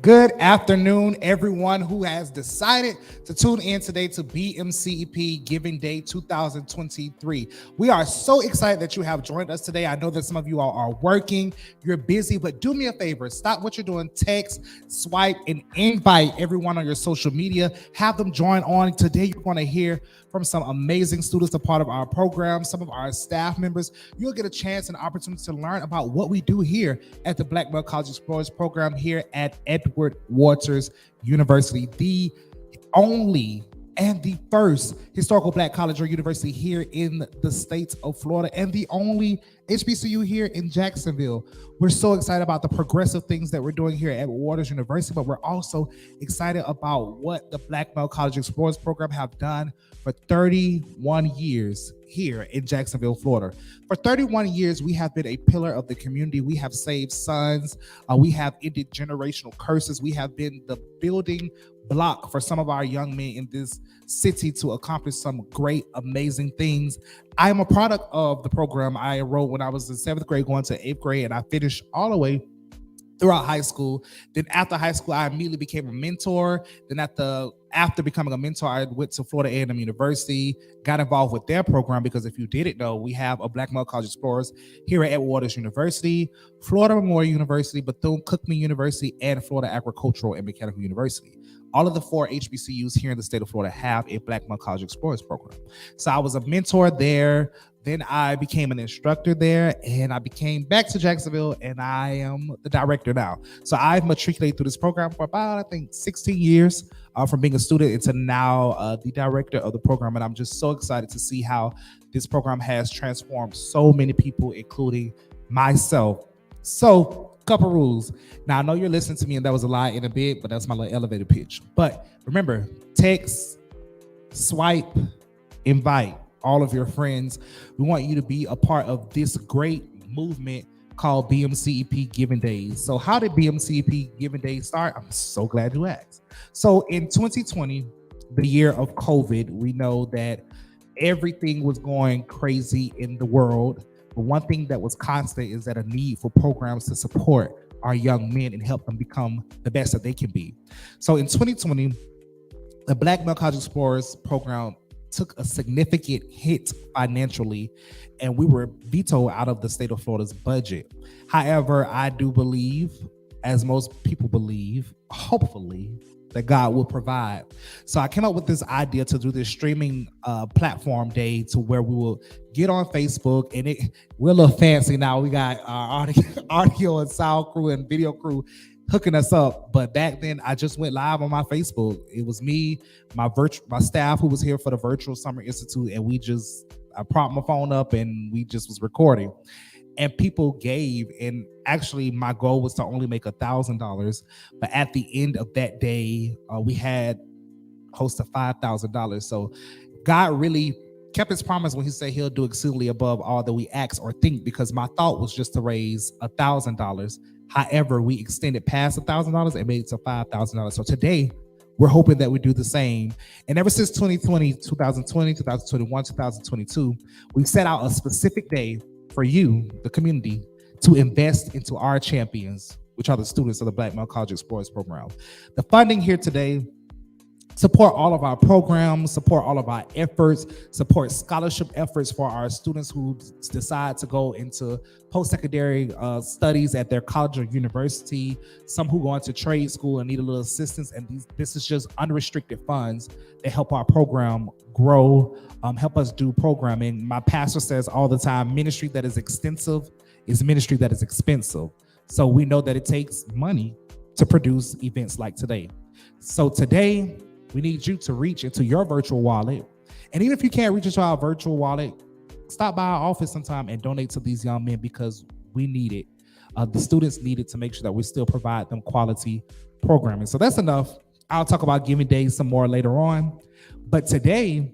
Good afternoon, everyone who has decided to tune in today to BMCEP Giving Day 2023. We are so excited that you have joined us today. I know that some of you all are working, you're busy, but do me a favor, stop what you're doing, text, swipe, and invite everyone on your social media. Have them join on. Today, you're going to hear from some amazing students, a part of our program, some of our staff members. You'll get a chance and opportunity to learn about what we do here at the Black Male College Explorers program here at Edward Waters University, the only and the first historical Black college or university here in the state of Florida, and the only HBCU here in Jacksonville. We're so excited about the progressive things that we're doing here at Waters University, but we're also excited about what the Black Male College Explorers program have done for 31 years here in Jacksonville, Florida. For 31 years, we have been a pillar of the community. We have saved sons. We have ended generational curses. We have been the building block for some of our young men in this city to accomplish some great, amazing things. I am a product of the program I enrolled when I was in 7th grade going to 8th grade, and I finished all the way throughout high school. Then after high school, I immediately became a mentor. Then after becoming a mentor, I went to Florida A&M University, got involved with their program, because if you didn't know, we have a Black Male College Explorers here at Edward Waters University, Florida Memorial University, Bethune-Cookman University, and Florida Agricultural and Mechanical University. All of the 4 HBCUs here in the state of Florida have a Black Male College Explorers program. So I was a mentor there. Then I became an instructor there, and I became back to Jacksonville, and I am the director now. So I've matriculated through this program for about, I think, 16 years from being a student into now the director of the program. And I'm just so excited to see how this program has transformed so many people, including myself. So, couple rules. Now, I know you're listening to me, and that was a lie in a bit, but that's my little elevator pitch. But remember, text, swipe, invite all of your friends. We want you to be a part of this great movement called BMCEP Giving Days. So how did BMCEP Giving Days start? I'm so glad you asked. So in 2020, the year of COVID, we know that everything was going crazy in the world. But one thing that was constant is that a need for programs to support our young men and help them become the best that they can be. So in 2020, the Black Male College Explorers program took a significant hit financially, and we were vetoed out of the state of Florida's budget. However, I do believe, as most people believe, hopefully, that God will provide. So I came up with this idea to do this streaming platform day, to where we will get on Facebook, and we're a little fancy now. We got our audio and sound crew and video crew hooking us up. But back then, I just went live on my Facebook. It was me, my staff who was here for the Virtual Summer Institute, and I propped my phone up and we just was recording. And people gave, and actually my goal was to only make $1,000. But at the end of that day, we had close to $5,000. So God really kept his promise when he said he'll do exceedingly above all that we ask or think, because my thought was just to raise $1,000. However, we extended past $1,000 and made it to $5,000. So today, we're hoping that we do the same. And ever since 2020, 2021, 2022, we've set out a specific day for you, the community, to invest into our champions, which are the students of the Black Male College Explorers program. The funding here today support all of our programs, support all of our efforts, support scholarship efforts for our students who decide to go into post-secondary studies at their college or university, some who go into trade school and need a little assistance. And this is just unrestricted funds that help our program grow, help us do programming. My pastor says all the time, ministry that is extensive is ministry that is expensive. So we know that it takes money to produce events like today. So today, we need you to reach into your virtual wallet. And even if you can't reach into our virtual wallet, stop by our office sometime and donate to these young men, because we need it. The students need it to make sure that we still provide them quality programming. So that's enough. I'll talk about Giving Days some more later on. But today,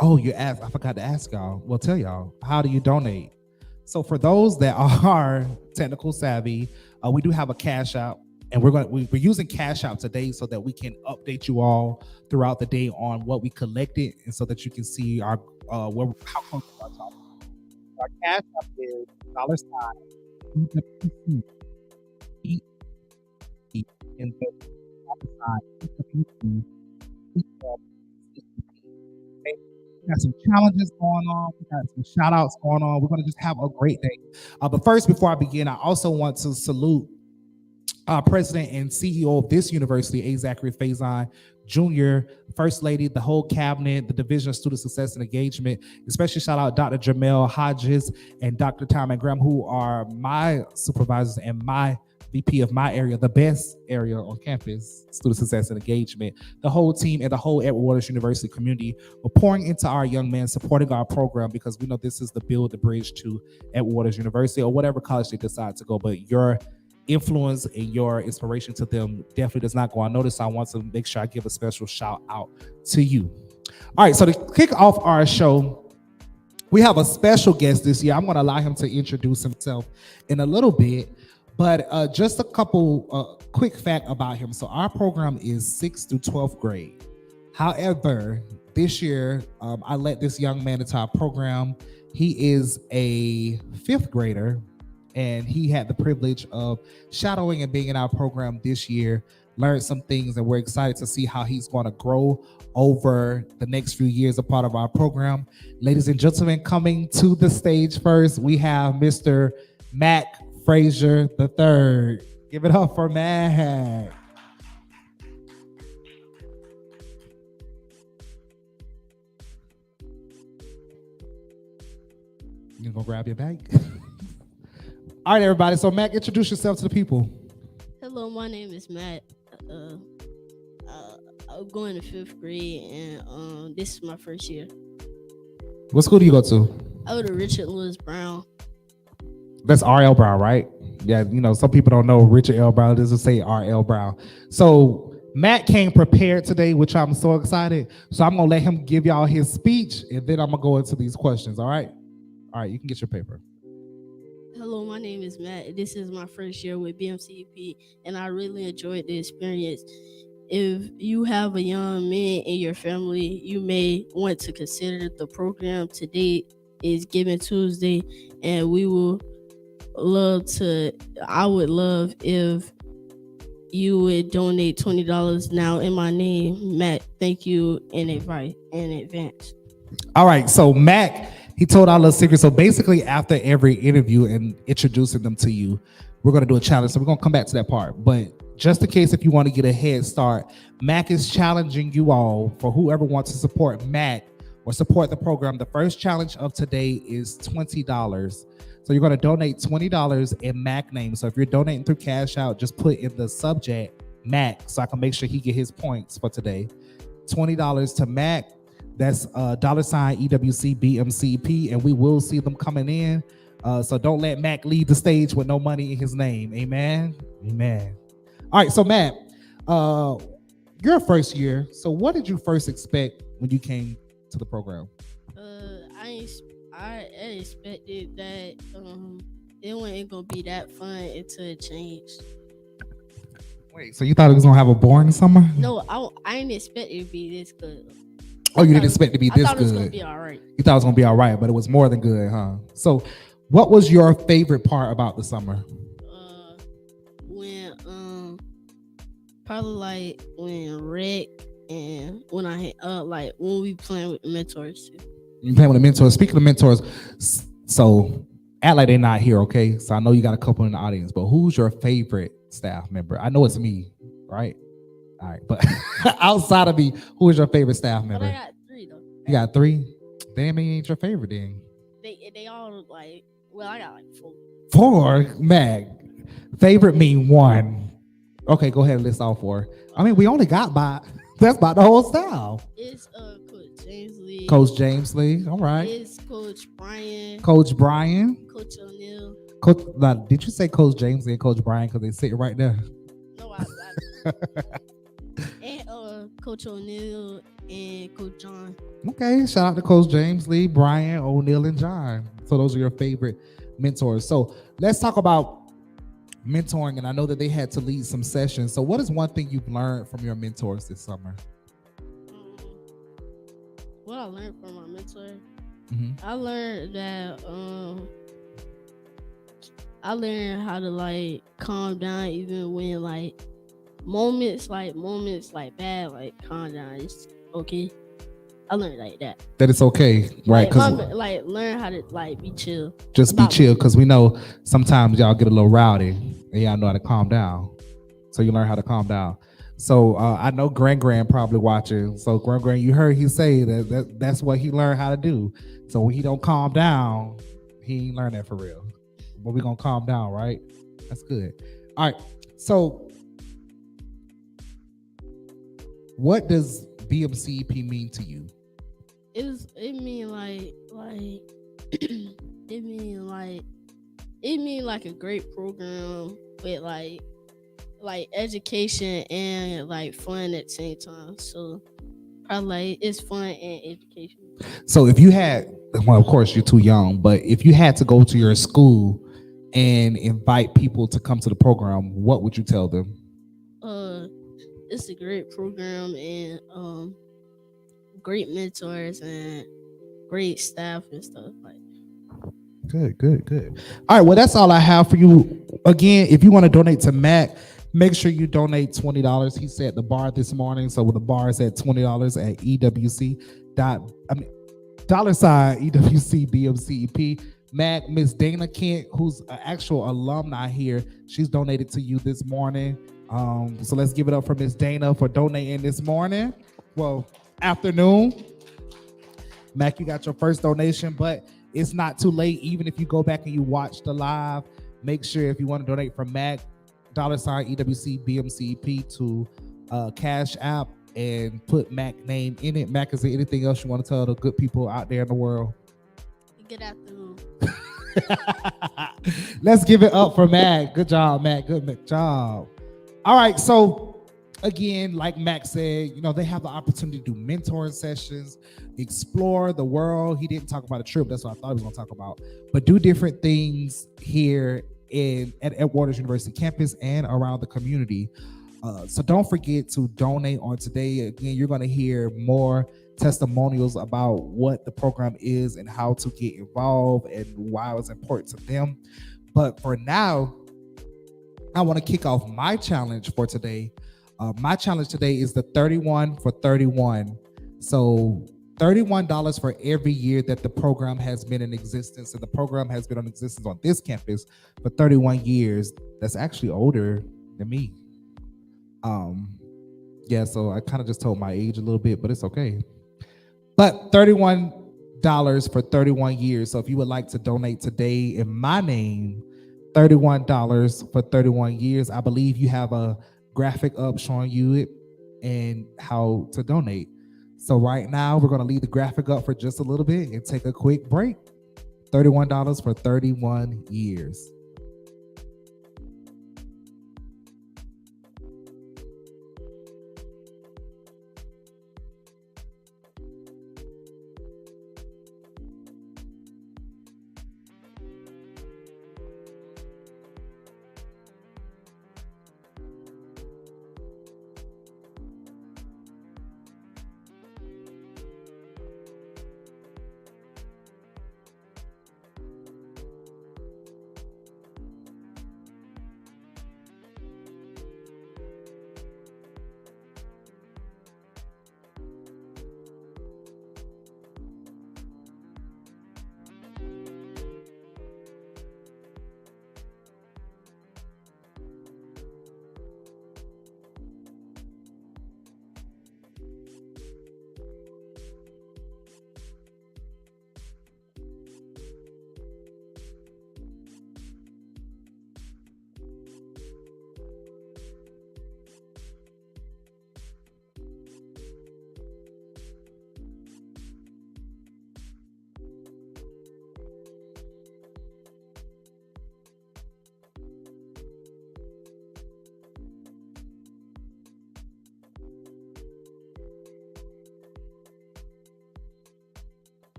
you asked, I forgot to ask y'all. Well, tell y'all, how do you donate? So for those that are technical savvy, we do have a Cash App. And we're using Cash App today so that we can update you all throughout the day on what we collected, and so that you can see our how close we are talking. Our Cash App is $EWC and the side. Okay? We got some challenges going on. We got some shout outs going on. We're going to just have a great day. But first, before I begin, I also want to salute President and CEO of this university, A. Zachary Faison Jr., First Lady, the whole cabinet, the Division of Student Success and Engagement. Especially shout out Dr. Jamel Hodges and Dr. Tom Graham, who are my supervisors and my VP of my area, the best area on campus, Student Success and Engagement. The whole team and the whole Edward Waters University community were pouring into our young men, supporting our program, because we know this is the build, the bridge to Edward Waters University or whatever college they decide to go. But your influence and your inspiration to them definitely does not go unnoticed. I want to make sure I give a special shout out to you. All right, so to kick off our show, we have a special guest this year. I'm going to allow him to introduce himself in a little bit, but just a couple quick fact about him. So our program is 6th through 12th grade. However, this year, I let this young man into our program. He is a 5th grader, and he had the privilege of shadowing and being in our program this year, learned some things, and we're excited to see how he's going to grow over the next few years, a part of our program. Ladies and gentlemen, coming to the stage first, we have Mr. Mac Frazier III. Give it up for Mac. You gonna grab your bag? All right, everybody. So, Mac, introduce yourself to the people. Hello, my name is Matt. I'm going to 5th grade, and this is my first year. What school do you go to? I go to Richard Lewis Brown. That's R.L. Brown, right? Yeah, you know, some people don't know Richard L. Brown. It doesn't say R.L. Brown. So, Matt came prepared today, which I'm so excited. So, I'm going to let him give y'all his speech, and then I'm going to go into these questions, all right? All right, you can get your paper. Hello, my name is Matt. This is my first year with BMCEP, and I really enjoyed the experience. If you have a young man in your family, you may want to consider the program. Today is Giving Tuesday, and I would love if you would donate $20 now in my name. Matt, thank you in advance. All right, so Mac, he told our little secret. So basically, after every interview and introducing them to you, we're going to do a challenge. So we're going to come back to that part. But just in case if you want to get a head start, Mac is challenging you all, for whoever wants to support Mac or support the program. The first challenge of today is $20. So you're going to donate $20 in Mac name. So if you're donating through Cash Out, just put in the subject Mac so I can make sure he get his points for today. $20 to Mac. That's $EWC BMCP, and we will see them coming in. So don't let Mac leave the stage with no money in his name. Amen. Amen. All right. So Matt, your first year. So what did you first expect when you came to the program? I expected that it wasn't gonna be that fun until it changed. Wait, so you thought it was gonna have a boring summer? No, I didn't expect it to be this good. Oh, you didn't expect it to be this good? I thought it was gonna be all right. You thought it was gonna be all right, but it was more than good, huh? So, what was your favorite part about the summer? When probably like when Rick and when I like when we playing with the mentors too. You playing with the mentors. Speaking of mentors, so act like they're not here, okay? So I know you got a couple in the audience, but who's your favorite staff member? I know it's me, right? All right, but outside of me, who is your favorite staff member? But I got 3 though. You got 3? Damn, he ain't your favorite then. They all like, well, I got like 4. 4, Mag. Favorite mean 1. Okay, go ahead and list all 4. I mean, we only got that's about the whole staff. It's Coach James Lee. Coach James Lee. All right. It's Coach Brian. Coach Brian. Coach O'Neill. Now, did you say Coach James Lee and Coach Brian because they sitting right there? No, I and Coach O'Neill and Coach John. Okay, shout out to Coach James Lee, Brian, O'Neill, and John. So those are your favorite mentors. So let's talk about mentoring, and I know that they had to lead some sessions. So what is one thing you've learned from your mentors this summer? What I learned from my mentor, I learned that I learned how to like calm down even when like moments like bad, like calm down. It's okay. I learned like that. That it's okay, right? Like Because learn how to like be chill. just be About chill, because we know sometimes y'all get a little rowdy and y'all know how to calm down. So you learn how to calm down. So I know Grand probably watching. So Grand, you heard he say that's what he learned how to do. So when he don't calm down, he ain't learn that for real. But we gonna calm down, right? That's good. All right. So what does BMCEP mean to you? it mean it mean like a great program with like education and like fun at the same time. So probably like it's fun and education. So if you had, well, of course you're too young, but if you had to go to your school and invite people to come to the program, what would you tell them? It's a great program and great mentors and great staff and stuff like. Good. All right, well, that's all I have for you. Again, if you want to donate to Mac, make sure you donate $20. He set the bar this morning, so the bar is at $20 at EWC $ EWC BMCEP. Mac, Miss Dana Kent, who's an actual alumni here, she's donated to you this morning. So let's give it up for Miss Dana for donating this morning. Well, afternoon. Mac, you got your first donation, but it's not too late. Even if you go back and you watch the live, make sure if you want to donate from Mac, $ EWC BMCEP to Cash App and put Mac name in it. Mac, is there anything else you want to tell the good people out there in the world? Good afternoon. Let's give it up for Mac. Good job, Mac. Good job. All right, so again, like Mac said, they have the opportunity to do mentoring sessions, explore the world. He didn't talk about a trip. That's what I thought he was going to talk about. But do different things here at Edwaters University campus and around the community. So don't forget to donate on today. Again, you're going to hear more testimonials about what the program is and how to get involved and why it's important to them. But for now, I want to kick off my challenge for today. My challenge today is the 31 for 31. So $31 for every year that the program has been in existence. And the program has been in existence on this campus for 31 years. That's actually older than me. Yeah, so I kind of just told my age a little bit, but it's okay. But $31 for 31 years. So if you would like to donate today in my name, $31 for 31 years. I believe you have a graphic up showing you it and how to donate. So right now, we're going to leave the graphic up for just a little bit and take a quick break. $31 for 31 years.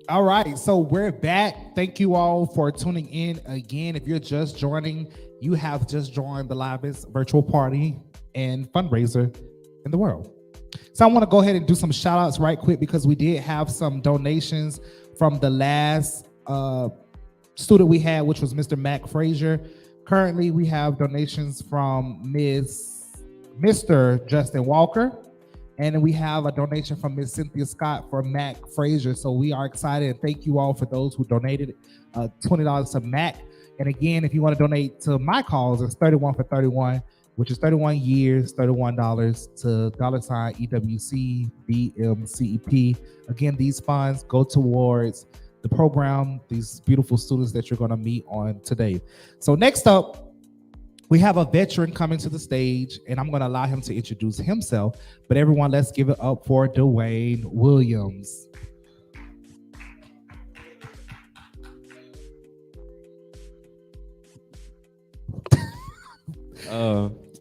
All right, so we're back. Thank you all for tuning in again. If you're just joining, you have just joined the livest virtual party and fundraiser in the world. So I want to go ahead and do some shout outs right quick because we did have some donations from the last student we had, which was Mr. Mac Frazier. Currently, we have donations from Mr. Justin Walker. And then we have a donation from Miss Cynthia Scott for Mac Frazier. So we are excited, and thank you all for those who donated $20 to Mac. And again, if you want to donate to my cause, it's 31 for 31, which is 31 years, $31 to $ EWC BMCEP. Again, these funds go towards the program, these beautiful students that you're going to meet on today. So next up, we have a veteran coming to the stage, and I'm going to allow him to introduce himself. But everyone, let's give it up for Dwayne Williams.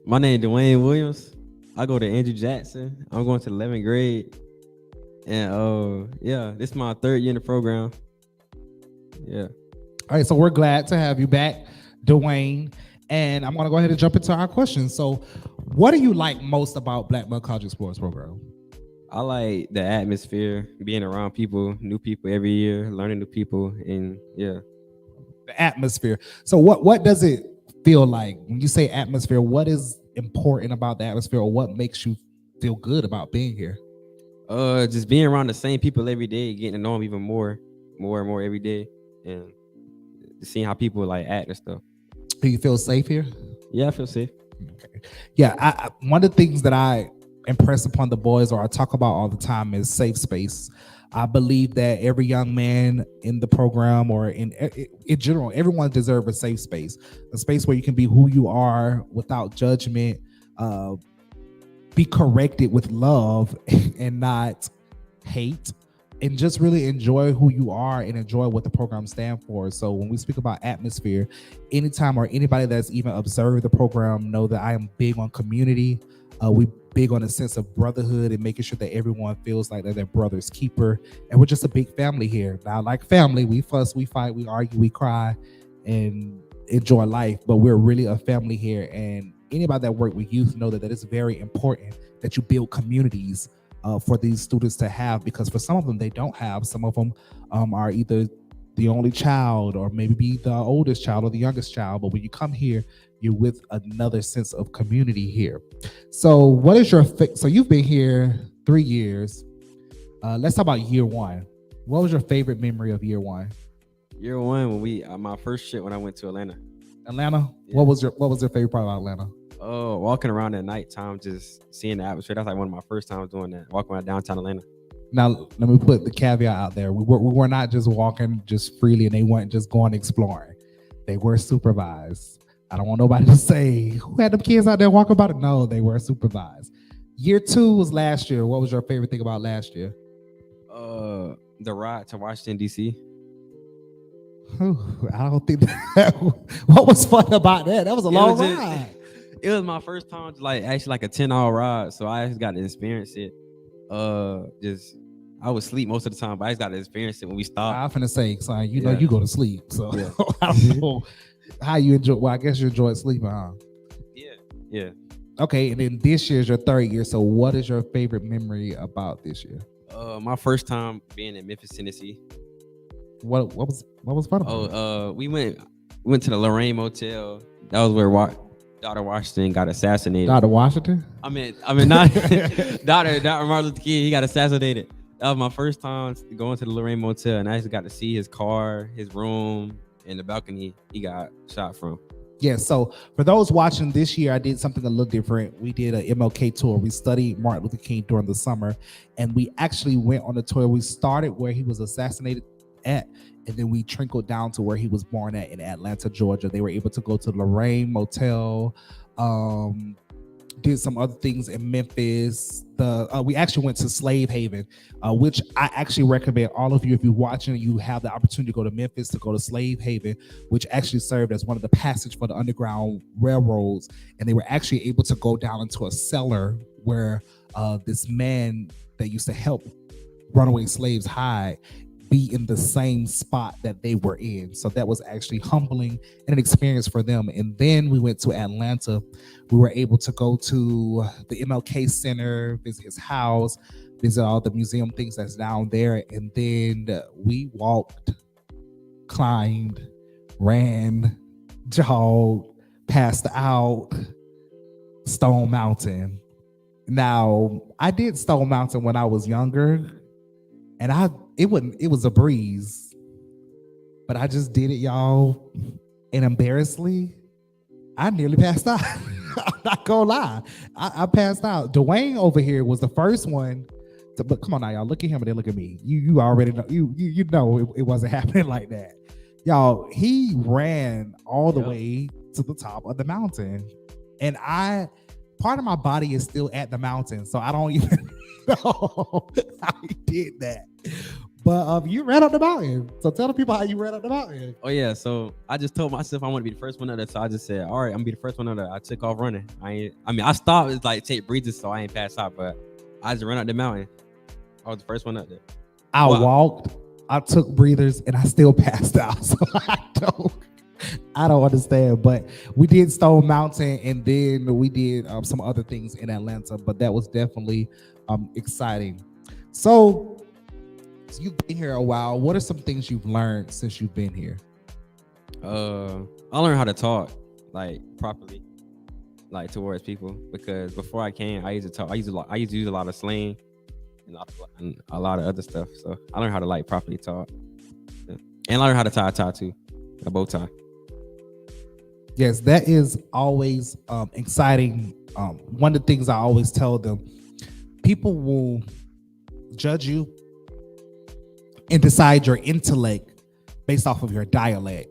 My name is Dwayne Williams. I go to Andrew Jackson. I'm going to the 11th grade. And yeah, this is my third year in the program. Yeah. All right, so we're glad to have you back, Dwayne. And I'm going to go ahead and jump into our questions. So what do you like most about Black Mud College Sports Program? I like the atmosphere, being around people, new people every year, learning new people, and yeah. The atmosphere. So what does it feel like when you say atmosphere? What is important about the atmosphere, or what makes you feel good about being here? Just being around the same people every day, getting to know them even more and more every day, and seeing how people like act and stuff. Do you feel safe here? Yeah, I feel safe. Okay. Yeah, I one of the things that I impress upon the boys, or I talk about all the time, is safe space. I believe that every young man in the program, or in general, everyone deserves a safe space, a space where you can be who you are without judgment, be corrected with love and not hate, and just really enjoy who you are and enjoy what the program stands for. So when we speak about atmosphere, anytime or anybody that's even observed the program know that I am big on community. We big on a sense of brotherhood and making sure that everyone feels like they're their brother's keeper. And we're just a big family here. Now, like family, we fuss, we fight, we argue, we cry, and enjoy life. But we're really a family here. And anybody that work with youth know that it's very important that you build communities for these students to have, because for some of them they don't have. Some of them are either the only child, or maybe be the oldest child or the youngest child. But when you come here, you're with another sense of community here. So what is your so you've been here 3 years. Let's talk about year one. What was your favorite memory of year one? Year one, when we my first trip when I went to Atlanta. Yeah. What was your favorite part about Atlanta? Walking around at nighttime, just seeing the atmosphere. That's like one of my first times doing that, walking around downtown Atlanta. Now, let me put the caveat out there. We were not just walking just freely, and they weren't just going exploring. They were supervised. I don't want nobody to say, who had them kids out there walking about it? No, they were supervised. Year two was last year. What was your favorite thing about last year? The ride to Washington, D.C. I don't think that. What was fun about that? That was a long ride. It was my first time, actually like a 10-hour ride, so I just got to experience it. I would sleep most of the time, but I just got to experience it when we stopped. I'm finna say, son, you know you go to sleep, so yeah. I don't know how you enjoy. Well, I guess you enjoyed sleeping, huh? Yeah. Okay, and then this year's your third year. So, what is your favorite memory about this year? My first time being in Memphis, Tennessee. What was fun about it? We went to the Lorraine Motel. That was where Dr. Washington got assassinated. Dr. Washington? I mean, not Dr. Martin Luther King. He got assassinated. That was my first time going to the Lorraine Motel, and I just got to see his car, his room, and the balcony he got shot from. Yeah, so for those watching this year, I did something a little different. We did an MLK tour. We studied Martin Luther King during the summer, and we actually went on a tour. We started where he was assassinated at, and then we trickled down to where he was born at in Atlanta, Georgia. They were able to go to Lorraine Motel, did some other things in Memphis. We actually went to Slave Haven, which I actually recommend all of you, if you're watching, you have the opportunity to go to Memphis, to go to Slave Haven, which actually served as one of the passage for the Underground Railroads. And they were actually able to go down into a cellar where this man that used to help runaway slaves hide, be in the same spot that they were in. So that was actually humbling and an experience for them. And then we went to Atlanta. We were able to go to the MLK Center, visit his house, visit all the museum things that's down there. And then we walked, climbed, ran, jogged, passed out Stone Mountain. Now, I did Stone Mountain when I was younger, and it was a breeze. But I just did it, y'all. And embarrassingly, I nearly passed out. I'm not gonna lie. I passed out. Dwayne over here was the first one but come on now, y'all. Look at him and then look at me. You already know you know it wasn't happening like that. Y'all, he ran all the way to the top of the mountain. And part of my body is still at the mountain, so I don't even know how he did that. But you ran up the mountain. So tell the people how you ran up the mountain. Oh yeah, so I just told myself I want to be the first one up there. So I just said, all right, I'm gonna be the first one up there. I took off running. I stopped, it's like take breathers so I ain't passed out, but I just ran up the mountain. I was the first one up there. I walked, I took breathers, and I still passed out. So I don't understand. But we did Stone Mountain, and then we did some other things in Atlanta. But that was definitely exciting. So you've been here a while. What are some things you've learned since you've been here? I learned how to talk like properly, like towards people, because before I came, I used to talk. I used to use a lot of slang and a lot of other stuff. So I learned how to like properly talk, and I learned how to tie a tie too, a bow tie. Yes, that is always exciting. One of the things I always tell them, people will judge you and decide your intellect based off of your dialect.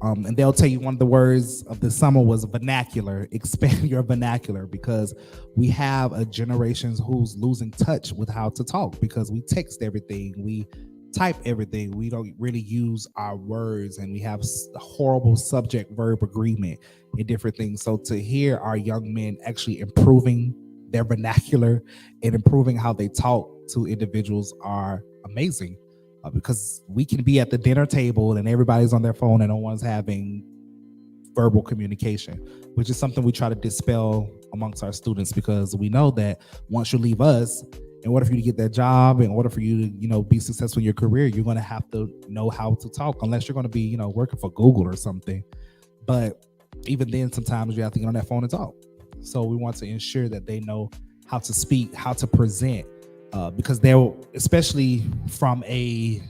And they'll tell you one of the words of the summer was vernacular. Expand your vernacular, because we have a generation who's losing touch with how to talk, because we text everything, we type everything, we don't really use our words, and we have horrible subject verb agreement in different things. So to hear our young men actually improving their vernacular and improving how they talk to individuals are amazing. Because we can be at the dinner table and everybody's on their phone and no one's having verbal communication, which is something we try to dispel amongst our students, because we know that once you leave us, in order for you to get that job, in order for you to, be successful in your career, you're going to have to know how to talk, unless you're going to be, working for Google or something. But even then, sometimes you have to get on that phone and talk. So we want to ensure that they know how to speak, how to present, because they're, especially from a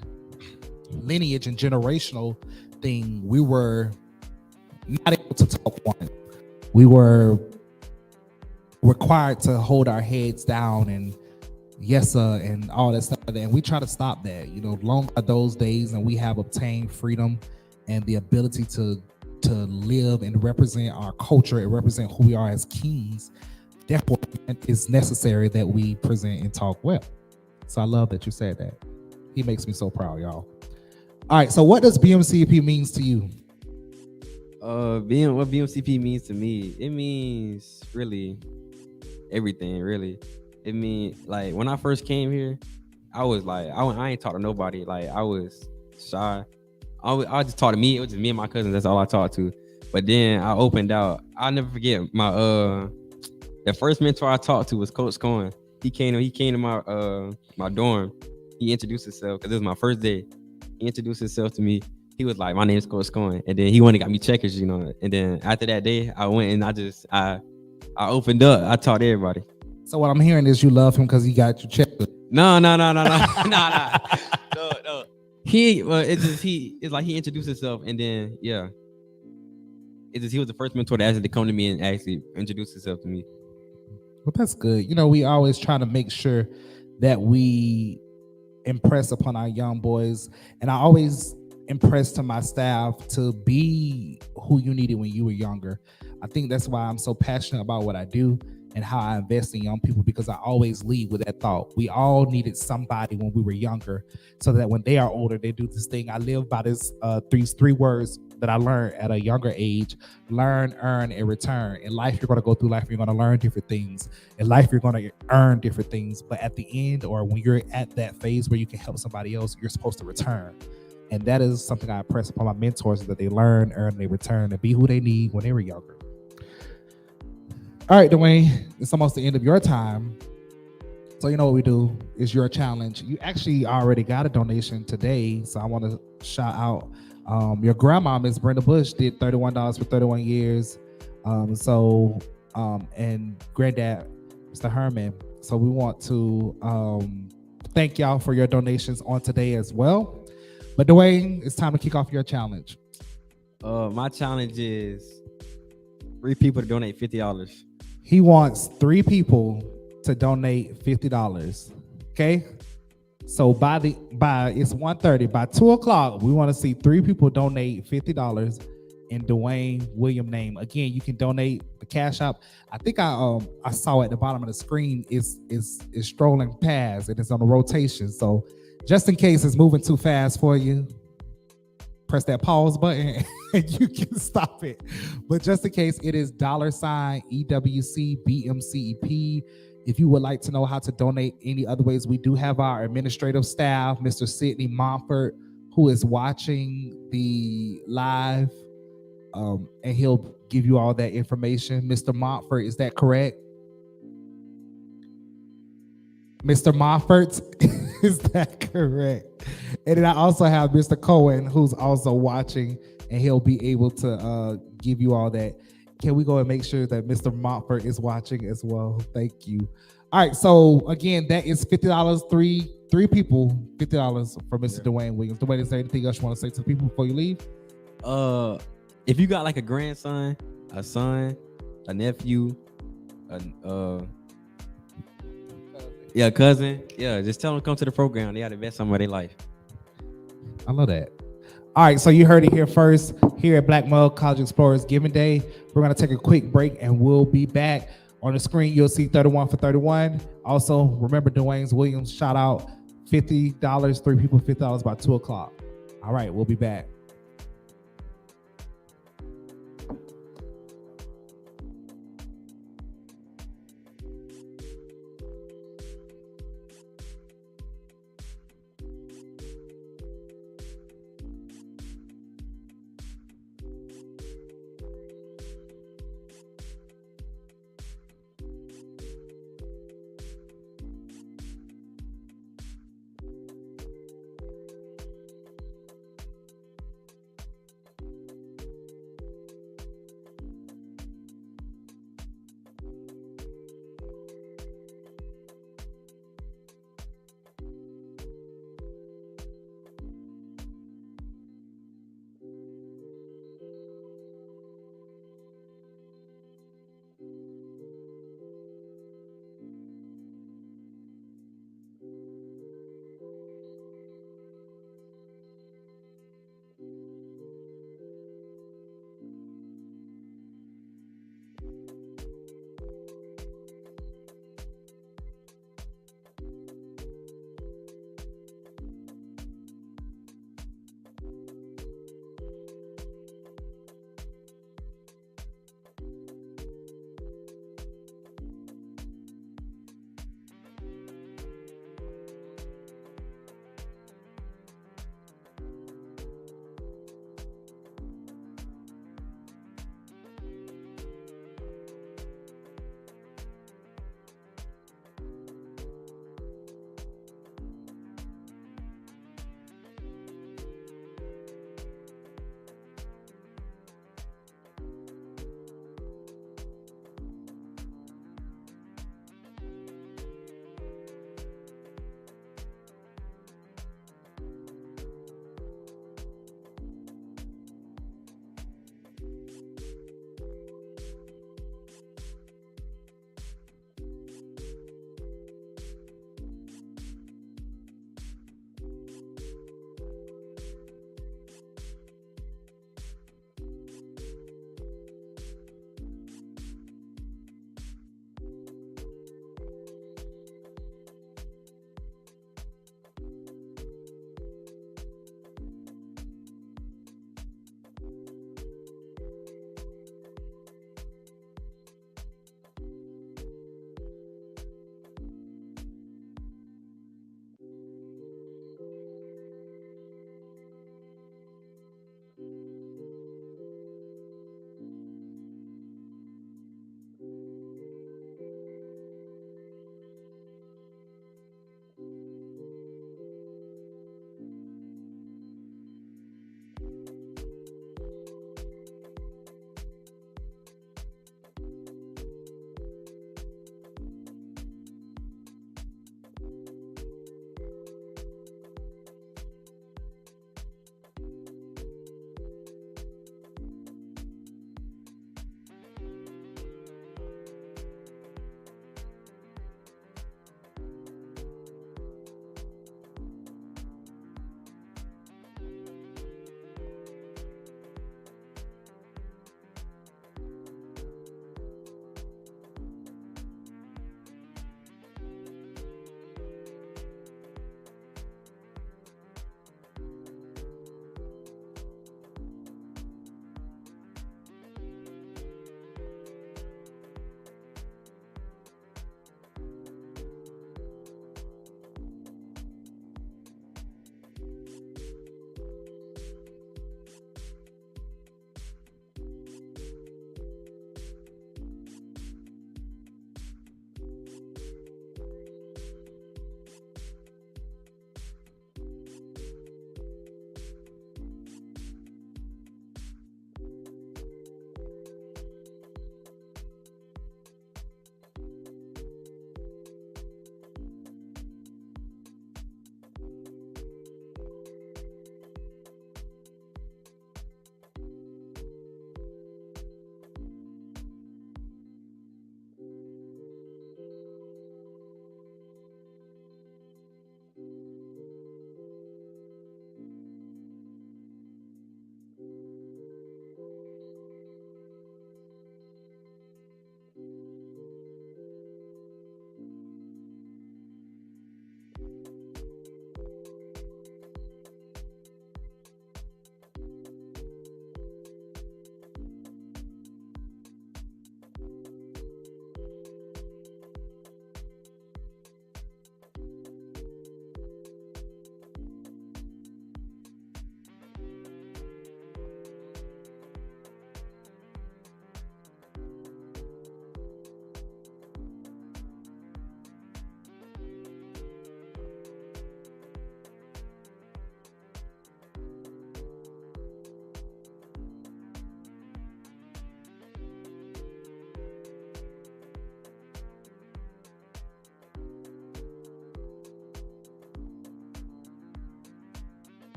lineage and generational thing, we were not able to talk one. We were required to hold our heads down and yes sir and all that stuff, and we try to stop that. Long are those days, and we have obtained freedom and the ability to live and represent our culture and represent who we are as kings. Therefore, it's necessary that we present and talk well. So I love that you said that. He makes me so proud, y'all. All right, so what does BMCP means to you? What BMCP means to me, it means really everything. Really, it means like when I first came here, I was like, I ain't talk to nobody. Like I was shy. I just talk to me. It was just me and my cousins. That's all I talked to. But then I opened out. I'll never forget the first mentor I talked to was Coach Cohen. He came to my dorm. He introduced himself because it was my first day. He introduced himself to me. He was like, "My name is Coach Cohen," and then he went and got me checkers, And then after that day, I went and I opened up. I taught everybody. So what I'm hearing is you love him because he got you checkers. No. No. It's like he introduced himself, and then yeah. He was the first mentor that actually come to me and actually introduce himself to me. Well, that's good. We always try to make sure that we impress upon our young boys, and I always impress to my staff to be who you needed when you were younger. I think that's why I'm so passionate about what I do and how I invest in young people, because I always lead with that thought. We all needed somebody when we were younger, so that when they are older, they do this thing. I live by this these three words: that I learned at a younger age. Learn, earn, and return. In life, you're going to go through life, you're going to learn different things. In life, you're going to earn different things. But at the end, or when you're at that phase where you can help somebody else, you're supposed to return. And that is something I impress upon my mentors, that they learn, earn, and they return to be who they need when they were younger. All right, Dwayne, it's almost the end of your time. So you know what we do is your challenge. You actually already got a donation today, so I want to shout out your grandma, Miss Brenda Bush, did $31 for 31 years. And granddad, Mr. Herman. So we want to thank y'all for your donations on today as well. But Dwayne, it's time to kick off your challenge. My challenge is 3 people to donate $50. He wants 3 people to donate $50. Okay. So by it's 1:30. By 2:00, we want to see 3 people donate $50 in Dwayne William name. Again, you can donate the Cash App. I think I saw at the bottom of the screen is strolling past and it's on a rotation. So just in case it's moving too fast for you, press that pause button and you can stop it. But just in case, it is $EWCBMCEP. If you would like to know how to donate any other ways, we do have our administrative staff, Mr. Sidney Montfort, who is watching the live, and he'll give you all that information. Mr. Montfort, is that correct? Mr. Montfort, is that correct? And then I also have Mr. Cohen, who's also watching, and he'll be able to give you all that. Can we go and make sure that Mr. Montfort is watching as well? Thank you. All right, so again, that is $50. Three people, $50 for Mr. Dwayne Williams. Dwayne, is there anything else you want to say to the people before you leave? If you got like a grandson, a son, a nephew, cousin, just tell them to come to the program. They got the best time of their life. I love that. All right, so you heard it here first, here at Black Mug College Explorers Giving Day. We're going to take a quick break and we'll be back. On the screen, you'll see 31 for 31. Also, remember Dwayne Williams, shout out $50, 3 people, $50 by 2:00. All right, we'll be back.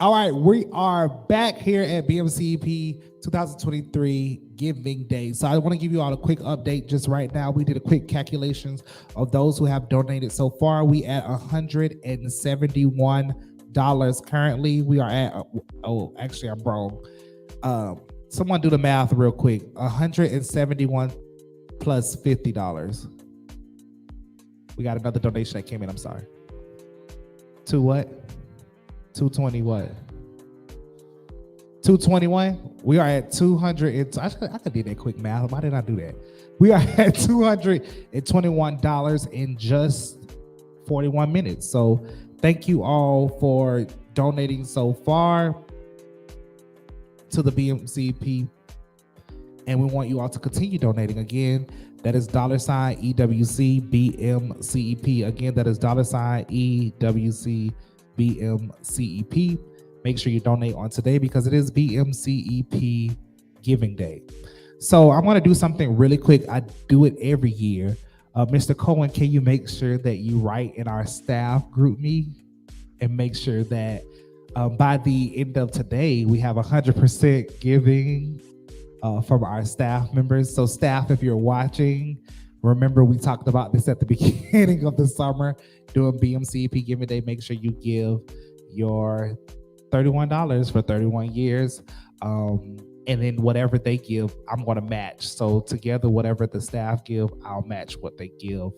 All right, we are back here at BMCEP 2023 Giving Day. So I want to give you all a quick update just right now. We did a quick calculations of those who have donated so far. We at $171 currently. We are at actually I'm wrong. Someone do the math real quick. 171 plus $50. We got another donation that came in. I'm sorry. To what? 220 what? 221? We are at 200. I could do that quick math. Why did I do that? We are at $221 in just 41 minutes. So thank you all for donating so far to the BMCP. And we want you all to continue donating. Again, that is $EWC BMCEP. Again, that is $EWC BMCEP. Make sure you donate on today because it is BMCEP Giving Day. So I'm going to do something really quick. I do it every year. Mr. Cohen, can you make sure that you write in our staff group me and make sure that by the end of today, we have 100% giving from our staff members. So staff, if you're watching, remember we talked about this at the beginning of the summer doing BMCEP Giving Day. Make sure you give your $31 for 31 years. And then whatever they give, I'm going to match. So together, whatever the staff give, I'll match what they give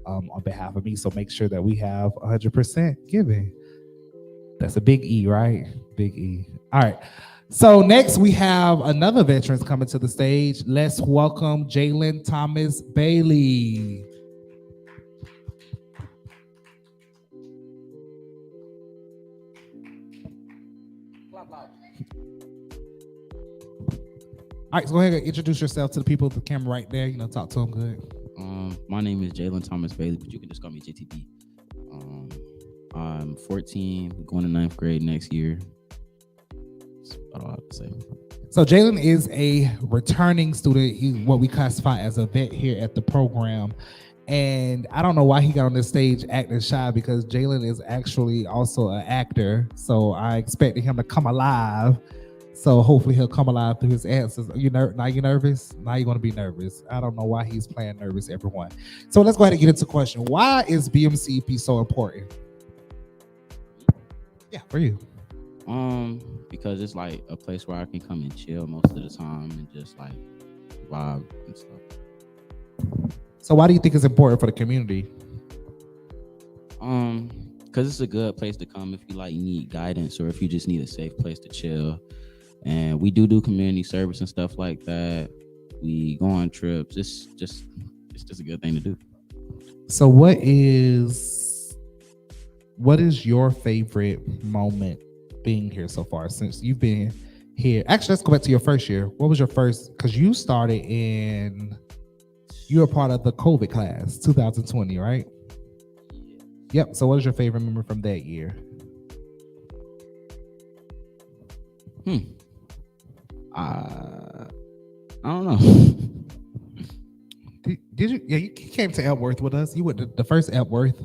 on behalf of me. So make sure that we have 100% giving. That's a big E, right? Big E. All right. So next we have another veteran coming to the stage. Let's welcome Jalen Thomas Bailey. All right, so go ahead and introduce yourself to the people at the camera right there. Talk to them good. My name is Jalen Thomas Bailey, but you can just call me JTB. I'm 14, going to 9th grade next year. That's about all I have to say. So Jalen is a returning student. He's what we classify as a vet here at the program. And I don't know why he got on this stage acting shy, because Jalen is actually also an actor. So I expected him to come alive. So hopefully he'll come alive through his answers. Now you nervous? Now you're going to be nervous. I don't know why he's playing nervous, everyone. So let's go ahead and get into the question. Why is BMCEP so important? Yeah, for you. Because it's like a place where I can come and chill most of the time and just like vibe and stuff. So why do you think it's important for the community? Because it's a good place to come if you like need guidance or if you just need a safe place to chill. And we do community service and stuff like that. We go on trips. It's just a good thing to do. So what is your favorite moment being here so far since you've been here? Actually, let's go back to your first year. What was your first? Because you were part of the COVID class, 2020, right? Yep. So what is your favorite memory from that year? I don't know. Did you? Yeah, you came to Epworth with us. You went to the first Epworth.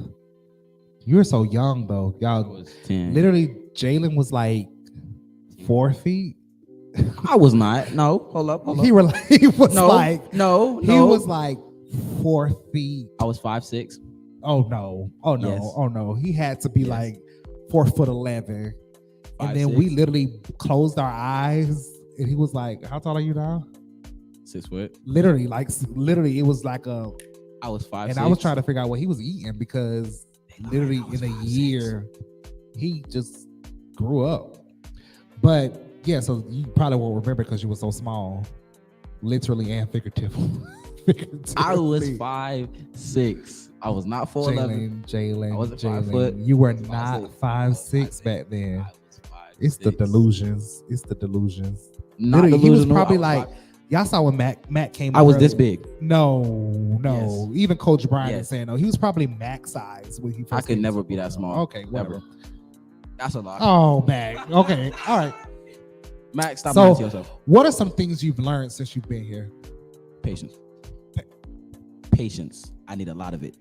You were so young though, y'all. I was 10. Literally, Jalen was like 4 feet. I was not. No, hold up. He was like 4 feet. I was 5'6". Oh no! Yes. Oh no! He had to be like 4'11", and then 5'6". we literally closed our eyes, and he was like, "How tall are you now?" 6 foot. Literally, it was like I was 5'6". and I was trying to figure out what he was eating because literally in a year he just grew up. But yeah, so you probably won't remember because you were so small, literally and figuratively. I was 5'6". I was not 4'11". Jalen, I wasn't 5 foot. You were not 5'6" back then. It's the delusions. Literally, he was probably like, y'all saw when Matt came. I was this big. No. Yes. Even Coach Brian Yes. is saying no. He was probably Mac size when he first. I could never be that small. Okay, whatever. Never. That's a lot. Oh, Mac. Okay, all right. Max, stop So- lying to yourself. What are some things you've learned since you've been here? Patience. Patience. I need a lot of it.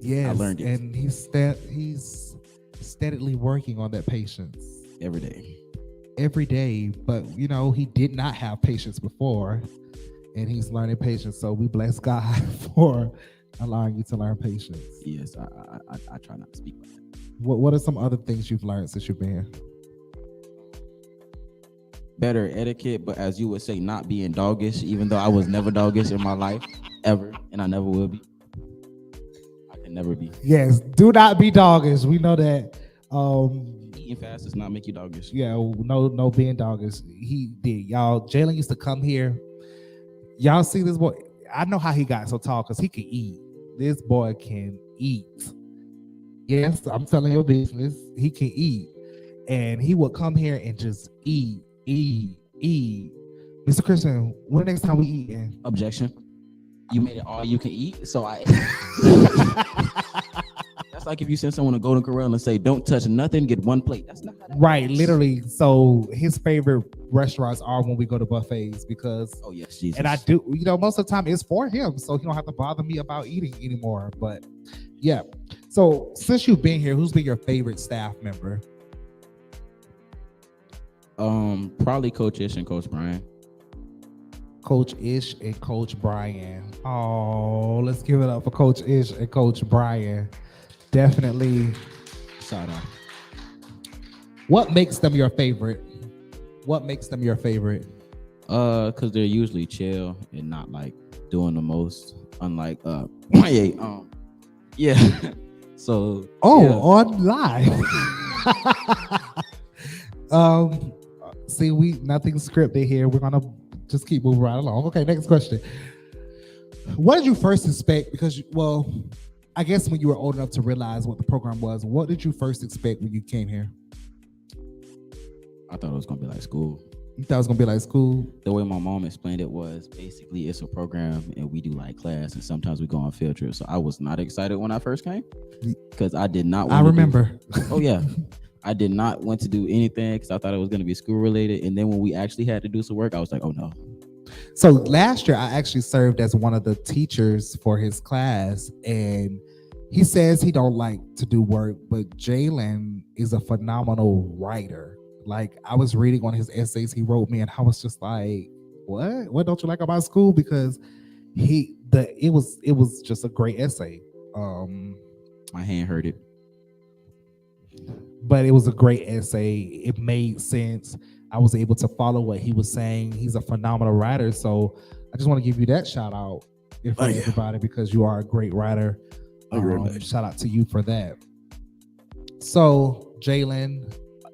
Yes, I learned it. and he's steadily working on that patience. every day. Every day, but you know, he did not have patience before, and he's learning patience. So we bless God for allowing you to learn patience. Yes, I try not to speak about that. What are some other things you've learned since you've been here? Better etiquette, but as you would say, not being doggish, even though I was never doggish in my life, ever, and I never will be. I can never be. Yes, do not be doggish. We know that. Eating fast does not make you doggish. Yeah, no being doggish. He did. Y'all, Jalen used to come here. Y'all see this boy? I know how he got so tall because he can eat. This boy can eat. Yes, I'm telling your business. He can eat. And he would come here and just eat. Mr. Christian, when next time we eating? Objection. You made it all you can eat, so I. That's like if you send someone to Golden Corral and say, "Don't touch nothing, get one plate." That's not how that Right, works. literally. So his favorite restaurants are when we go to buffets because, Oh yes, Jesus. and I do, you know, most of the time it's for him, so he don't have to bother me about eating anymore. But yeah. So since you've been here, who's been your favorite staff member? Probably Coach Ish and Coach Brian. Coach Ish and Coach Brian. Oh, let's give it up for Coach Ish and Coach Brian. Definitely. Shout out. What makes them your favorite? What makes them your favorite? Because they're usually chill and not like doing the most. Unlike Kanye. Yeah. So. Oh, yeah. on live. See, we nothing scripted here. We're gonna just keep moving right along. Okay, next question. What did you first expect? Because, well, I guess when you were old enough to realize what the program was, what did you first expect when you came here? I thought it was gonna be like school. You thought it was gonna be like school? The way my mom explained it was basically it's a program and we do like class and sometimes we go on field trips. So I was not excited when I first came because I did not want I remember. Oh yeah. I did not want to do anything because I thought it was going to be school related. And then when we actually had to do some work, I was like, oh no. So last year, I actually served as one of the teachers for his class, and he says he don't like to do work, but Jalen is a phenomenal writer. Like, I was reading on his essays he wrote me, and I was just like, what? What don't you like about school? Because it was just a great essay. My hand hurt it. But it was a great essay. It made sense. I was able to follow what he was saying. He's a phenomenal writer. So I just want to give you that shout out in front of everybody because you are a great writer. Shout out to you for that. So, Jalen,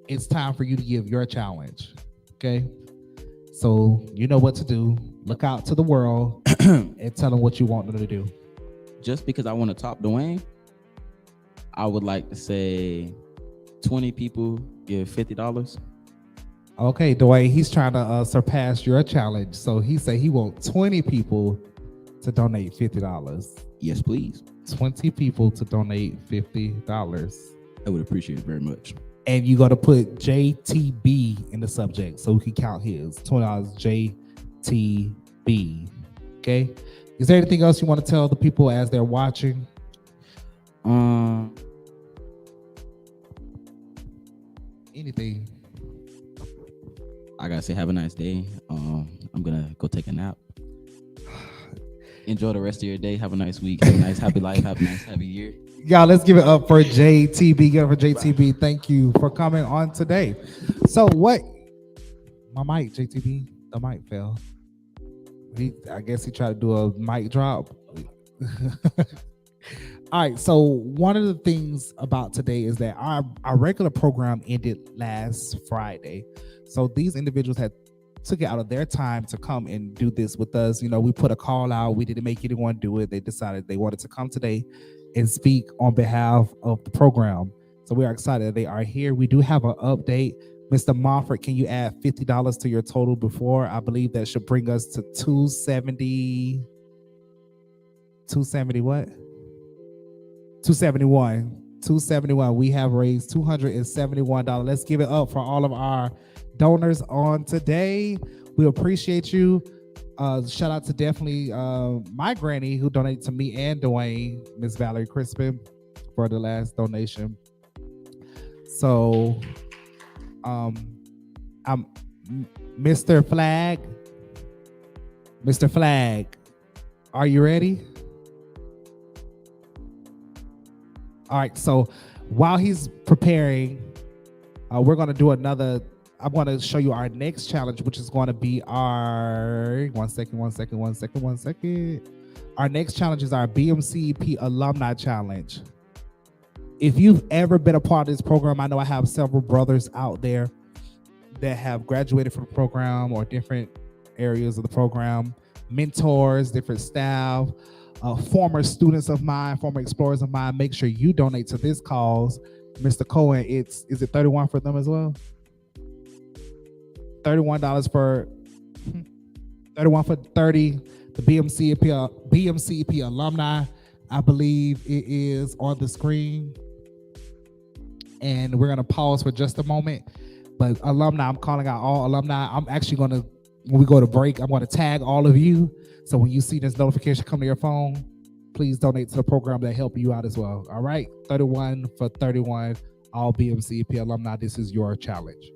it's time for you to give your challenge. Okay? So you know what to do. Look out to the world and tell them what you want them to do. Just because I want to top Dwayne, I would like to say 20 people give $50. Okay, Dwayne, he's trying to surpass your challenge. So he said he wants 20 people to donate $50. Yes, please. 20 people to donate $50. I would appreciate it very much. And you got to put JTB in the subject so we can count his. $20 JTB. Okay? Is there anything else you want to tell the people as they're watching? Anything. I gotta say, have a nice day. I'm gonna go take a nap. Enjoy the rest of your day. Have a nice week. Have a nice happy life. Have a nice happy year. Y'all, let's give it up for JTB. Give it up for JTB. Thank you for coming on today. So what? My mic, JTB. The mic fell. I guess he tried to do a mic drop. All right, so one of the things about today is that our regular program ended last Friday. So these individuals had took it out of their time to come and do this with us. You know, we put a call out. We didn't make anyone do it. They decided they wanted to come today and speak on behalf of the program. So we are excited that they are here. We do have an update. Mr. Mofford, can you add $50 to your total before? I believe that should bring us to 270 what? 271. We have raised $271. Let's give it up for all of our donors on today. We appreciate you. Shout out to definitely my granny who donated to me and Dwayne, Miss Valerie Chrispin, for the last donation. So I'm Mr. Flag. Mr. Flag, are you ready? All right. So while he's preparing, we're going to do another. I'm going to show you our next challenge, which is going to be our one second. Our next challenge is our BMCEP Alumni Challenge. If you've ever been a part of this program, I know I have several brothers out there that have graduated from the program or different areas of the program, mentors, different staff, former students of mine, former explorers of mine. Make sure you donate to this cause. Mr. Cohen, is it 31 for them as well? $31 for 31 for 30. The BMCEP alumni, I believe it is on the screen. And we're gonna pause for just a moment. But alumni, I'm calling out all alumni. I'm actually gonna, when we go to break, I'm gonna tag all of you. So when you see this notification come to your phone, please donate to the program that help you out as well. All right, 31 for 31, all BMCEP alumni. This is your challenge.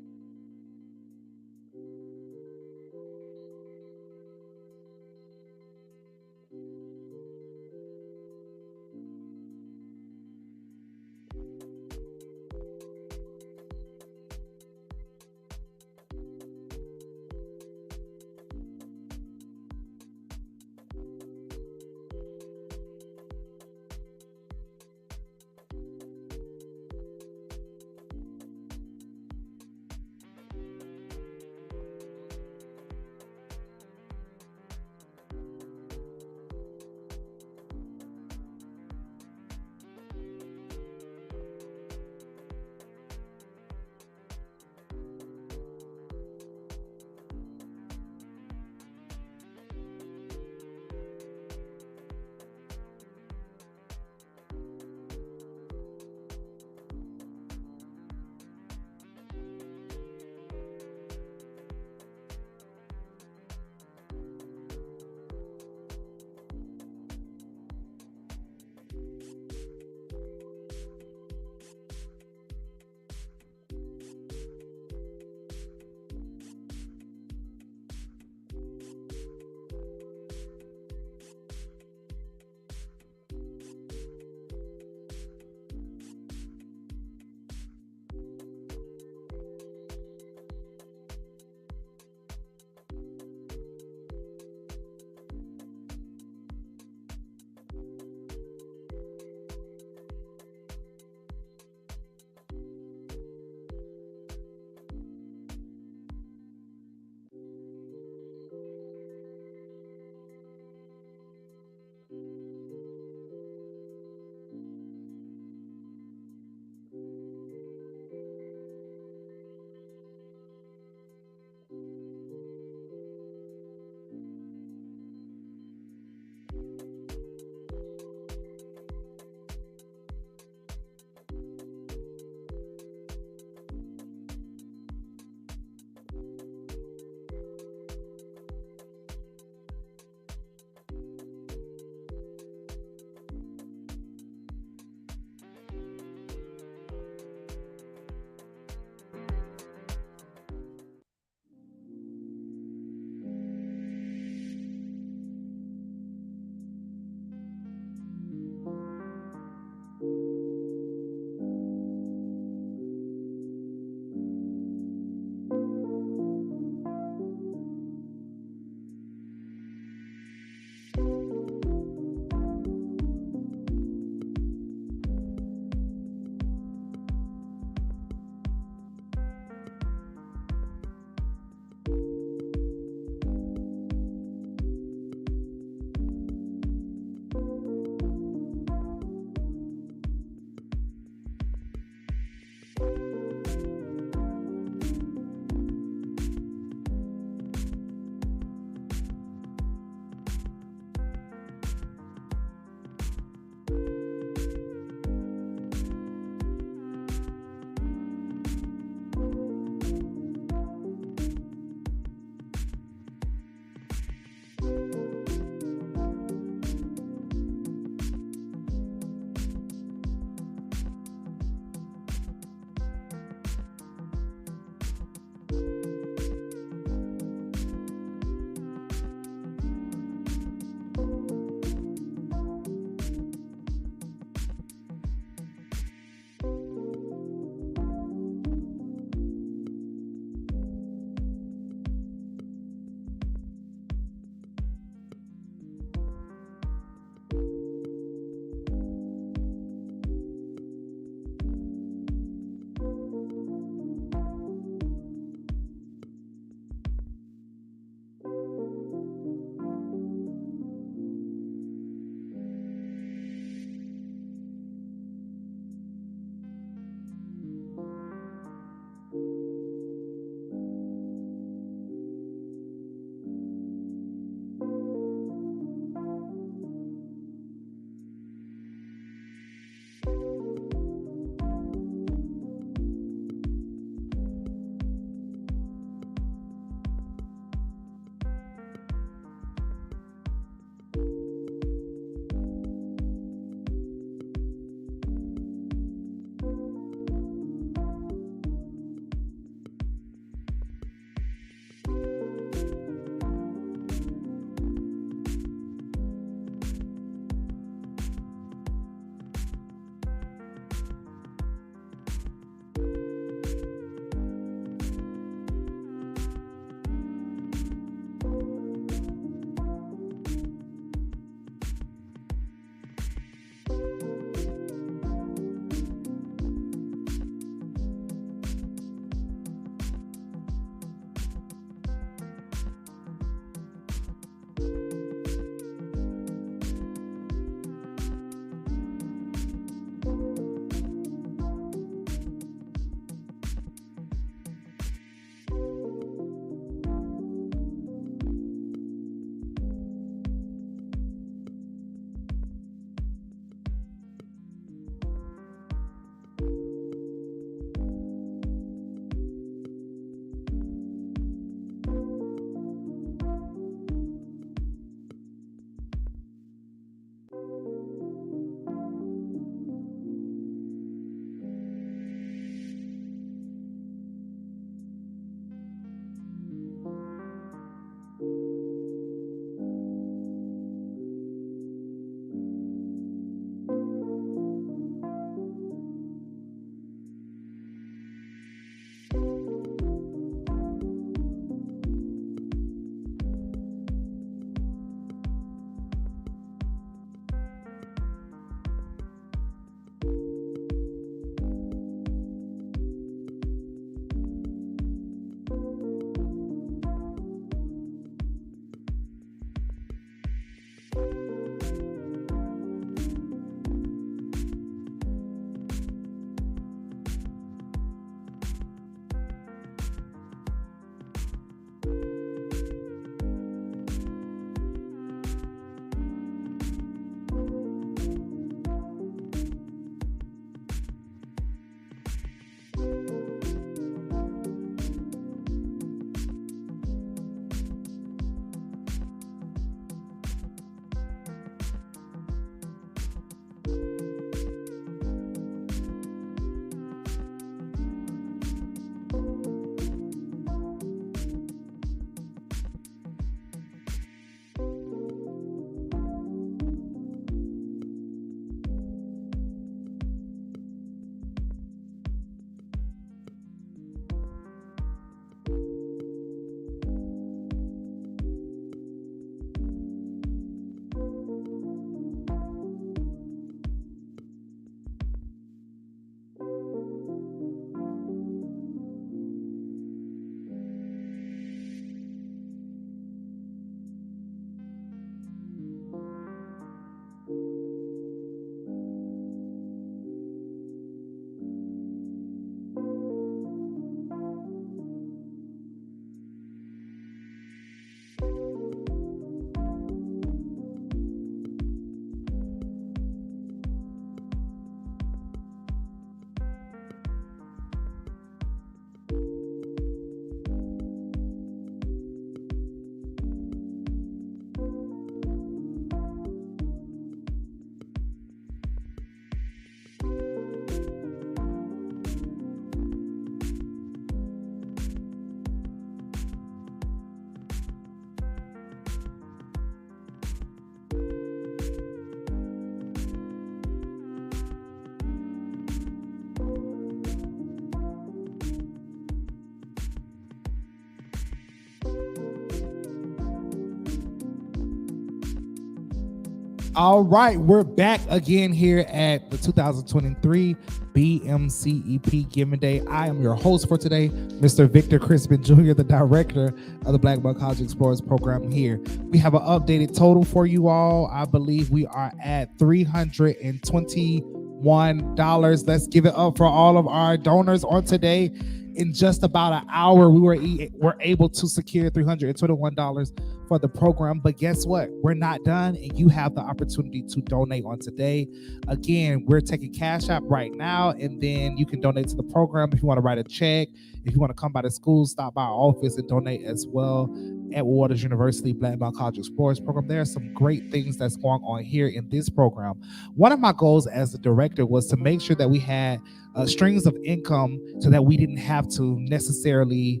All right, we're back again here at the 2023 BMCEP Giving Day. I am your host for today, Mr. Victor Chrispin Jr., the director of the Black Belt College Explorers program here. We have an updated total for you all. I believe we are at $321. Let's give it up for all of our donors on today. In just about an hour, we were able to secure $321 for the program. But guess what? We're not done, and you have the opportunity to donate on today. Again, we're taking Cash App right now, and then you can donate to the program if you want to write a check. If you want to come by the school, stop by our office and donate as well at Waters University Black Belt College Explorers program. There are some great things that's going on here in this program. One of my goals as the director was to make sure that we had streams of income so that we didn't have to necessarily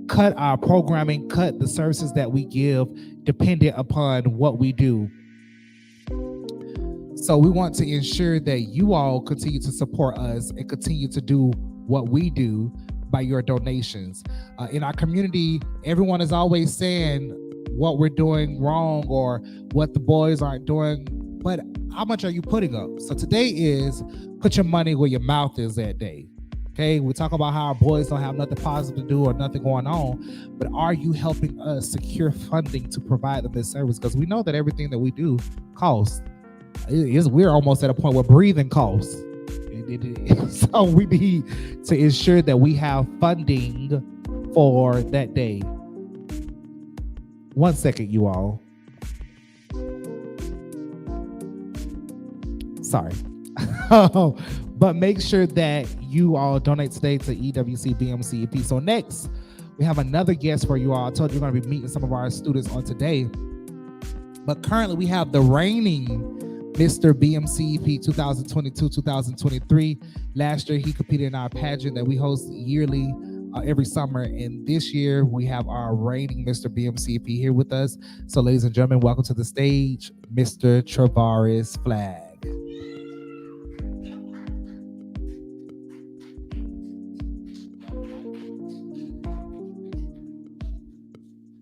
cut our programming, cut the services that we give dependent upon what we do. So we want to ensure that you all continue to support us and continue to do what we do by your donations. In our community, everyone is always saying what we're doing wrong or what the boys aren't doing, but how much are you putting up? So today is put your money where your mouth is that day. Okay, we talk about how our boys don't have nothing positive to do or nothing going on, but are you helping us secure funding to provide them this service? Because we know that everything that we do costs. We're almost at a point where breathing costs. So we need to ensure that we have funding for that day. 1 second, you all. Sorry. But make sure that you all donate today to EWC BMCEP. So next, we have another guest for you all. I told you we're going to be meeting some of our students on today. But currently, we have the reigning Mr. BMCEP 2022-2023. Last year, he competed in our pageant that we host yearly every summer. And this year, we have our reigning Mr. BMCEP here with us. So ladies and gentlemen, welcome to the stage, Mr. Travaris Flag.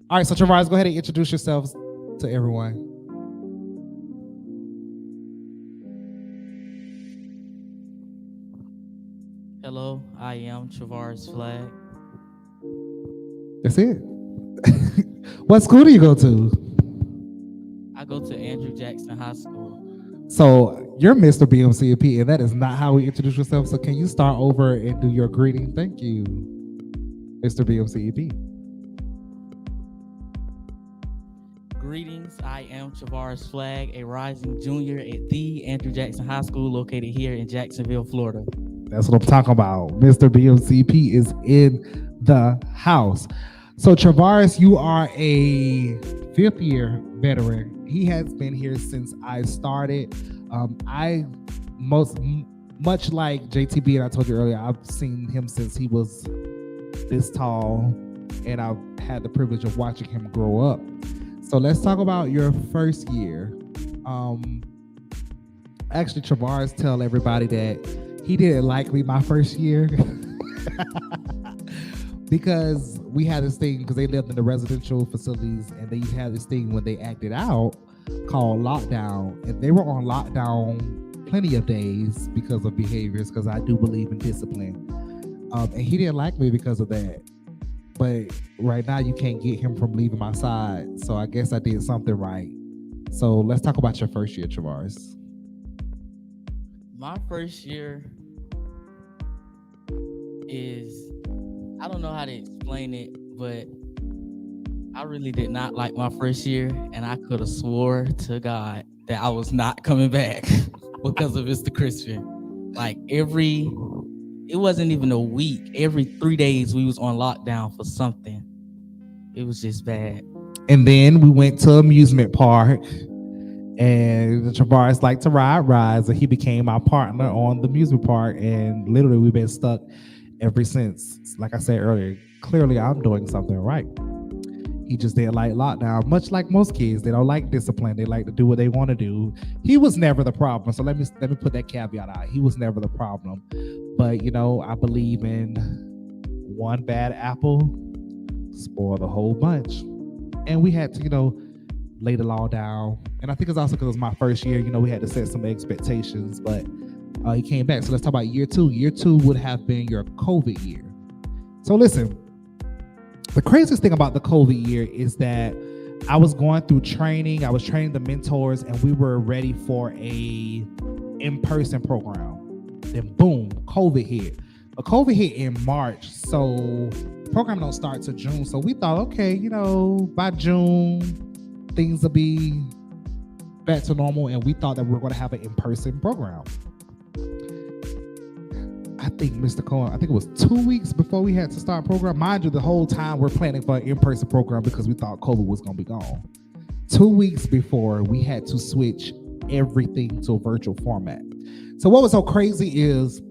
All right, so Travaris, go ahead and introduce yourselves to everyone. Hello, I am Travaris Flag. That's it. What school do you go to? I go to Andrew Jackson High School. So you're Mr. BMCEP, and that is not how we introduce yourself. So can you start over and do your greeting? Thank you, Mr. BMCEP. Greetings, I am Travaris Flag, a rising junior at the Andrew Jackson High School located here in Jacksonville, Florida. That's what I'm talking about. Mr. BMCEP is in the house. So Travaris, you are a 5th year veteran. He has been here since I started. Much like JTB, and I told you earlier, I've seen him since he was this tall, and I've had the privilege of watching him grow up. So let's talk about your first year. Actually, Travaris tell everybody that he didn't like me my first year because we had this thing, because they lived in the residential facilities, and they had this thing when they acted out called lockdown, and they were on lockdown plenty of days because of behaviors, because I do believe in discipline. And he didn't like me because of that. But right now, you can't get him from leaving my side. So I guess I did something right. So let's talk about your first year, Travaris. My first year is, I don't know how to explain it, but I really did not like my first year, and I could have swore to God that I was not coming back because of Mr. Chrispin. Like it wasn't even a week. Every 3 days we was on lockdown for something. It was just bad. And then we went to amusement park, and Travaris liked to ride rides, and he became our partner on the amusement park. And literally, we've been stuck ever since. Like I said earlier, clearly I'm doing something right. He just didn't like lockdown, much like most kids. They don't like discipline. They like to do what they want to do. He was never the problem. So let me put that caveat out. He was never the problem. But I believe in one bad apple spoil the whole bunch. And we had to, laid it all down. And I think it's also because it was my first year. We had to set some expectations, but he came back. So let's talk about year two. Year two would have been your COVID year. So listen, the craziest thing about the COVID year is that I was going through training. I was training the mentors, and we were ready for a in-person program. Then boom, COVID hit. But COVID hit in March, so the program don't start till June. So we thought, okay, by June, things will be back to normal, and we thought that we were going to have an in-person program. I think, Mr. Cohen, I think it was 2 weeks before we had to start program. Mind you, the whole time we're planning for an in-person program because we thought COVID was going to be gone. 2 weeks before, we had to switch everything to a virtual format. So what was so crazy is,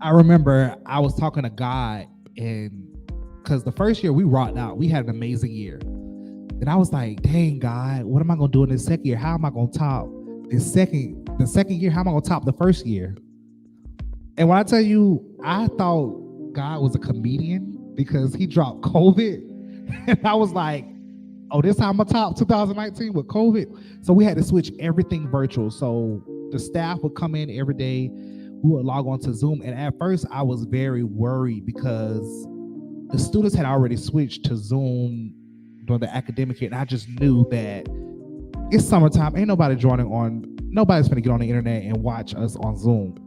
I remember I was talking to God, and because the first year we rocked out, we had an amazing year. And I was like, dang, God, what am I going to do in this second year? How am I going to top the second year? How am I going to top the first year? And when I tell you, I thought God was a comedian because he dropped COVID. And I was like, oh, this time I'm going to top 2019 with COVID. So we had to switch everything virtual. So the staff would come in every day. We would log on to Zoom. And at first I was very worried because the students had already switched to Zoom during the academic year. And I just knew that it's summertime. Ain't nobody nobody's going to get on the internet and watch us on Zoom.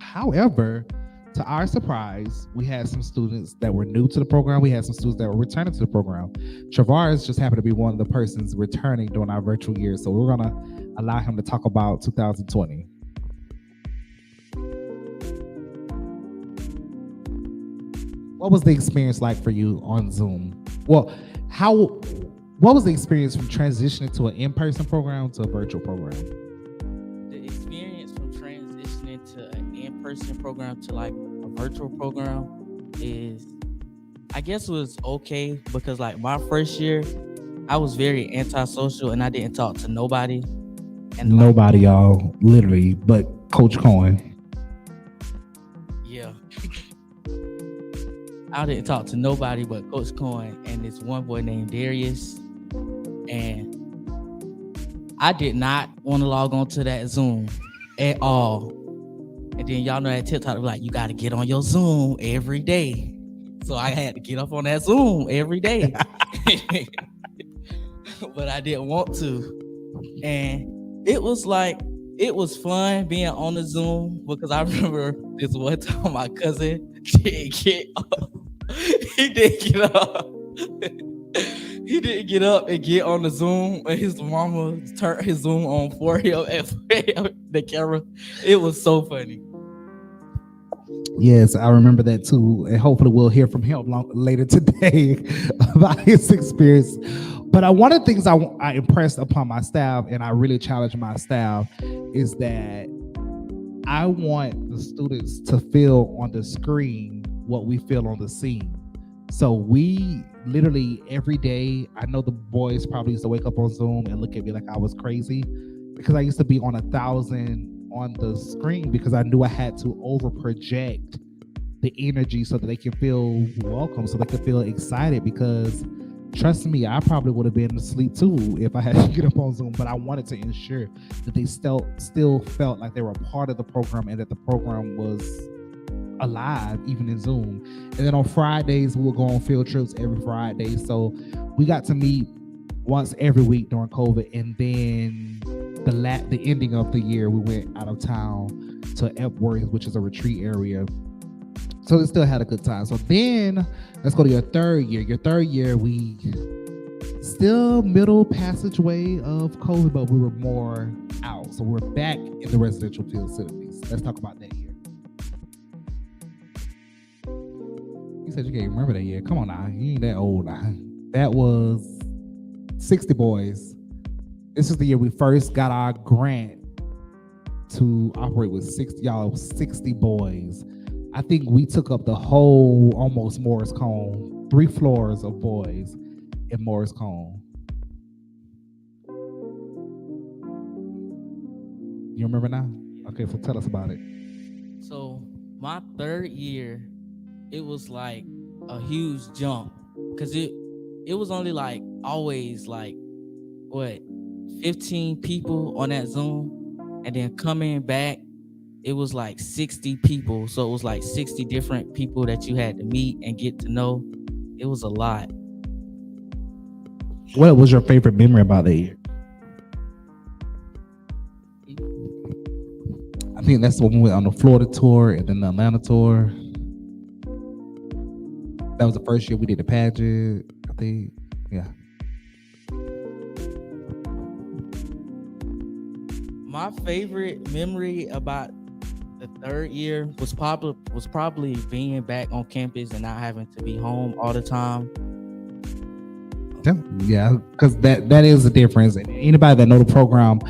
However, to our surprise, we had some students that were new to the program. We had some students that were returning to the program. Travaris just happened to be one of the persons returning during our virtual year. So we're going to allow him to talk about 2020. What was the experience like for you on Zoom? Well, what was the experience from transitioning to an in-person program to a virtual program? The experience from transitioning to an in-person program to like a virtual program is, I guess, was okay because like my first year, I was very antisocial and I didn't talk to nobody. And nobody, y'all, literally, but Coach Cohen. Yeah. I didn't talk to nobody but Coach Cohen and this one boy named Darius. And I did not want to log on to that Zoom at all. And then y'all know that TikTok was like, you got to get on your Zoom every day. So I had to get up on that Zoom every day. But I didn't want to. And it was fun being on the Zoom because I remember this one time my cousin didn't get up. He didn't get up and get on the Zoom, and his mama turned his Zoom on for him and the camera. It was so funny. Yes, I remember that too, and hopefully we'll hear from him later today about his experience. But one of the things I impressed upon my staff, and I really challenge my staff, is that I want the students to feel on the screen what we feel on the scene. So we literally every day, I know the boys probably used to wake up on Zoom and look at me like I was crazy because I used to be on 1,000 on the screen because I knew I had to over project the energy so that they can feel welcome, so they can feel excited, because trust me, I probably would have been asleep too if I had to get up on Zoom, but I wanted to ensure that they still felt like they were a part of the program and that the program was alive even in Zoom. And then on Fridays, we would go on field trips every Friday. So we got to meet once every week during COVID. And then the ending of the year, we went out of town to Epworth, which is a retreat area. So they still had a good time. So then let's go to your third year. Your third year, we still middle passageway of COVID, but we were more out. So we're back in the residential facilities. Let's talk about that year. You said you can't remember that year. Come on now. You ain't that old now. That was 60 boys. This is the year we first got our grant to operate with 60 boys. I think we took up the whole almost Morris Cone, 3 floors of boys in Morris Cone. You remember now? Okay, so tell us about it. So my third year, it was like a huge jump because it was only like always like what 15 people on that Zoom, and then coming back, it was like 60 people. So it was like 60 different people that you had to meet and get to know. It was a lot. What was your favorite memory about that year? I think that's when we went on the Florida tour and then the Atlanta tour. That was the first year we did the pageant, I think. Yeah. My favorite memory about the third year was probably being back on campus and not having to be home all the time. Yeah, because that is the difference. And anybody that know the program,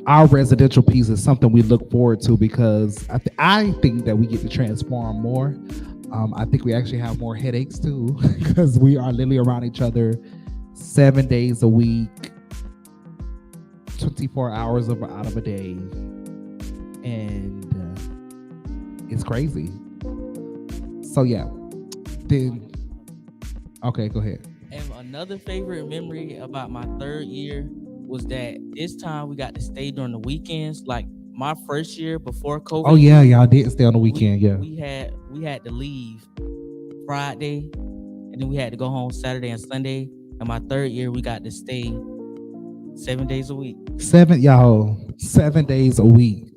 our residential piece is something we look forward to because I think that we get to transform more. I think we actually have more headaches too because we are literally around each other 7 days a week, 24 hours out of a day, and it's crazy. So yeah, then okay, go ahead. And another favorite memory about my third year was that this time we got to stay during the weekends. Like my first year before COVID. Oh yeah, y'all did stay on the weekend. We had to leave Friday, and then we had to go home Saturday and Sunday. And my third year, we got to stay 7 days a week. 7 days a week.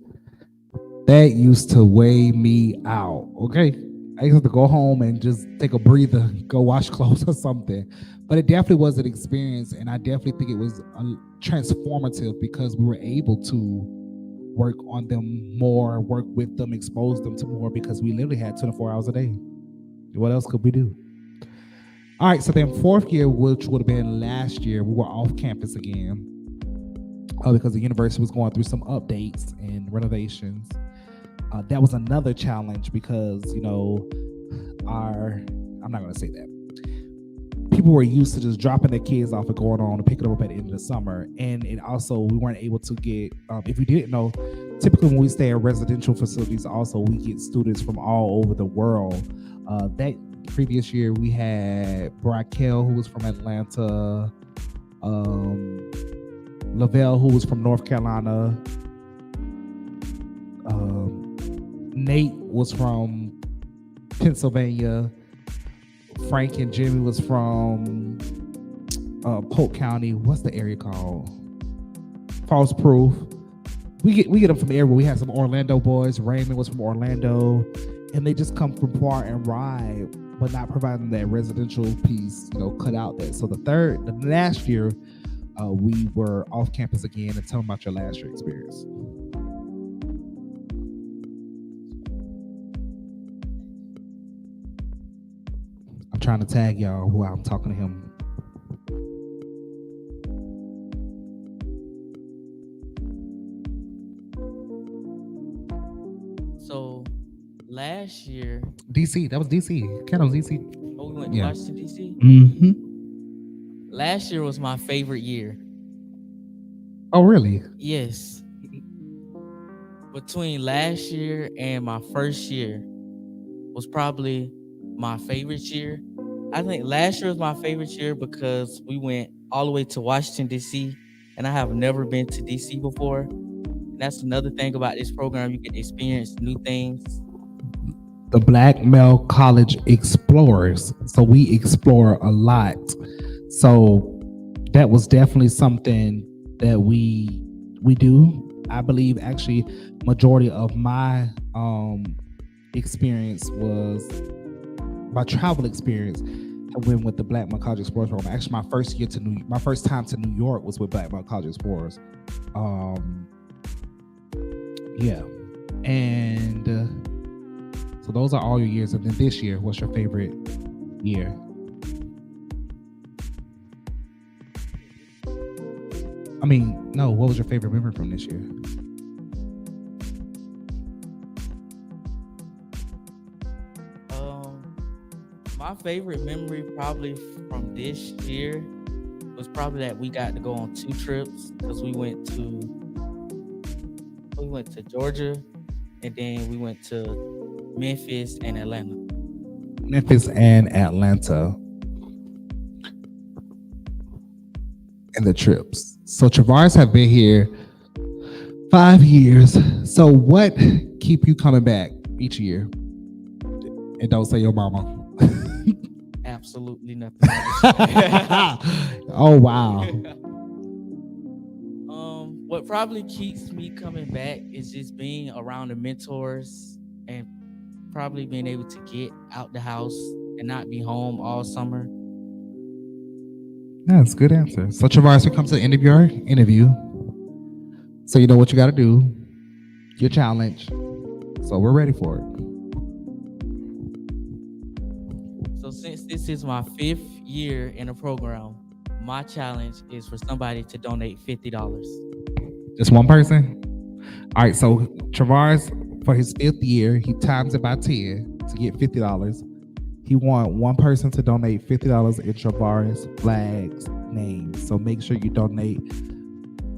That used to weigh me out. Okay. I used to go home and just take a breather, go wash clothes or something. But it definitely was an experience, and I definitely think it was transformative because we were able to work on them more, work with them, expose them to more because we literally had 24 hours a day. What else could we do? All right, so then fourth year, which would have been last year, we were off campus again because the university was going through some updates and renovations. That was another challenge because, I'm not going to say that. People were used to just dropping their kids off and going on and picking them up at the end of the summer. And it also, we weren't able to get, if you didn't know, typically when we stay at residential facilities, also we get students from all over the world. That previous year, we had Brackell, who was from Atlanta, Lavelle, who was from North Carolina, Nate was from Pennsylvania, Frank and Jimmy was from Polk County. What's the area called? False Proof. We get them from everywhere. We had some Orlando boys. Raymond was from Orlando, and they just come from far and wide, but not providing that residential piece, cut out that. So the last year, we were off campus again. And tell them about your last year experience. I'm trying to tag y'all while I'm talking to him. So last year, DC, that was DC. Ken was DC. Oh, we went to Washington DC. Mm-hmm. Last year was my favorite year. Oh, really? Yes. Between last year and my first year was probably my favorite year. I think last year was my favorite year because we went all the way to Washington, D.C., and I have never been to D.C. before. And that's another thing about this program. You get to experience new things. The Black Male College Explorers. So we explore a lot. So that was definitely something that we do. I believe actually majority of my experience was my travel experience. I went with the Black Male College Explorers program. Actually, my first time to New York was with Black Male College Explorers. Yeah, and so those are all your years. And then this year, what's your favorite year? I mean, no, what was your favorite memory from this year? My favorite memory probably from this year was probably that we got to go on 2 trips because we went to Georgia, and then we went to Memphis and Atlanta. and the trips. So Travaris have been here 5 years. So what keep you coming back each year? And don't say your mama. Absolutely nothing. Oh wow. What probably keeps me coming back is just being around the mentors and probably being able to get out the house and not be home all summer. That's a good answer. So Travaris, we come to the end of your interview. So you know what you got to do. Your challenge. So we're ready for it. So since this is my 5th year in a program, my challenge is for somebody to donate $50. Just one person? All right, so Travaris, for his 5th year, he times it by 10 to get $50. He want one person to donate $50 in Travaris Flag's name. So make sure you donate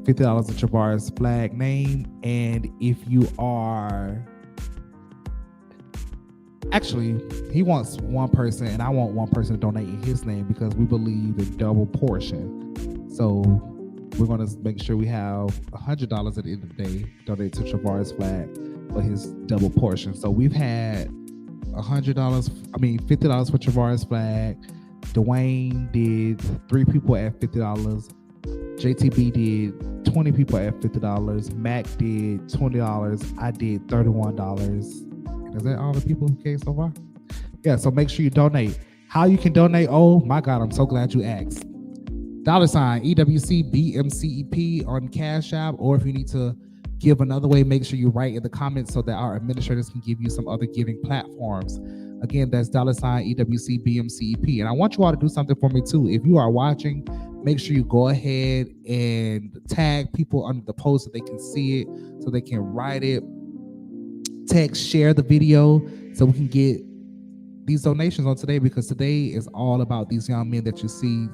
$50 in Travaris Flag name. And if you are... Actually, he wants one person, and I want one person to donate in his name because we believe in double portion. So we're going to make sure we have $100 at the end of the day donate to Travaris Flag for his double portion. So we've had $50 for Travaris Flag. Dwayne did 3 people at $50. JTB did 20 people at $50. Mac did $20. I did $31. Is that all the people who came so far? Yeah, so make sure you donate. How you can donate? Oh my God, I'm so glad you asked. $ EWC BMCEP on Cash App, or if you need to give another way, make sure you write in the comments so that our administrators can give you some other giving platforms. Again, that's $ EWC BMCEP. And I want you all to do something for me too. If you are watching, make sure you go ahead and tag people under the post so they can see it, so they can write it. Text, share the video so we can get these donations on today, because today is all about these young men that you see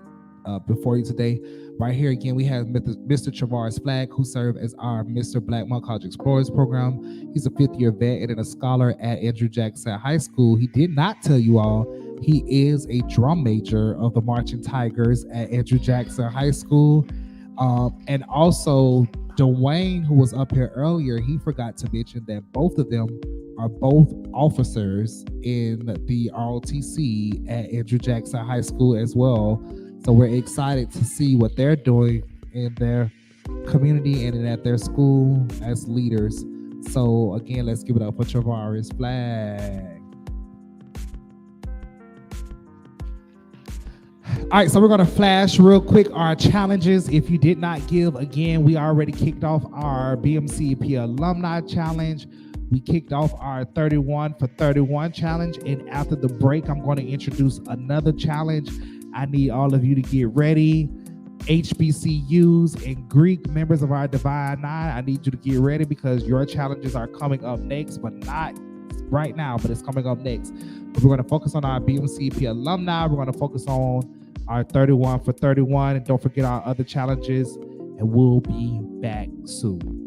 before you today. Right here again, we have Mr. Travaris Flag, who served as our Mr. Blackmont College Explorers program. He's a 5th year vet and a scholar at Andrew Jackson High School. He did not tell you all he is a drum major of the Marching Tigers at Andrew Jackson High School. And also Dwayne, who was up here earlier, he forgot to mention that both of them are both officers in the ROTC at Andrew Jackson High School as well. So we're excited to see what they're doing in their community and at their school as leaders. So again, let's give it up for Travaris Flag. All right, so we're going to flash real quick our challenges. If you did not give, again, we already kicked off our BMCEP Alumni Challenge. We kicked off our 31 for 31 challenge. And after the break, I'm going to introduce another challenge. I need all of you to get ready. HBCUs and Greek members of our Divine Nine, I need you to get ready because your challenges are coming up next, but not right now, but it's coming up next. But we're going to focus on our BMCEP alumni. We're going to focus on our 31 for 31. And don't forget our other challenges. And we'll be back soon.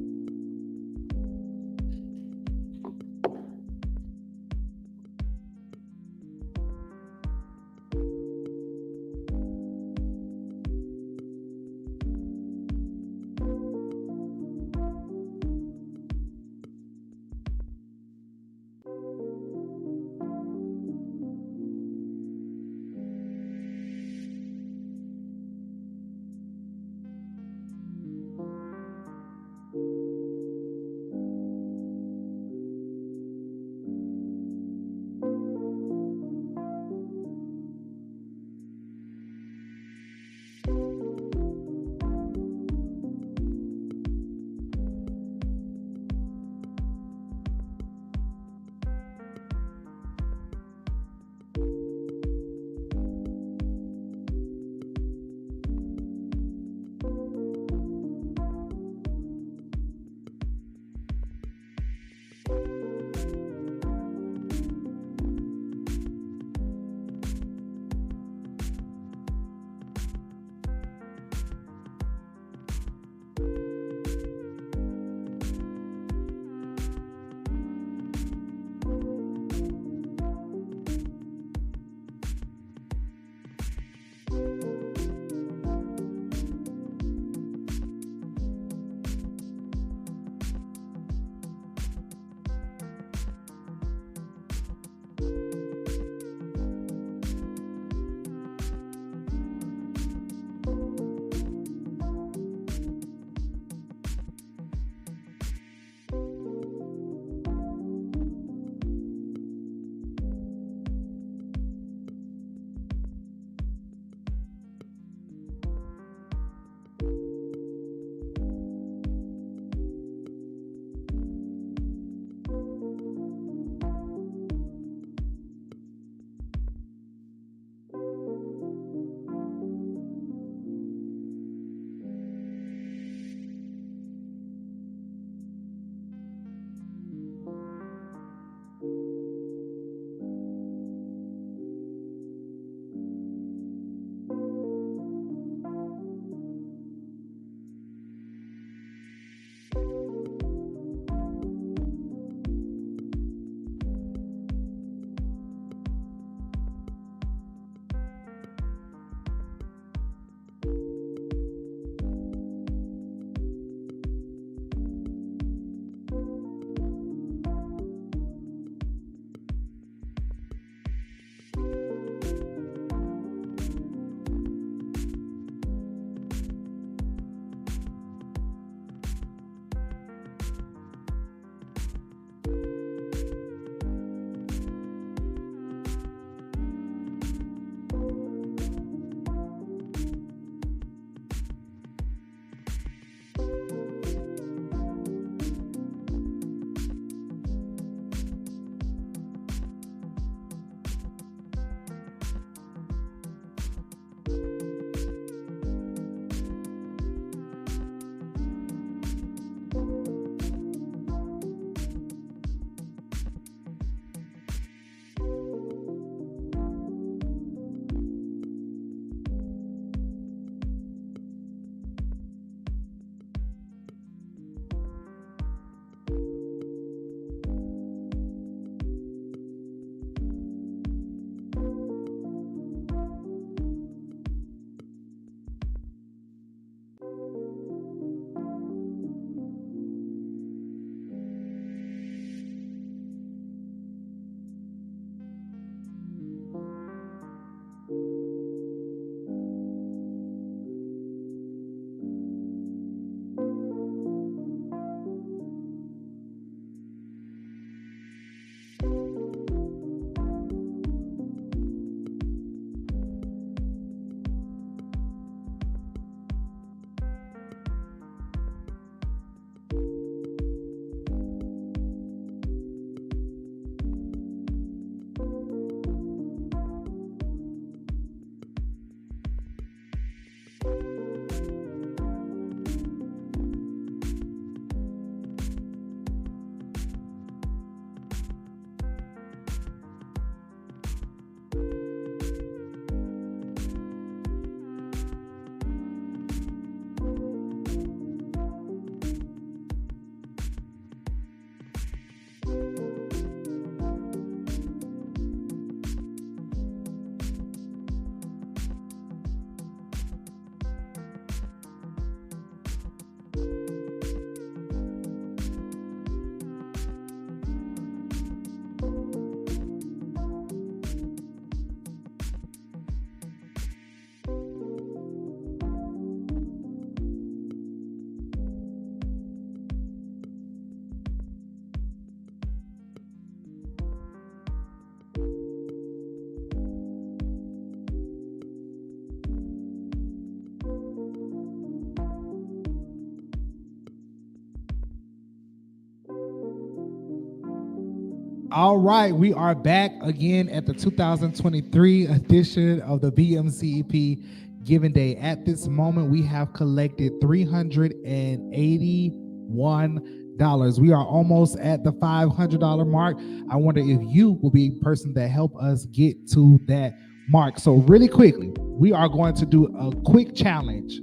All right, we are back again at the 2023 edition of the BMCEP Giving Day. At this moment, we have collected $381. We are almost at the $500 mark. I wonder if you will be the person that help us get to that mark. So really quickly, we are going to do a quick challenge.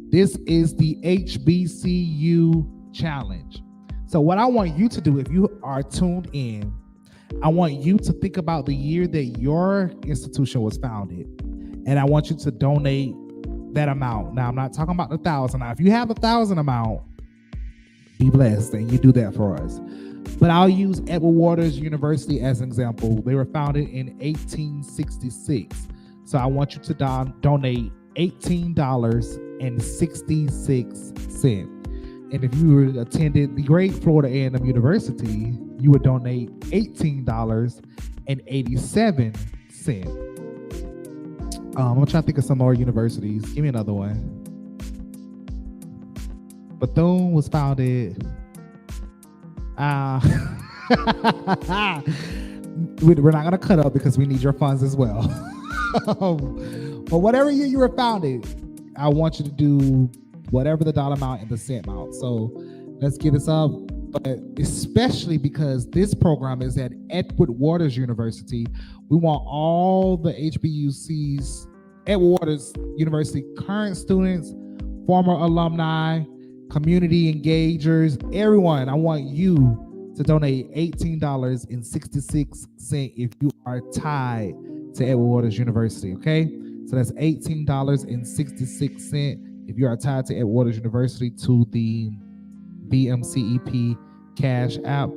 This is the HBCU challenge. So what I want you to do, if you are tuned in, I want you to think about the year that your institution was founded, and I want you to donate that amount. Now, I'm not talking about the 1,000. Now, if you have 1,000 amount, be blessed, and you do that for us. But I'll use Edward Waters University as an example. They were founded in 1866. So I want you to donate $18.66. And if you attended the great Florida A&M University, you would donate $18.87. I'm gonna try to think of some more universities. Give me another one. Bethune was founded. We're not gonna cut up because we need your funds as well. But whatever year you were founded, I want you to do whatever the dollar amount and the cent amount. So let's get this up. But especially because this program is at Edward Waters University, we want all the HBUCs, Edward Waters University current students, former alumni, community engagers, everyone. I want you to donate $18.66 if you are tied to Edward Waters University, okay? So that's $18.66 if you are tied to Edward Waters University to the BMCEP Cash App.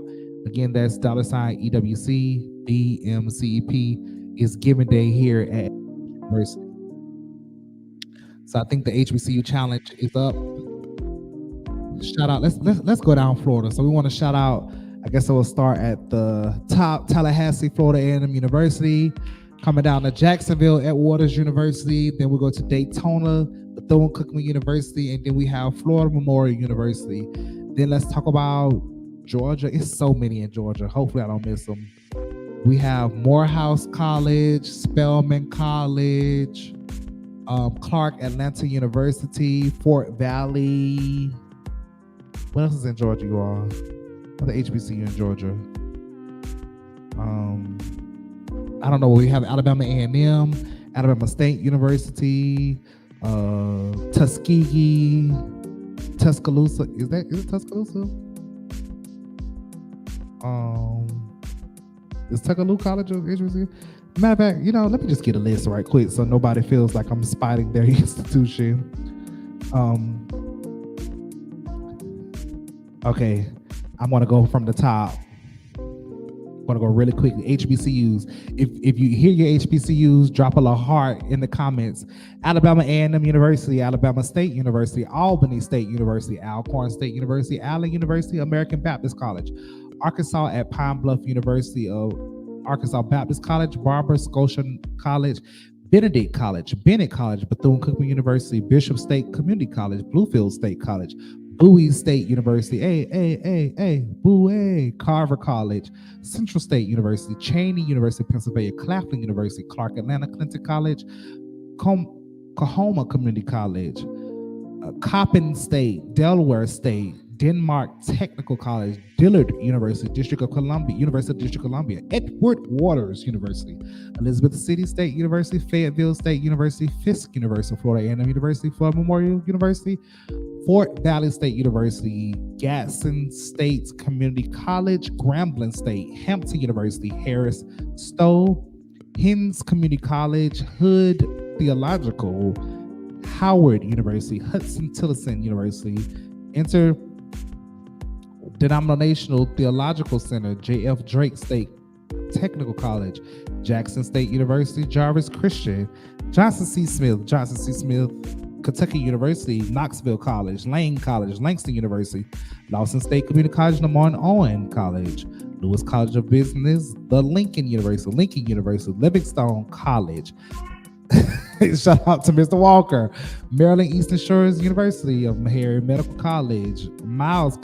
Again, that's $EWC. BMCEP is Giving Day here at University. So I think the HBCU challenge is up. Shout out. Let's go down Florida. So we want to shout out. I guess I will start at the top. Tallahassee, Florida A&M University. Coming down to Jacksonville, Edward Waters University. Then we go to Daytona, Bethune-Cookman University, and then we have Florida Memorial University. Then let's talk about Georgia. It's so many in Georgia. Hopefully I don't miss them. We have Morehouse College, Spelman College, Clark Atlanta University, Fort Valley. What else is in Georgia, you all? What the HBCU in Georgia? I don't know. We have Alabama A&M, Alabama State University, Tuskegee, Tuscaloosa. Is it Tuscaloosa? Is Tuckaloo College of HBCU? Matter of fact, let me just get a list right quick so nobody feels like I'm spiting their institution. Okay, I'm gonna go from the top. I'm gonna go really quickly. HBCUs. If you hear your HBCUs, drop a little heart in the comments. Alabama A&M University, Alabama State University, Albany State University, Alcorn State University, Allen University, American Baptist College, Arkansas at Pine Bluff University of Arkansas Baptist College, Barbara Scotia College, Benedict College, Bennett College, Bethune-Cookman University, Bishop State Community College, Bluefield State College, Bowie State University, Bowie, Carver College, Central State University, Cheney University, Pennsylvania, Claflin University, Clark Atlanta Clinton College, Coahoma Community College, Coppin State, Delaware State, Denmark Technical College, Dillard University, District of Columbia, University of District of Columbia, Edward Waters University, Elizabeth City State University, Fayetteville State University, Fisk University, Florida A&M University, Florida Memorial University, Fort Valley State University, Gadsden State Community College, Grambling State, Hampton University, Harris Stowe, Hinds Community College, Hood Theological, Howard University, Hudson-Tillotson University, Interdenominational Theological Center, J.F. Drake State Technical College, Jackson State University, Jarvis Christian, Johnson C. Smith, Kentucky University, Knoxville College, Lane College, Langston University, Lawson State Community College, Lamar Owen College, Lewis College of Business, the Lincoln University, Livingstone College, Shout out to Mr. Walker, Maryland Eastern Shores University of Meharry Medical College, Miles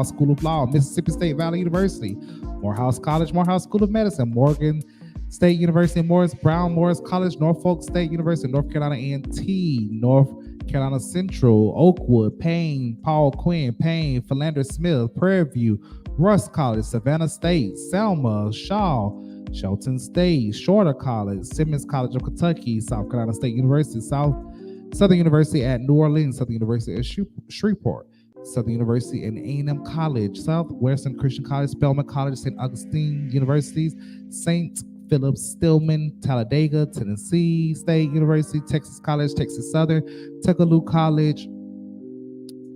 School of Law, Mississippi State Valley University, Morehouse College, Morehouse School of Medicine, Morgan State University, Morris Brown, Morris College, Norfolk State University, North Carolina A&T, North Carolina Central, Oakwood, Payne, Paul Quinn, Payne, Philander Smith, Prairie View, Russ College, Savannah State, Selma, Shaw, Shelton State, Shorter College, Simmons College of Kentucky, South Carolina State University, Southern University at New Orleans, Southern University at Shreveport, Southern University and A&M College, Southwestern Christian College, Spelman College, St. Augustine Universities, St. Philip Stillman, Talladega, Tennessee State University, Texas College, Texas Southern, Tuckaloo College,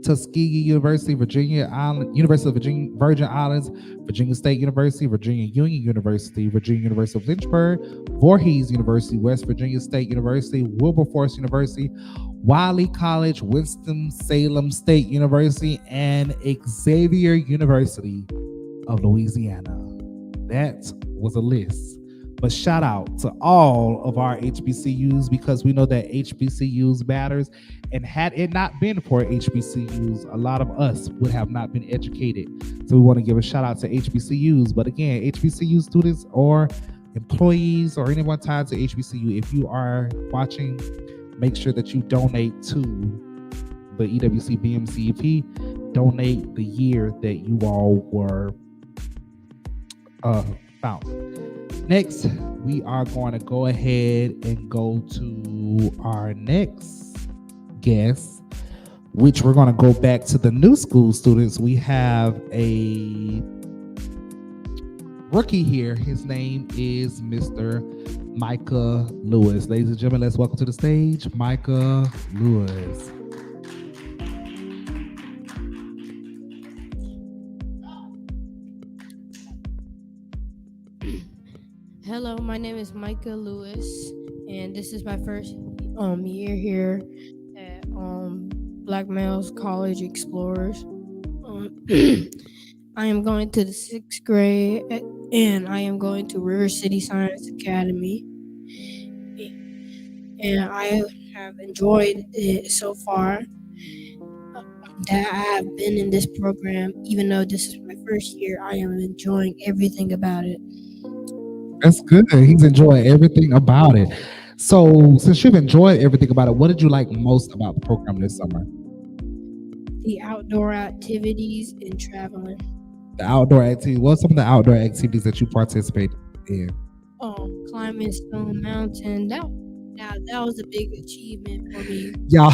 Tuskegee University, Virginia Island, University of Virginia, Virgin Islands, Virginia State University, Virginia Union University, Virginia University of Lynchburg, Voorhees University, West Virginia State University, Wilberforce University, Wiley College, Winston-Salem State University, and Xavier University of Louisiana. That was a list. But shout out to all of our HBCUs, because we know that HBCUs matters. And had it not been for HBCUs, a lot of us would have not been educated. So we want to give a shout out to HBCUs. But again, HBCU students or employees or anyone tied to HBCU, if you are watching, make sure that you donate to the EWC BMCEP. Donate the year that you all were found. Next, we are going to go ahead and go to our next guest, which we're going to go back to the new school students. We have a rookie here. His name is Mr. Micah Lewis. Ladies and gentlemen, let's welcome to the stage Micah Lewis. Hello, my name is Micah Lewis, and this is my first year here at Black Males College Explorers. I am going to the 6th grade, and I am going to River City Science Academy, and I have enjoyed it so far. That I have been in this program, even though this is my first year, I am enjoying everything about it. That's good. He's enjoying everything about it. So, since you've enjoyed everything about it, what did you like most about the program this summer? The outdoor activities and traveling. The outdoor activity. What are some of the outdoor activities that you participated in? Climbing Stone Mountain. That was a big achievement for me. Y'all,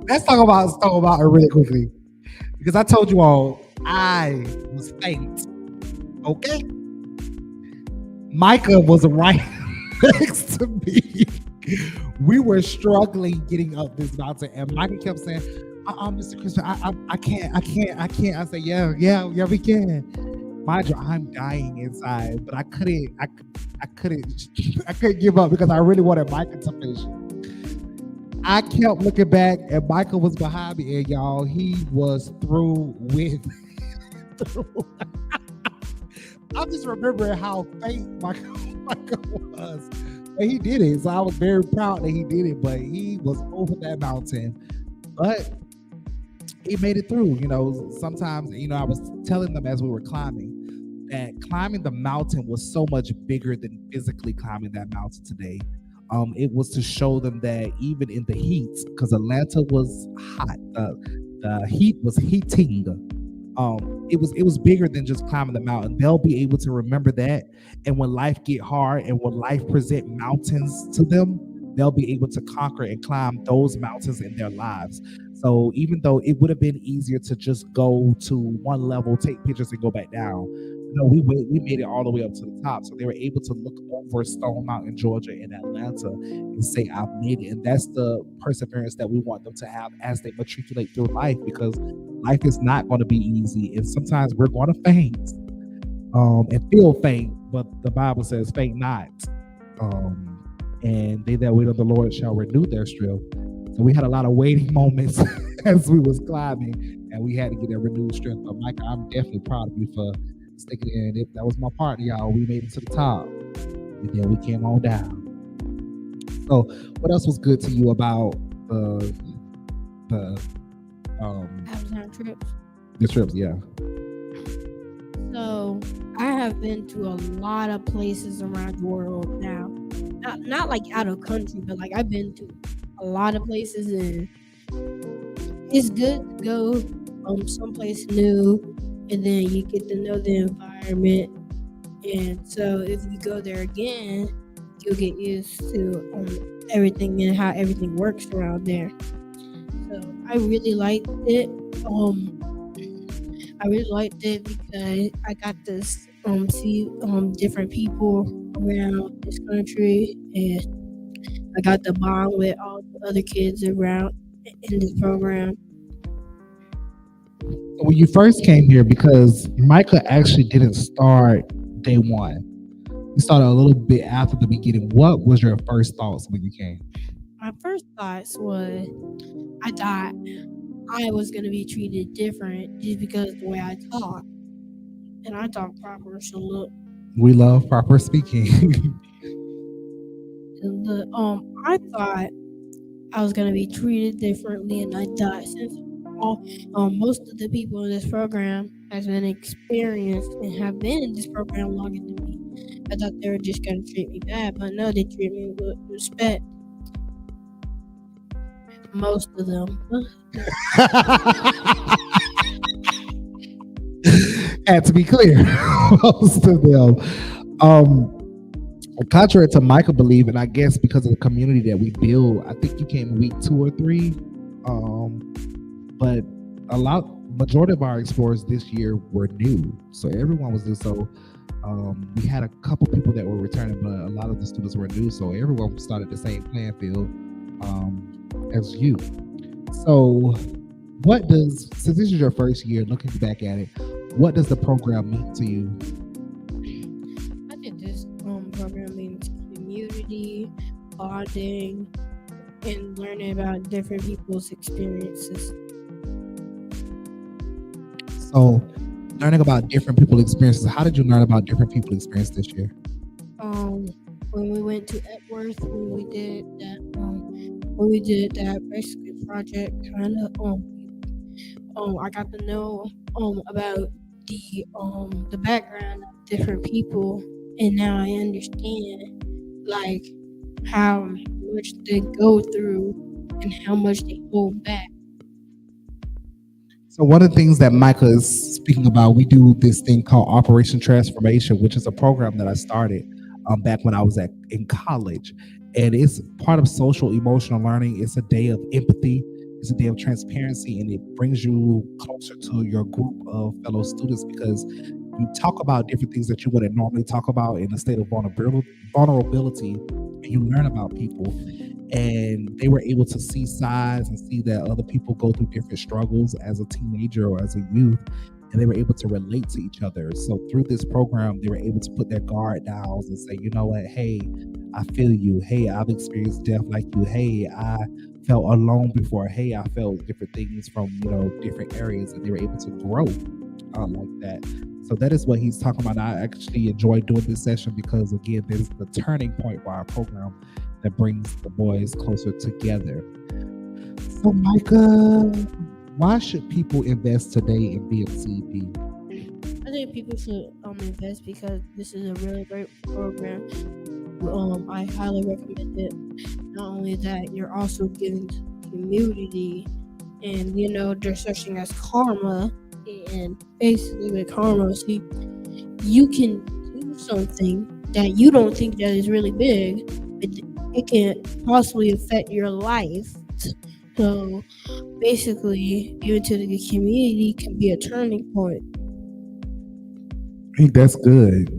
let's talk about Stone Mountain really quickly, because I told you all I was faint. Okay. Micah was right next to me. We were struggling getting up this mountain, and Micah kept saying, Mr. Chrispin, I can't. I said, yeah, we can. Mind you, I'm dying inside, but I couldn't give up because I really wanted Micah to finish. I kept looking back, and Micah was behind me, and y'all, he was through with. I'm just remembering how faint Michael was. And he did it. So I was very proud that he did it. But he was over that mountain. But he made it through. You know, sometimes, I was telling them as we were climbing that climbing the mountain was so much bigger than physically climbing that mountain today. It was to show them that even in the heat, because Atlanta was hot, the heat was heating. It was bigger than just climbing the mountain. They'll be able to remember that, and when life get hard and when life present mountains to them, they'll be able to conquer and climb those mountains in their lives. So even though it would have been easier to just go to one level, take pictures, and go back down, we made it all the way up to the top. So they were able to look over Stone Mountain, Georgia, and Atlanta, and say, "I've made it." And that's the perseverance that we want them to have as they matriculate through life, because life is not going to be easy, and sometimes we're going to faint and feel faint. But the Bible says, "Faint not." And they that wait on the Lord shall renew their strength. So we had a lot of waiting moments as we was climbing, and we had to get that renewed strength. But Micah, I'm definitely proud of you for sticking in. That was my part, y'all. We made it to the top, and then we came on down. So, what else was good to you about the Amazon trips. the trips? Yeah. So I have been to a lot of places around the world now. Not like out of country, but like I've been to a lot of places, and it's good to go someplace new, and then you get to know the environment. And so if you go there again, you'll get used to everything and how everything works around there. So I really liked it. I really liked it because I got to see different people around this country, and I got to bond with all the other kids around in this program. When you first came here, because Micah actually didn't start day one, you started a little bit after the beginning. What was your first thoughts when you came? My first thoughts was I thought I was gonna be treated different just because of the way I talk, and I talk proper. So look, We love proper speaking. I thought I was gonna be treated differently, and I thought since all most of the people in this program has been experienced and have been in this program longer than me, I thought they were just gonna treat me bad, but no, they treat me with respect. Most of them. Had to be clear. Most of them. Contrary to Micah believe, and I guess because of the community that we build, I think you came week 2 or 3. But majority of our explorers this year were new, so everyone was new. So we had a couple people that were returning, but a lot of the students were new, so everyone started the same playing field as you. So since this is your first year, looking back at it, what does the program mean to you? I think this program means community, bonding, and learning about different people's experiences. So, learning about different people's experiences. How did you learn about different people's experiences this year? When we went to Epworth, when we did that basically project, kind of I got to know about the background of different people, and now I understand like how much they go through and how much they hold back. So one of the things that Micah is speaking about, we do this thing called Operation Transformation, which is a program that I started back when I was in college, and it's part of social emotional learning. It's a day of empathy. It's a day of transparency, and it brings you closer to your group of fellow students because you talk about different things that you wouldn't normally talk about in a state of vulnerability, and you learn about people. And they were able to see sides and see that other people go through different struggles as a teenager or as a youth, and they were able to relate to each other. So through this program, they were able to put their guard down and say, you know what, hey, I feel you. Hey, I've experienced death like you. Hey, I felt alone before. Hey, I felt different things from different areas, and they were able to grow like that. So that is what he's talking about. I actually enjoy doing this session because again, this is the turning point for our program that brings the boys closer together. So Micah, why should people invest today in BMCP? I think people should invest because this is a really great program. I highly recommend it. Not only that, you're also giving to the community, and they're searching as karma, and basically with karma, see, you can do something that you don't think that is really big, but it can possibly affect your life. So basically, giving to the community can be a turning point. I think that's good.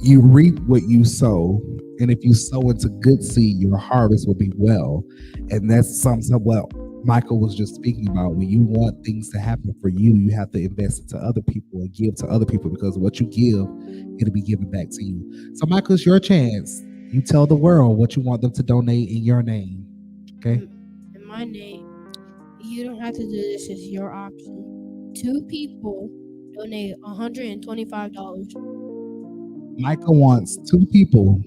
You reap what you sow, and if you sow into good seed, your harvest will be well. And that sums up what Michael was just speaking about. When you want things to happen for you, you have to invest into other people and give to other people, because what you give, it'll be given back to you. So Michael, it's your chance. You tell the world what you want them to donate in your name. Okay? In my name, you don't have to do this. It's your option. 2 people donate $125. Michael wants 2 people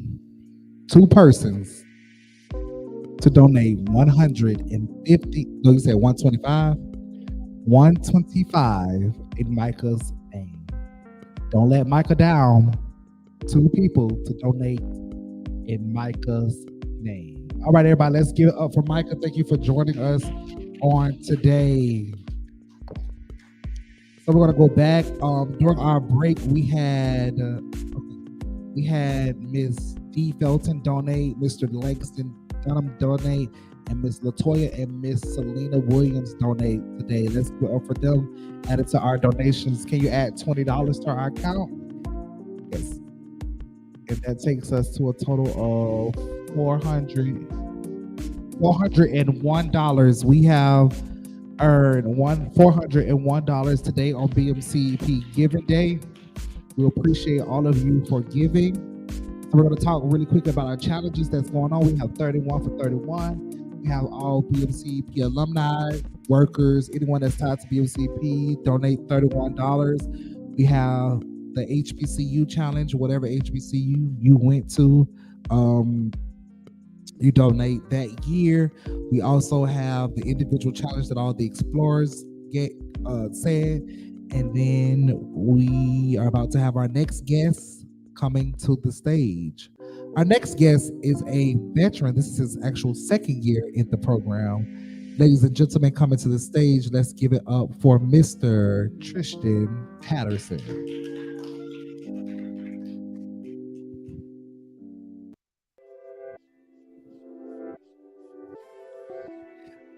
2 persons to donate 150. No, you said 125. 125 in Micah's name. Don't let Micah down. 2 people to donate in Micah's name. All right, everybody, let's give it up for Micah. Thank you for joining us on today. So we're gonna go back. During our break, we had Miss D Felton donate, Mr. Langston Dunham donate, and Miss Latoya and Miss Selena Williams donate today. Let's go up for them. Added to our donations. Can you add $20 to our account? Yes. And that takes us to a total of $401. We have earned $401 today on BMCEP Giving Day. We appreciate all of you for giving. So we're going to talk really quick about our challenges that's going on. We have 31 for 31. We have all BMCEP alumni, workers, anyone that's tied to BMCEP, donate $31. We have the HBCU challenge, whatever HBCU you went to, you donate that year. We also have the individual challenge that all the explorers get said. And then we are about to have our next guest coming to the stage. Our next guest is a veteran. This is his actual second year in the program. Ladies and gentlemen, coming to the stage, let's give it up for Mr. Tristan Patterson.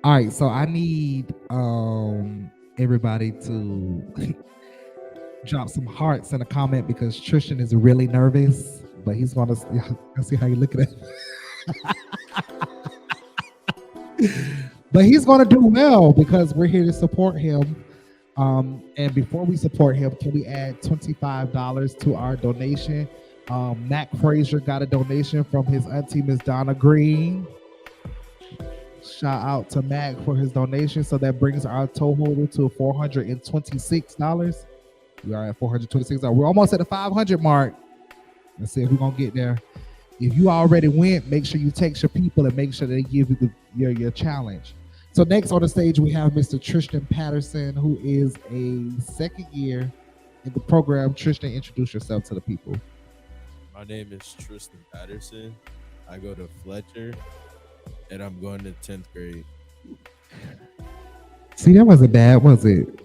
All right, so I need everybody to drop some hearts in a comment because Tristan is really nervous, but he's gonna see how you look at it. But he's gonna do well because we're here to support him. And before we support him, can we add $25 to our donation? Mac Frazier got a donation from his auntie, Miss Donna Green. Shout out to Mac for his donation. So that brings our total to $426. We are at $426. We're almost at the 500 mark. Let's see if we're gonna get there. If you already went, make sure you text your people and make sure they give you your challenge. So next on the stage, we have Mr. Tristan Patterson, who is a second year in the program. Tristan, introduce yourself to the people. My name is Tristan Patterson. I go to Fletcher, and I'm going to 10th grade. See, that wasn't bad, was it?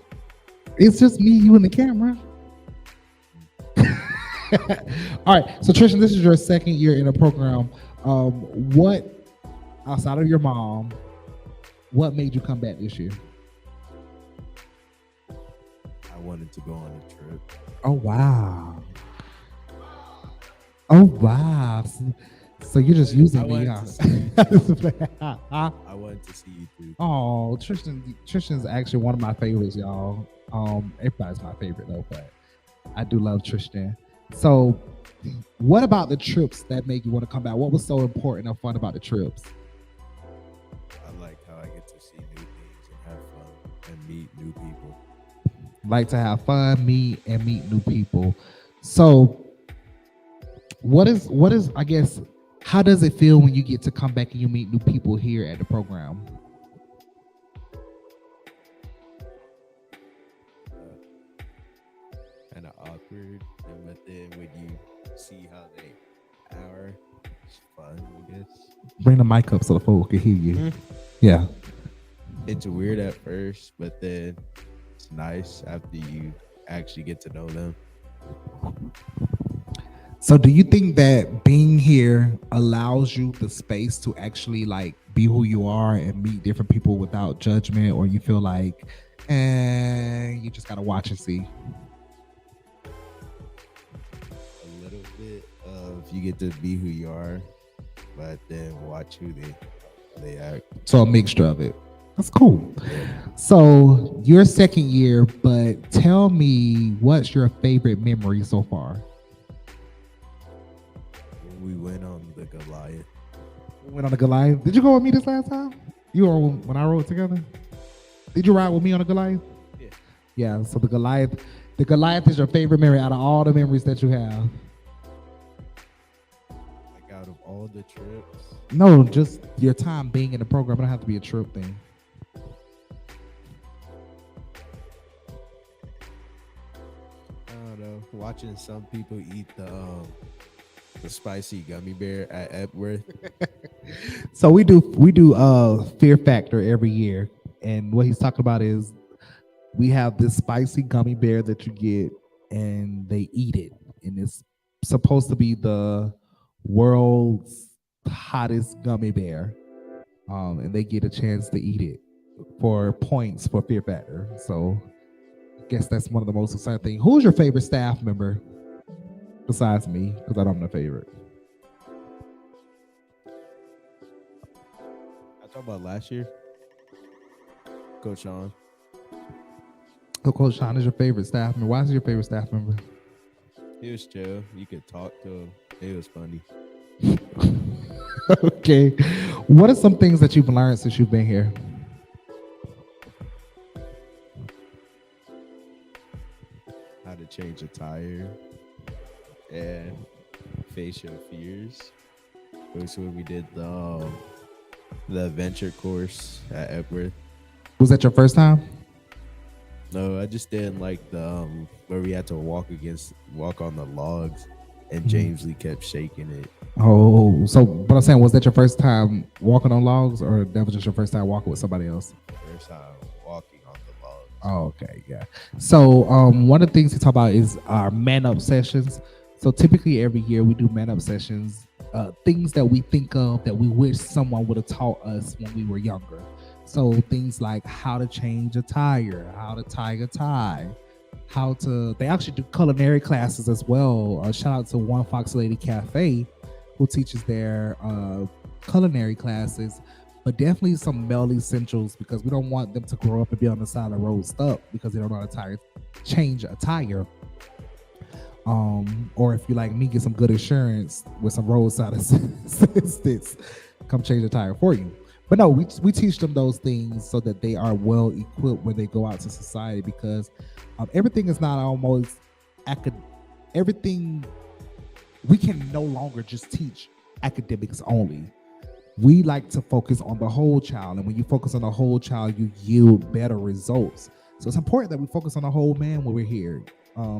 It's just me, you, and the camera. All right, so Tristan, this is your second year in the program. What, outside of your mom, what made you come back this year? I wanted to go on a trip. Oh, wow. Oh, wow. So you're just using me, huh? I wanted to see you too. Oh, Tristan's actually one of my favorites, y'all. Everybody's my favorite though, but I do love Tristan. So what about the trips that make you want to come back? What was so important or fun about the trips? I like how I get to see new things and have fun and meet new people. Like to have fun, meet new people. So what is I guess, how does it feel when you get to come back and you meet new people here at the program? Kind of awkward, but then when you see how they are, it's fun, I guess. Bring the mic up so the folks can hear you. Mm-hmm. Yeah. It's weird at first, but then it's nice after you actually get to know them. So do you think that being here allows you the space to actually like be who you are and meet different people without judgment, or you feel like you just gotta watch and see? A little bit of you get to be who you are, but then watch who they act. So a mixture of it. That's cool. So your second year, but tell me, what's your favorite memory so far? We went on the Goliath. We went on the Goliath. Did you go with me this last time? You were when I rode together? Did you ride with me on the Goliath? Yeah. Yeah, so the Goliath is your favorite memory out of all the memories that you have. I got out of all the trips, No, just your time being in the program. It don't have to be a trip thing. I don't know. Watching some people eat the spicy gummy bear at Epworth. So we do Fear Factor every year, and what he's talking about is we have this spicy gummy bear that you get, and they eat it, and it's supposed to be the world's hottest gummy bear, and they get a chance to eat it for points for Fear Factor. So I guess that's one of the most exciting things. Who's your favorite staff member besides me? Because I don't have a favorite. I talked about last year. Coach Sean. So Coach Sean is your favorite staff member. Why is he your favorite staff member? He was chill. You could talk to him. It was funny. Okay. What are some things that you've learned since you've been here? How to change a tire and face your fears. It was when we did the adventure course at Epworth. Was that your first time? No, I just didn't like the where we had to walk on the logs, and James Lee kept shaking it. Oh, so but I'm saying, was that your first time walking on logs, or that was just your first time walking with somebody else? First time walking on the logs. Oh, okay, yeah. So one of the things we talk about is our man up sessions. So typically every year we do man up sessions, things that we think of that we wish someone would have taught us when we were younger. So things like how to change a tire, how to tie a tie, they actually do culinary classes as well. Shout out to One Fox Lady Cafe, who teaches their culinary classes, but definitely some male essentials, because we don't want them to grow up and be on the side of the road stuck because they don't know how to change a tire. Or if you like me, get some good insurance with some roadside assistance, come change the tire for you. But no, we teach them those things so that they are well equipped when they go out to society, because everything is not almost everything. We can no longer just teach academics only. We like to focus on the whole child, and when you focus on the whole child, you yield better results. So it's important that we focus on the whole man when we're here.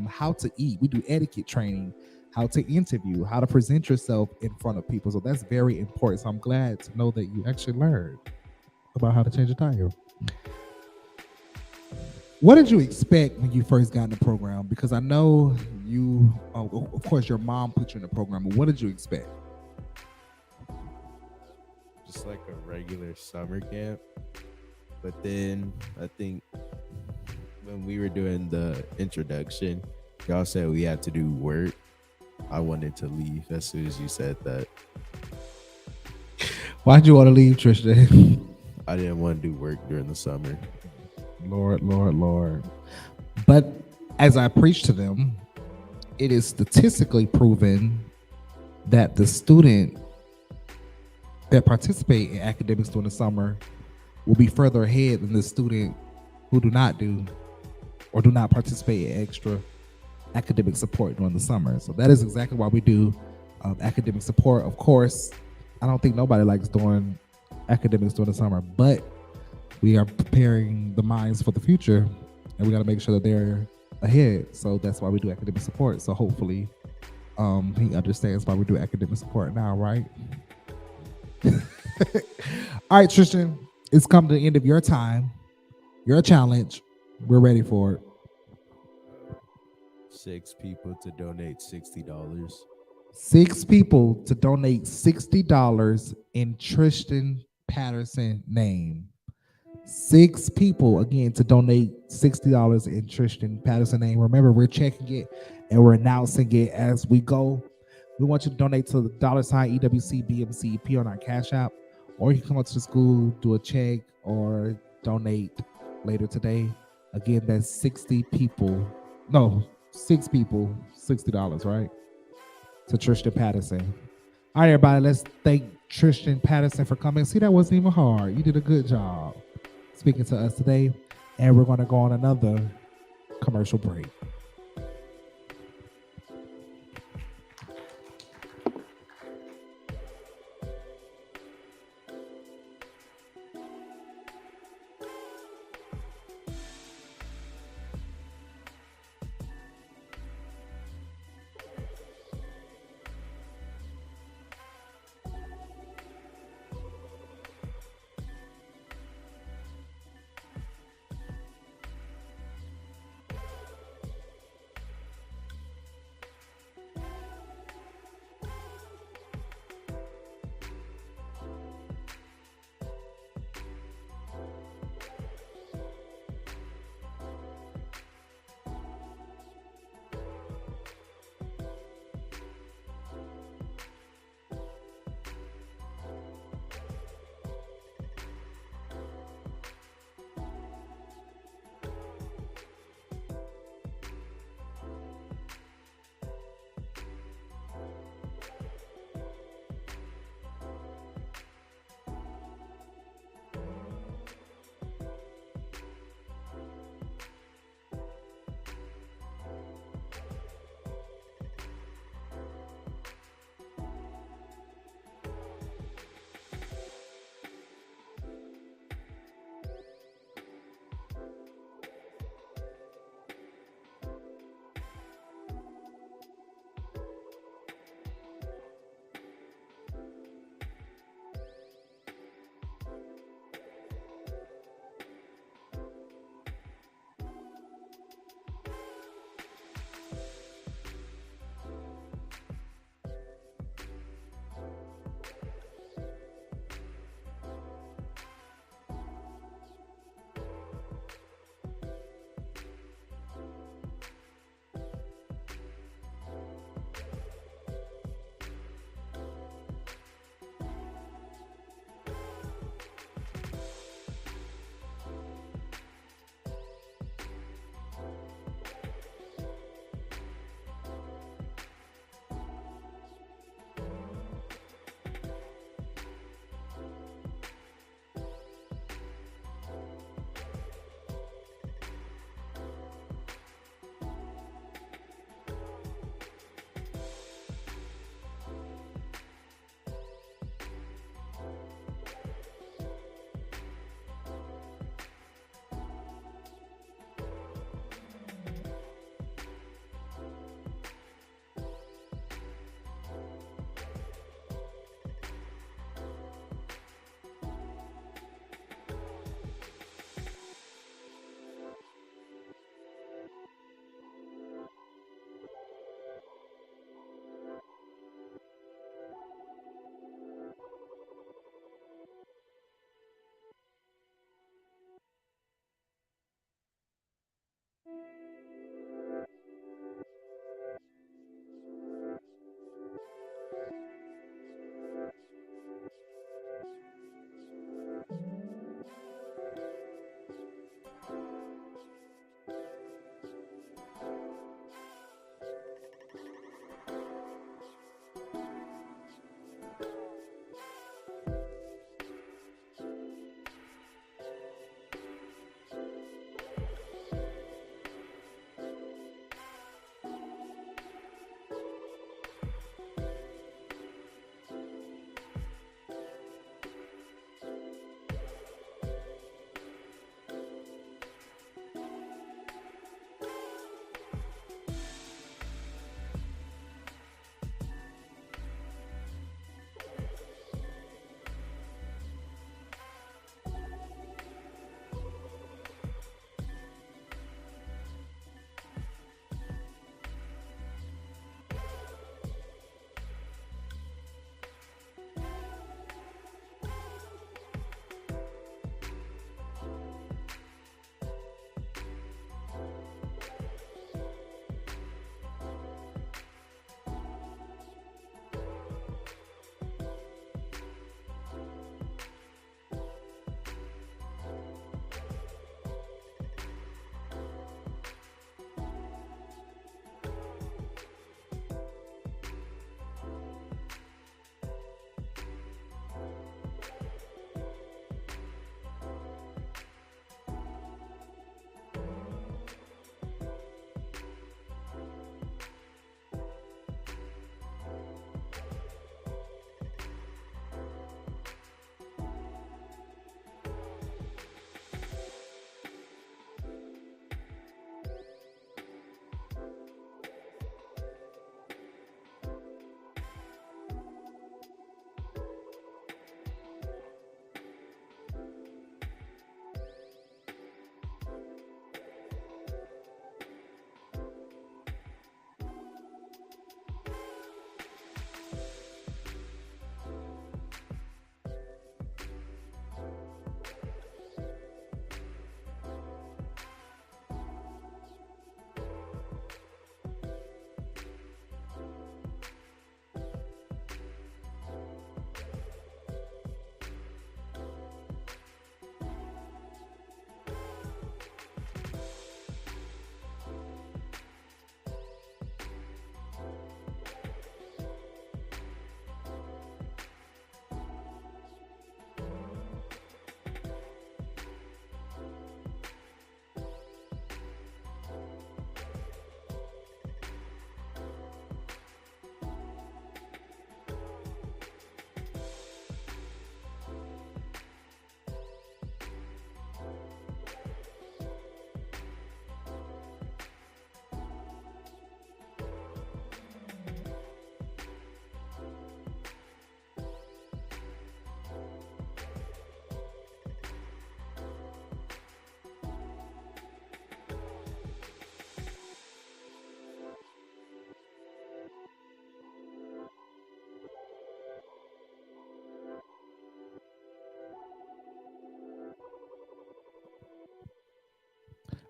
How to eat, we do etiquette training, how to interview, how to present yourself in front of people. So that's very important. So I'm glad to know that you actually learned about how to change a tire. What did you expect when you first got in the program? Because I know you, of course, your mom put you in the program, but what did you expect? Just like a regular summer camp. But then I think when we were doing the introduction, y'all said we had to do work. I wanted to leave as soon as you said that. Why'd you want to leave, Tristan? I didn't want to do work during the summer. Lord. But as I preach to them, it is statistically proven that the student that participate in academics during the summer will be further ahead than the student who do not participate in extra academic support during the summer. So that is exactly why we do academic support. Of course, I don't think nobody likes doing academics during the summer, but we are preparing the minds for the future, and we got to make sure that they're ahead. So that's why we do academic support. So hopefully he understands why we do academic support now, right? All right, Tristan, it's come to the end of your time, your challenge. We're ready for it. 6 people to donate $60. 6 people to donate $60 in Tristan Patterson name. 6 people again to donate $60 in Tristan Patterson name. Remember, we're checking it and we're announcing it as we go. We want you to donate to the $EWC BMCEP on our Cash App, or you can come up to the school, do a check, or donate later today. Again, that's 6 people, $60, right? To Tristan Patterson. All right, everybody, let's thank Tristan Patterson for coming. See, that wasn't even hard. You did a good job speaking to us today. And we're going to go on another commercial break.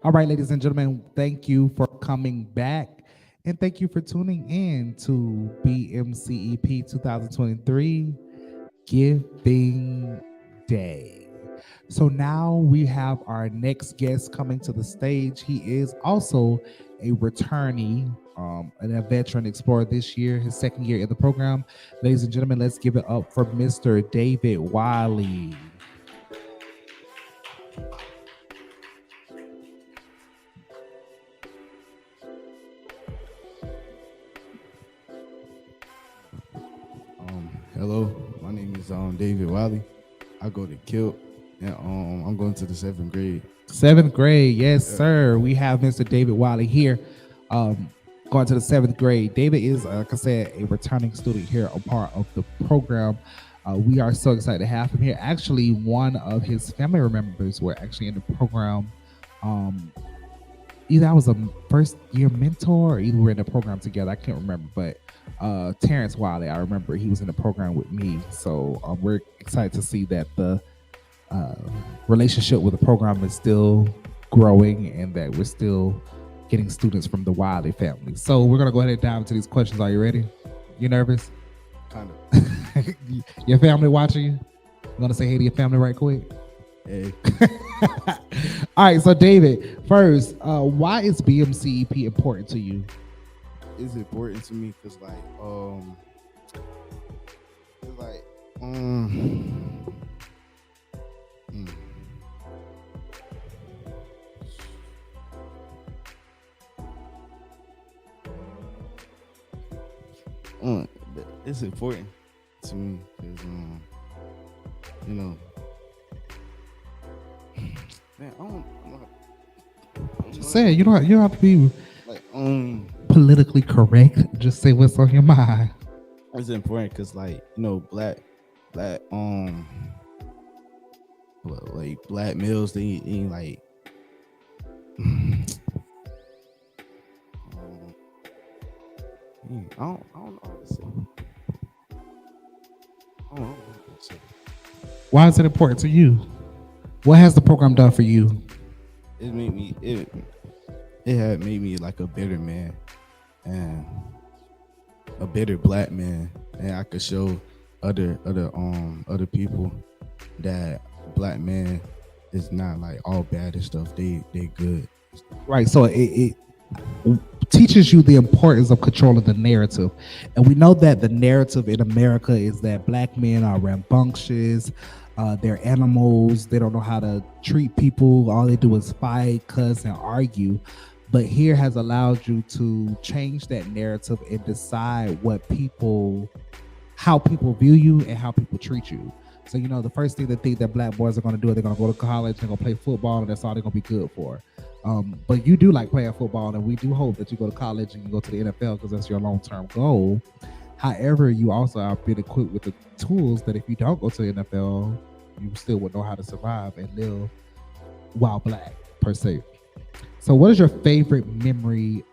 All right, ladies and gentlemen, thank you for coming back. And thank you for tuning in to BMCEP 2023 Giving Day. So now we have our next guest coming to the stage. He is also a returnee and a veteran explorer this year, his second year in the program. Ladies and gentlemen, let's give it up for Mr. David Wiley. Hello, my name is David Wiley. I go to Kilt, and I'm going to the 7th grade. Seventh grade, yes, sir. We have Mr. David Wiley here, going to the 7th grade. David is, like I said, a returning student here, a part of the program. We are so excited to have him here. Actually, one of his family members were actually in the program. Either I was a first year mentor, or either we were in the program together. I can't remember, but Terrence Wiley, I remember he was in the program with me. So we're excited to see that the relationship with the program is still growing and that we're still getting students from the Wiley family. So we're gonna go ahead and dive into these questions. Are you ready? You nervous? Kind of. Your family watching you? You wanna say hey to your family right quick? Hey, All right, so David, first, why is BMCEP important to you? it's important to me because it's like it's important to me because you know, man, I don't Just say it. You don't have to be like politically correct. Just say what's on your mind. it's important because like black like black males they ain't like I don't know what to say. I don't know what to say. Why is it important to you? What has the program done for you? It made me it had made me like a better man and a better black man, and I could show other people that black man is not like all bad and stuff. They good. Right. So it teaches you the importance of controlling the narrative. And we know that the narrative in America is that black men are rambunctious, they're animals, they don't know how to treat people, all they do is fight, cuss, and argue. But here has allowed you to change that narrative and decide how people view you and how people treat you. So, the first thing they think that black boys are going to do is they're going to go to college, they're going to play football, and that's all they're going to be good for. But you do like playing football, and we do hope that you go to college and you go to the NFL because that's your long-term goal. However, you also are being equipped with the tools that if you don't go to the NFL, you still would know how to survive and live while black, per se. So what is your favorite memory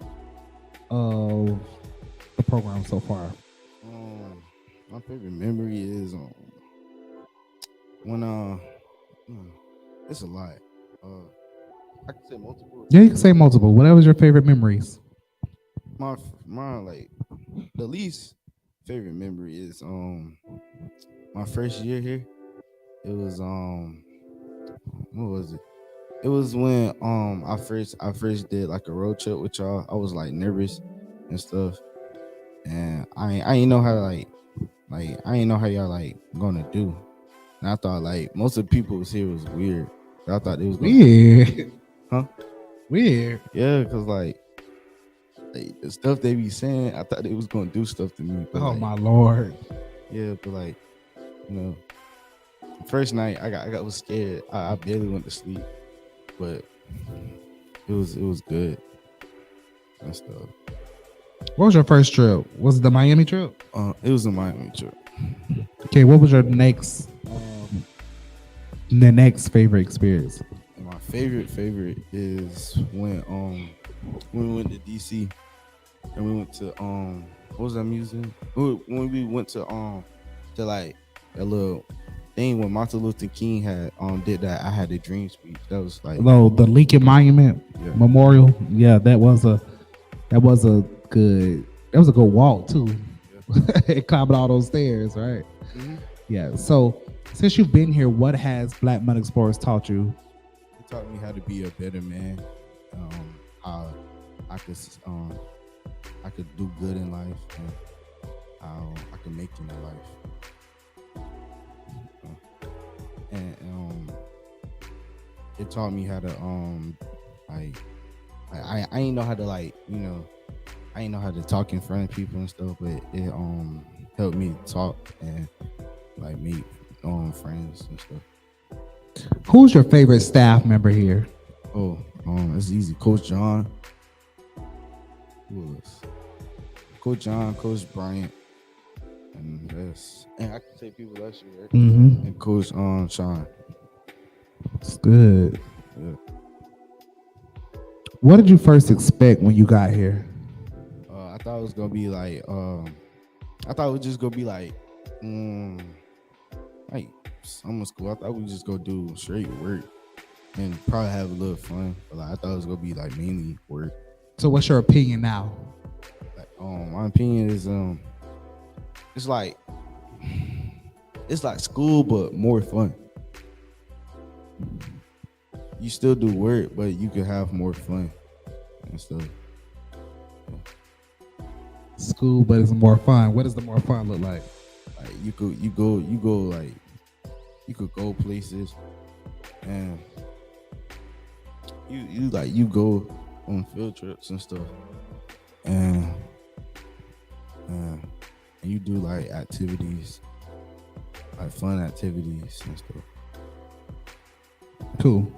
of the program so far? My favorite memory is when it's a lot. I can say multiple. Yeah, you can say multiple. Whatever's your favorite memories. My like the least favorite memory is my first year here. It was what was it? It was when I first did like a road trip with y'all. I was like nervous and stuff, and I ain't know how to like I ain't know how y'all like gonna do. And I thought like most of the people was here was weird. I thought it was weird. Huh? Weird. Yeah, cause like the stuff they be saying, I thought they was gonna do stuff to me. But Oh like, my Lord. yeah, but like first night I was scared. I barely went to sleep, but it was good and stuff. What was your first trip? Was it the Miami trip? It was a Miami trip. Okay, what was your next the next favorite experience? And my favorite is when we went to DC and we went to what was that museum? When we went to like a little thing when Martin Luther King had did that. I had a dream speech. That was like The Lincoln Monument Yeah. Memorial. Yeah, that was a good walk too. Climbing all those stairs, right? Mhm. Yeah. So since you've been here, what has Black Money Explorers taught you? It taught me how to be a better man. How I could do good in life, and how I could make it in life. And it taught me how to like I ain't know how to I ain't know how to talk in front of people and stuff, but it helped me talk and like meet friends and stuff. Who's your favorite staff member here? Oh, it's easy. Coach John. Who else? Coach John, Coach Bryant, and I can say people last year, right? Mm-hmm. And Coach Sean. It's good. Yeah. What did you first expect when you got here? I thought it was gonna be like I thought it was just gonna be like summer school. I thought we just go do straight work and probably have a little fun. But like I thought it was gonna be like mainly work. So what's your opinion now? Like my opinion is it's like school but more fun. You still do work, but you can have more fun and stuff. School, but it's more fun. What does the more fun look like? Like you could go places, and you go on field trips and stuff, and you do like activities, like fun activities and stuff. Cool.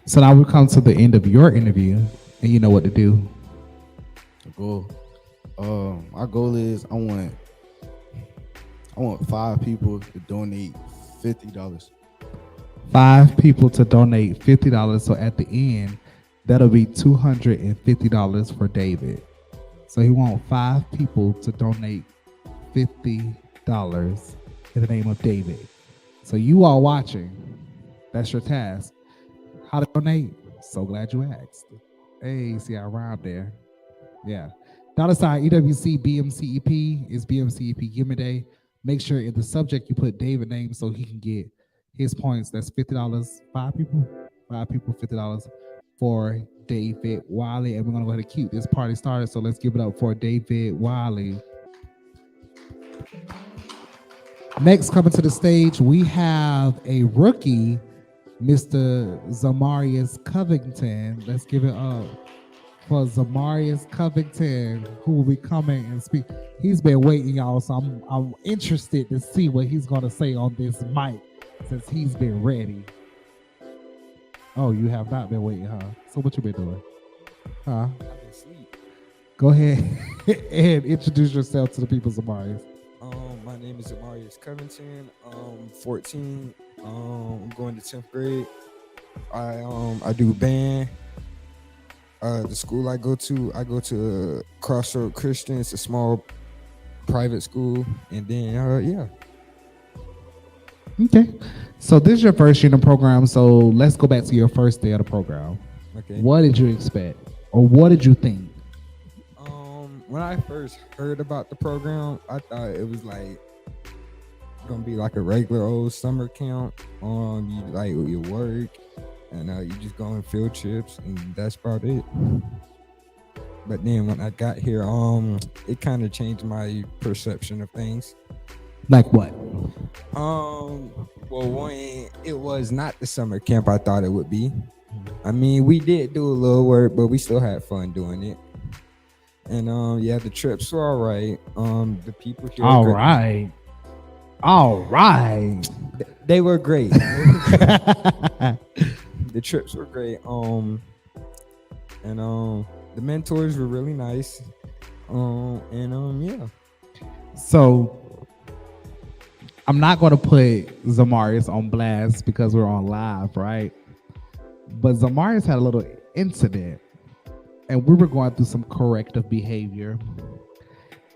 So now we come to the end of your interview, and you know what to do. The goal. My goal is I want 5 people to donate $50. 5 people to donate $50. So at the end, that'll be $250 for David. So he wants 5 people to donate $50 in the name of David. So you all watching, that's your task. How to donate? So glad you asked. Hey, see I rhymed there. Yeah. $ EWC BMCEP is BMCEP Give Me Day. Make sure in the subject you put David name so he can get his points. That's $50. 5 people, $50 for David Wiley. And we're gonna go ahead and keep this party started. So let's give it up for David Wiley. Next, coming to the stage, we have a rookie, Mr. Zamarius Covington. Let's give it up for Zamarius Covington, who will be coming and speak. He's been waiting, y'all, so I'm interested to see what he's gonna say on this mic since he's been ready. Oh, you have not been waiting, huh? So what you been doing? Huh? I've been asleep. Go ahead and introduce yourself to the people, Zamarius. My name is Amarius Covington. 14. I'm going to 10th grade. I do band. The school I go to Crossroad Christian. It's a small private school, and then yeah. Okay, so this is your first year in the program. So let's go back to your first day of the program. Okay. What did you expect, or what did you think? When I first heard about the program, I thought it was like gonna be like a regular old summer camp. You like your work, and you just go on field trips, and that's about it. But then when I got here, it kind of changed my perception of things. Like what? Well, one, it was not the summer camp I thought it would be. I mean, we did do a little work, but we still had fun doing it. And yeah, the trips were all right. The people here All right. They were great. The trips were great. The mentors were really nice. Yeah. So I'm not going to put Zamarius on blast because we're on live, right? But Zamarius had a little incident, and we were going through some corrective behavior.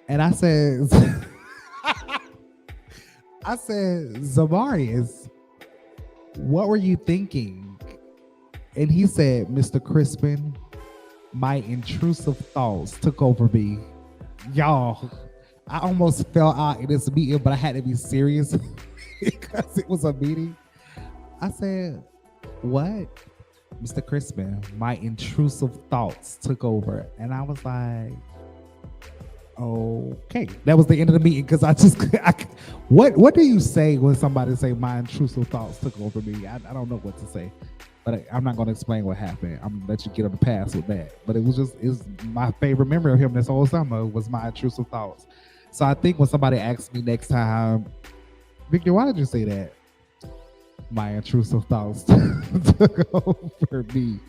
And I said, Zamarius, what were you thinking? And he said, Mr. Crispin, my intrusive thoughts took over me. Y'all, I almost fell out in this meeting, but I had to be serious because it was a meeting. I said, what? Mr. Crispin, my intrusive thoughts took over. And I was like, okay. That was the end of the meeting because what do you say when somebody say my intrusive thoughts took over me? I don't know what to say. But I'm not going to explain what happened. I'm going to let you get on the pass with that. But it was my favorite memory of him this whole summer was my intrusive thoughts. So I think when somebody asks me next time, Victor, why did you say that? My intrusive thoughts took over me.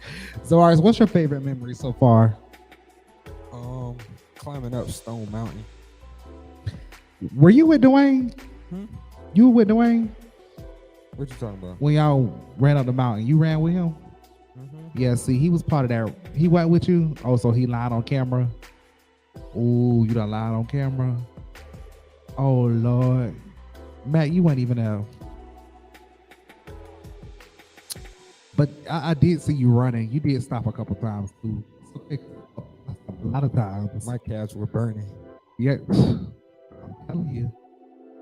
So, Ars, what's your favorite memory so far? Climbing up Stone Mountain. Were you with Dwayne? You were with Dwayne? What you talking about? When y'all ran up the mountain, you ran with him? Yeah, see, he was part of that. He went with you? Oh, so he lied on camera? Ooh, you done lied on camera? Oh, Lord. Matt, you weren't even there. But I did see you running. You did stop a couple times, too. A lot of times. My calves were burning. Yeah. I'm telling you.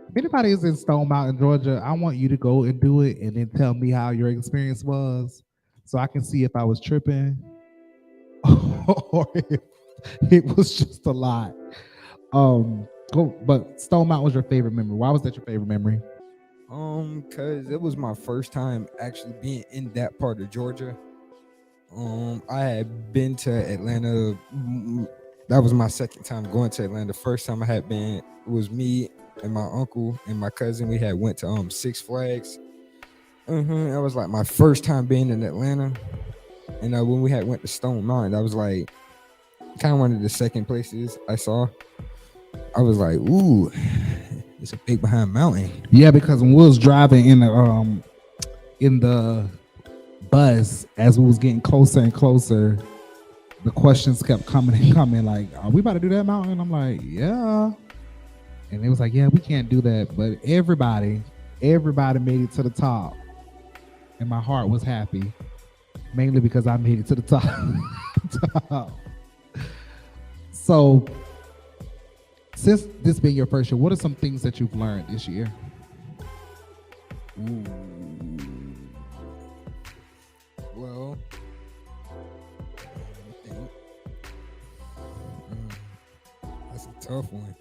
If anybody is in Stone Mountain, Georgia, I want you to go and do it and then tell me how your experience was so I can see if I was tripping or if it was just a lot. But Stone Mountain was your favorite memory. Why was that your favorite memory? Cause it was my first time actually being in that part of Georgia. I had been to Atlanta. That was my second time going to Atlanta. The first time I had been, it was me and my uncle and my cousin. We had went to Six Flags. That was like my first time being in Atlanta. And when we had went to Stone Mountain, that was like kind of one of the second places I saw. I was like, ooh, it's a big behind mountain. Yeah, because when we was driving in the bus, as we was getting closer and closer, the questions kept coming and coming. Like, are we about to do that mountain? I'm like, yeah. And it was like, yeah, we can't do that. But everybody made it to the top. And my heart was happy. Mainly because I made it to the top. So, since this being your first year, what are some things that you've learned this year? Ooh. Well, I think that's a tough one.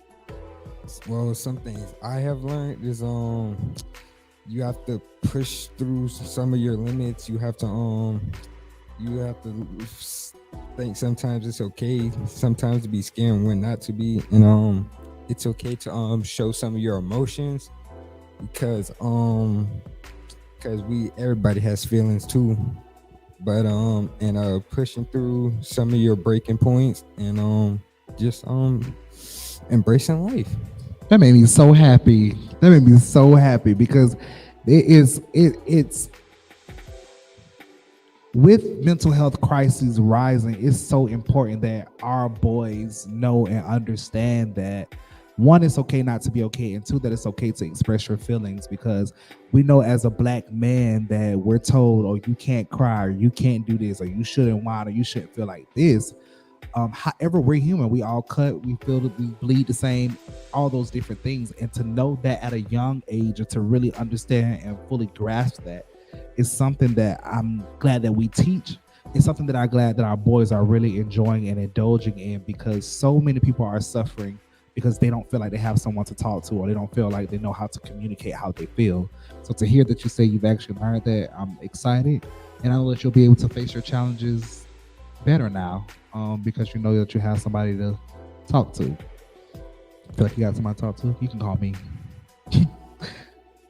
Well, some things I have learned is you have to push through some of your limits. You have to think sometimes it's okay sometimes to be scared and when not to be, and it's okay to show some of your emotions because everybody has feelings too, but and pushing through some of your breaking points and just embracing life. That made me so happy. Because it's with mental health crises rising, it's so important that our boys know and understand that one, it's okay not to be okay, and two, that it's okay to express your feelings, because we know as a Black man that we're told, oh, you can't cry, or you can't do this, or you shouldn't whine, or you shouldn't feel like this. However, we're human. We all cut, we feel that we bleed the same, all those different things. And to know that at a young age, or to really understand and fully grasp that, is something that I'm glad that we teach. It's something that I'm glad that our boys are really enjoying and indulging in, because so many people are suffering because they don't feel like they have someone to talk to, or they don't feel like they know how to communicate how they feel. So to hear that you say you've actually learned that, I'm excited. And I know that you'll be able to face your challenges better now, because you know that you have somebody to talk to. Feel like you got somebody to talk to? You can call me.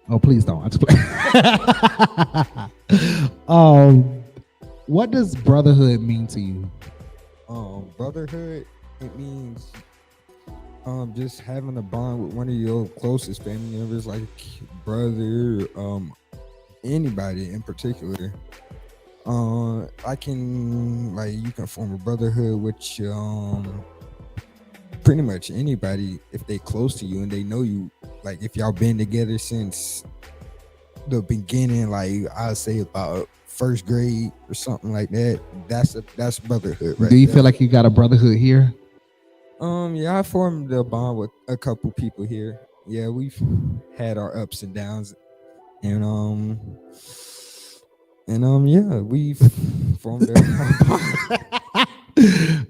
Oh, please don't. I'm just playing. What does brotherhood mean to you? Brotherhood, it means just having a bond with one of your closest family members, like brother, anybody in particular. You can form a brotherhood with pretty much anybody if they close to you and they know you. Like if y'all been together since the beginning, like I'd say about first grade or something like that. That's brotherhood, right? Do you there. feel like you got a brotherhood here? Yeah, I formed a bond with a couple people here. Yeah, we've had our ups and downs, and yeah, we've formed a bond.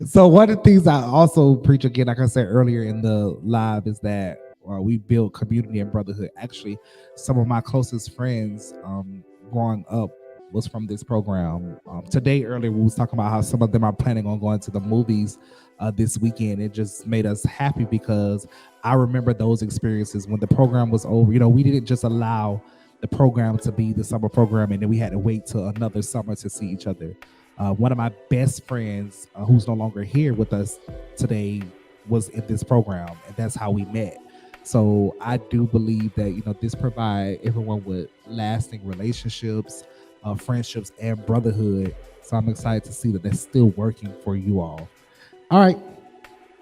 So one of the things I also preach again, like I said earlier in the live, is that we build community and brotherhood. Actually, some of my closest friends growing up was from this program. Today earlier we was talking about how some of them are planning on going to the movies this weekend. It just made us happy because I remember those experiences when the program was over. You know, we didn't just allow the program to be the summer program and then we had to wait till another summer to see each other. One of my best friends, who's no longer here with us today, was in this program, and that's how we met. So I do believe that this provide everyone with lasting relationships, friendships, and brotherhood. So I'm excited to see that that's still working for you all. All right,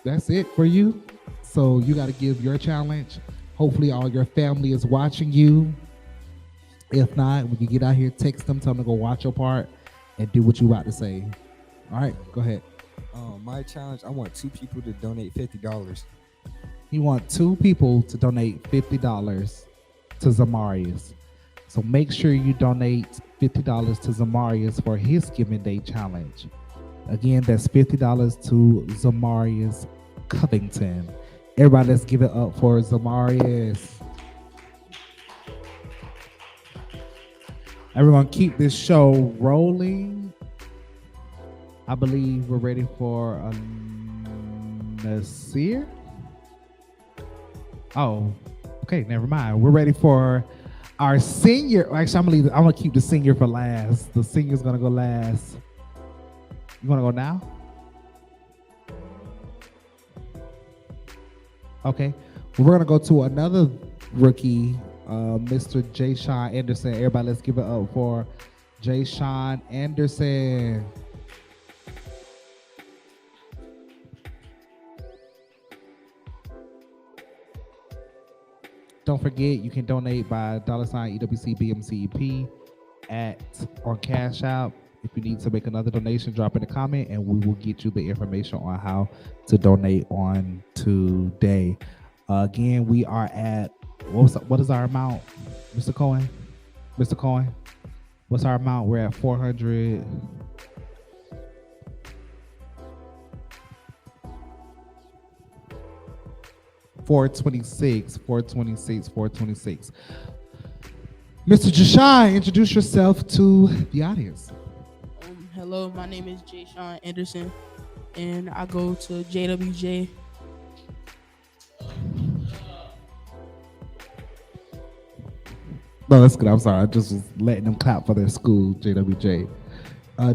that's it for you. So you got to give your challenge. Hopefully, all your family is watching you. If not, when you get out here, text them, tell them to go watch your part and do what you about to say. All right, go ahead. My challenge, I want 2 people to donate $50. You want 2 people to donate $50 to Zamarius. So make sure you donate $50 to Zamarius for his Giving Day challenge. Again, that's $50 to Zamarius Covington. Everybody, let's give it up for Zamarius. Everyone, keep this show rolling. I believe we're ready for Nasir. Oh, okay, never mind. We're ready for our senior. Actually, I'm gonna keep the senior for last. The senior's gonna go last. You wanna go now? Okay. We're gonna go to another rookie, Mr. Jay Sean Anderson. Everybody, let's give it up for Jay Sean Anderson. Don't forget, you can donate by $ EWC BMCEP on Cash App. If you need to make another donation, drop in a comment and we will get you the information on how to donate on today. Again, we are at, what is our amount, Mr. Cohen? Mr. Cohen, what's our amount? We're at 400. $426. Mr. Jashai, introduce yourself to the audience. Hello, my name is Jay Sean Anderson, and I go to JWJ. No, that's good. I'm sorry. I just was letting them clap for their school, JWJ.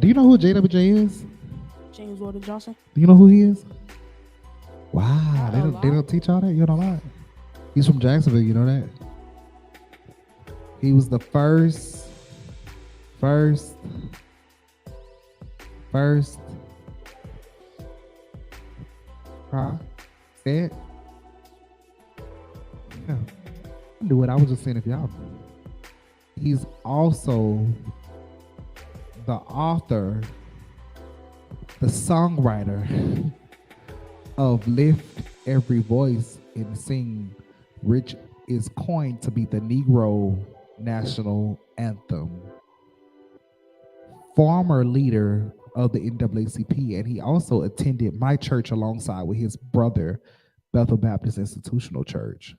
Do you know who JWJ is? James Weldon Johnson. Do you know who he is? Wow, they don't teach all that? You know that? He's from Jacksonville, you know that? He was the first. Say it. Yeah. I knew it. I was just saying if y'all. He's also the author, the songwriter of Lift Every Voice and Sing, which is coined to be the Negro National Anthem. Former leader of the NAACP, and he also attended my church alongside with his brother, Bethel Baptist Institutional Church.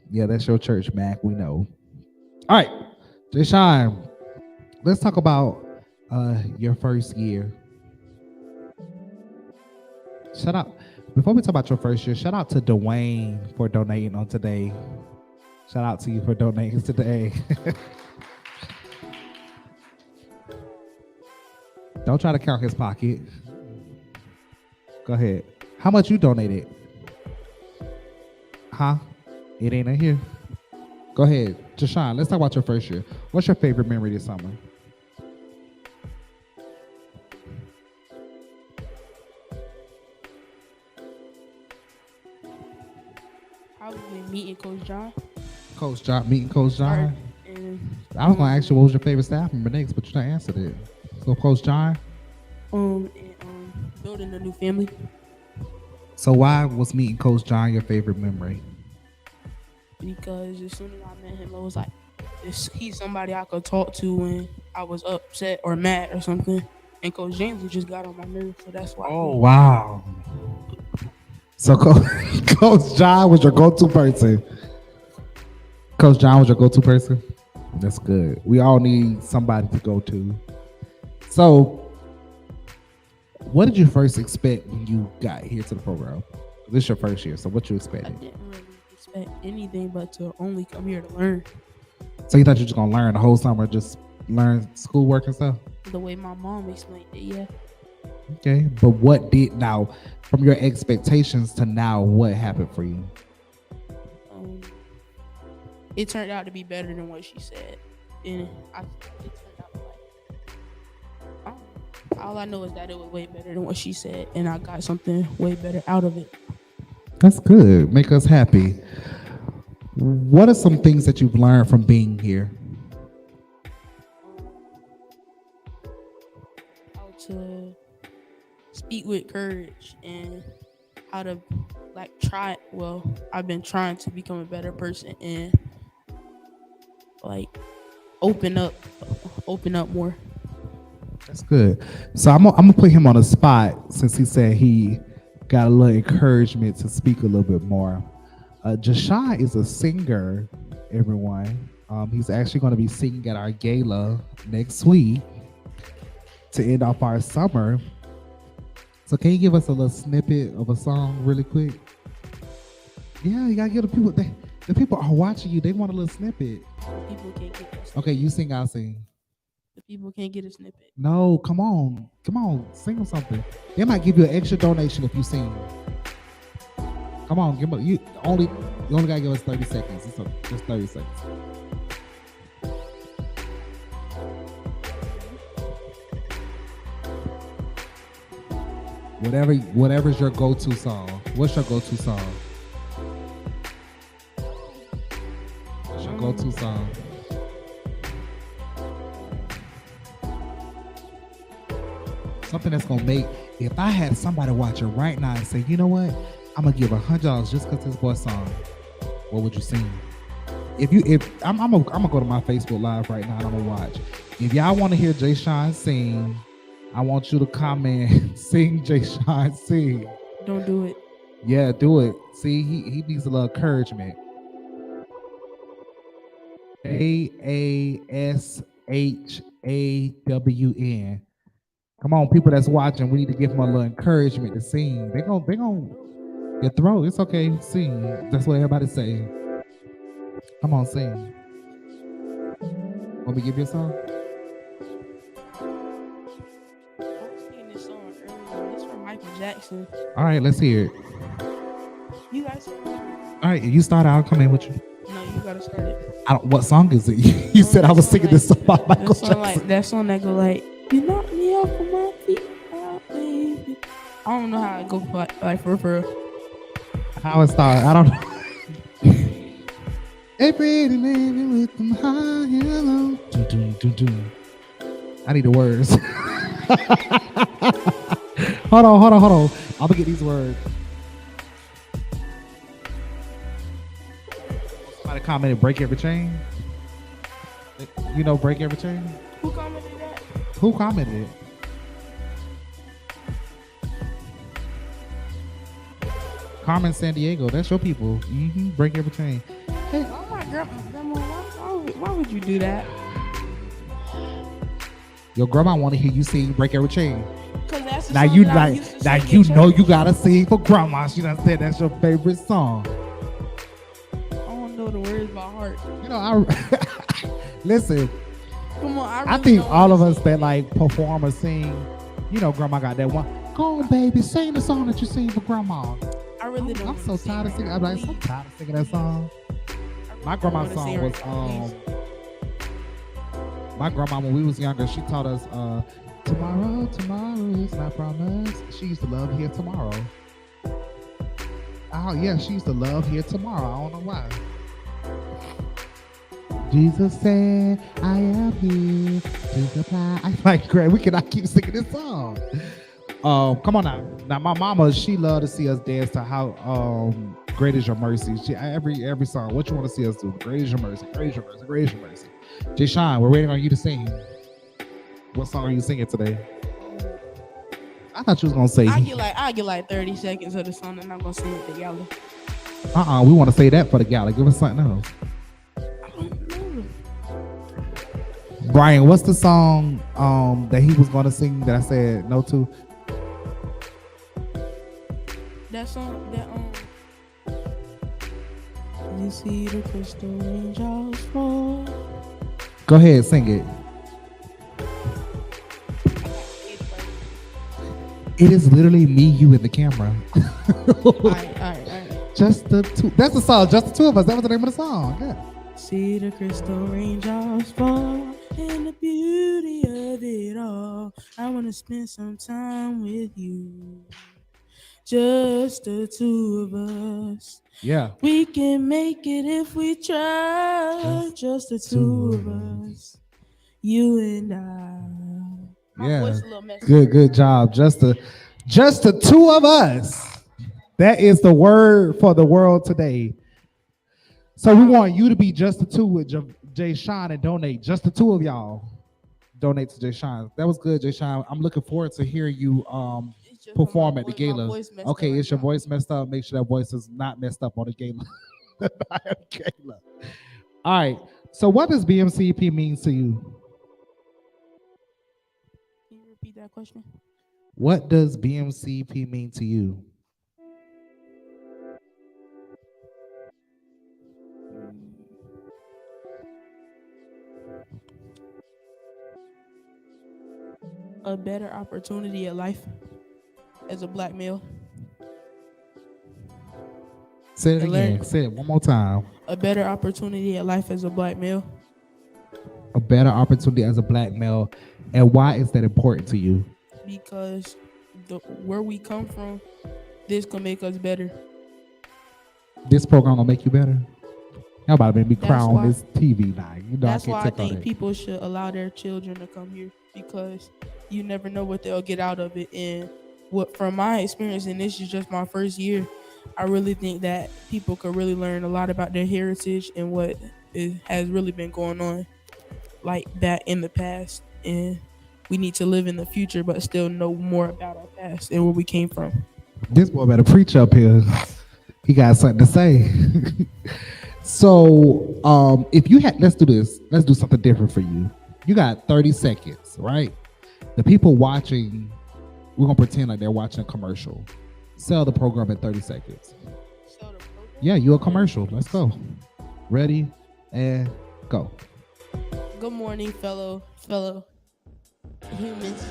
Yeah, that's your church, Mac. We know. All right, Deshaun, let's talk about your first year. Shout out, before we talk about your first year, shout out to Dwayne for donating on today. Shout out to you for donating today. Don't try to count his pocket. Go ahead. How much you donated? Huh? It ain't in here. Go ahead. Jashawn, let's talk about your first year. What's your favorite memory this summer? Probably meeting Coach John. Coach John, meeting Coach John. And I was gonna ask you what was your favorite staff member next, but you didn't answer it. So Coach John. and building a new family. So why was meeting Coach John your favorite memory? Because as soon as I met him, I was like, he's somebody I could talk to when I was upset or mad or something. And Coach James just got on my nerves, so that's why. Oh wow! So Coach John was your go-to person. Coach John was your go-to person. That's good. We all need somebody to go to. So, what did you first expect when you got here to the program? This is your first year, so what you I expected? didn't really expect anything but to only come here to learn. So you thought you were just gonna learn the whole summer, just learn schoolwork and stuff? The way my mom explained it, yeah. Okay, but what did now, from your expectations to now, what happened for you? It turned out to be better than what she said. And it turned out like, all I know is that it was way better than what she said, and I got something way better out of it. That's good. Make us happy. What are some things that you've learned from being here? How to speak with courage and how to I've been trying to become a better person and like open up more. That's good. So I'm gonna put him on the spot since he said he got a little encouragement to speak a little bit more. Jashawn is a singer, everyone. He's actually going to be singing at our gala next week to end off our summer. So can you give us a little snippet of a song really quick? Yeah, you gotta give the people. The people are watching you. They want a little snippet. People can't get a snippet. Okay, you sing, I'll sing. The people can't get a snippet. No, come on, sing them something. They might give you an extra donation if you sing. Come on, you only gotta give us 30 seconds. It's okay, just 30 seconds. Whatever's your go-to song. What's your go-to song? What's your go-to song? Something that's gonna make, if I had somebody watching right now and say, you know what, I'm gonna give $100 just because this boy's song, what would you sing? If I'm gonna go to my Facebook Live right now and I'm gonna watch. If y'all want to hear Jay Sean sing, I want you to comment, sing Jay Sean sing. Don't do it. Yeah, do it. See, he needs a little encouragement. AASHAWN. Come on, people that's watching, we need to give them a little encouragement to sing. They gon' your throat. It's okay. Sing. That's what everybody say. Come on, sing. Want me to give you a song? I was singing this song earlier. It's from Michael Jackson. All right, let's hear it. You guys say it? All right, you start. I'll come in with you. No, you gotta start it. What song is it? You said I was singing this song by Michael Jackson. That song that go like, you knock me off of my feet, oh, baby. I don't know how it go like for real. How it start? I don't know. Hey, pretty lady with them high yellow. I need the words. Hold on. I'm gonna get these words. Somebody commented, break every chain. You know, break every chain? Who commented that? Who commented it? Carmen San Diego. That's your people. Break every chain. Hey, oh my grandma, why would you do that? Your grandma want to hear you sing "Break Every Chain." Cause that's the Now song you that I like, used to now sing you in know church. you gotta sing for grandma. She done said that's your favorite song. I don't know the words by heart. You know, listen. Come on, I really think don't all of wanna us that like perform or sing, you know, grandma got that one. Go on, baby, sing the song that you sing for grandma. I really don't. I'm so wanna sing tired of right singing. now, I'm like, so please. tired of singing that song. I really My don't grandma's wanna song sing was right now, please. my grandma when we was younger, she taught us tomorrow is my promise. She used to love here tomorrow. Oh yeah, she used to love here tomorrow. I don't know why. Jesus said, I am here to supply. I'm like, great, we cannot keep singing this song. Come on now. Now my mama, she love to see us dance to how great is your mercy. She every song. What you want to see us do? Great is your mercy, great is your mercy, great is your mercy. Jay Sean, we're waiting on you to sing. What song are you singing today? I thought you was gonna say. I get like 30 seconds of the song and I'm gonna sing it together. We want to say that for the gala. Give us something else. Brian, what's the song that he was gonna sing that I said no to? That song you see the crystal angels fall. Go ahead, sing it. It is literally me, you, and the camera. All right. Just the two. That's the song. Just the two of us. That was the name of the song. Yeah. See the crystal raindrops fall and the beauty of it all. I want to spend some time with you. Just the two of us. Yeah. We can make it if we try. Just the two of us. You and I. My voice a little messy. Good job. Just the two of us. That is the word for the world today. So we want you to be just the two with Jay Sean and donate. Just the two of y'all donate to Jay Sean. That was good, Jay Sean. I'm looking forward to hearing you perform at the gala. Okay, is your voice messed up? Make sure that voice is not messed up on the gala. All right. So what does BMCP mean to you? Can you repeat that question? What does BMCP mean to you? A better opportunity at life as a black male. Say it again. Say it one more time. A better opportunity at life as a black male. A better opportunity as a black male. And why is that important to you? Because where we come from, this can make us better. This program gonna make you better? How about make me cry on this TV now? You know, that's why I think people should allow their children to come here, because you never know what they'll get out of it. And from my experience, and this is just my first year, I really think that people could really learn a lot about their heritage and what has really been going on like that in the past. And we need to live in the future, but still know more about our past and where we came from. This boy better preach up here. He got something to say. So if you had, let's do this. Let's do something different for you. You got 30 seconds, right? The people watching, we're going to pretend like they're watching a commercial. Sell the program in 30 seconds. Sell the program? Yeah, you're a commercial. Let's go. Ready and go. Good morning, fellow humans.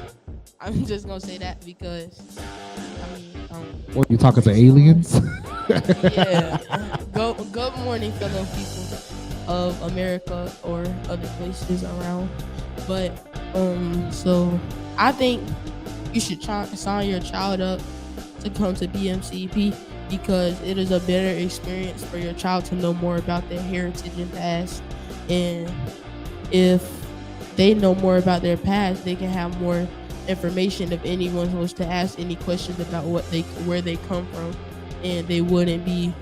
I'm just going to say that because, What, you talking to aliens? Yeah. Good morning, fellow people of America or other places around. But so I think you should sign your child up to come to BMCP, because it is a better experience for your child to know more about their heritage and past. And if they know more about their past, they can have more information if anyone was to ask any questions about where they come from, and they wouldn't be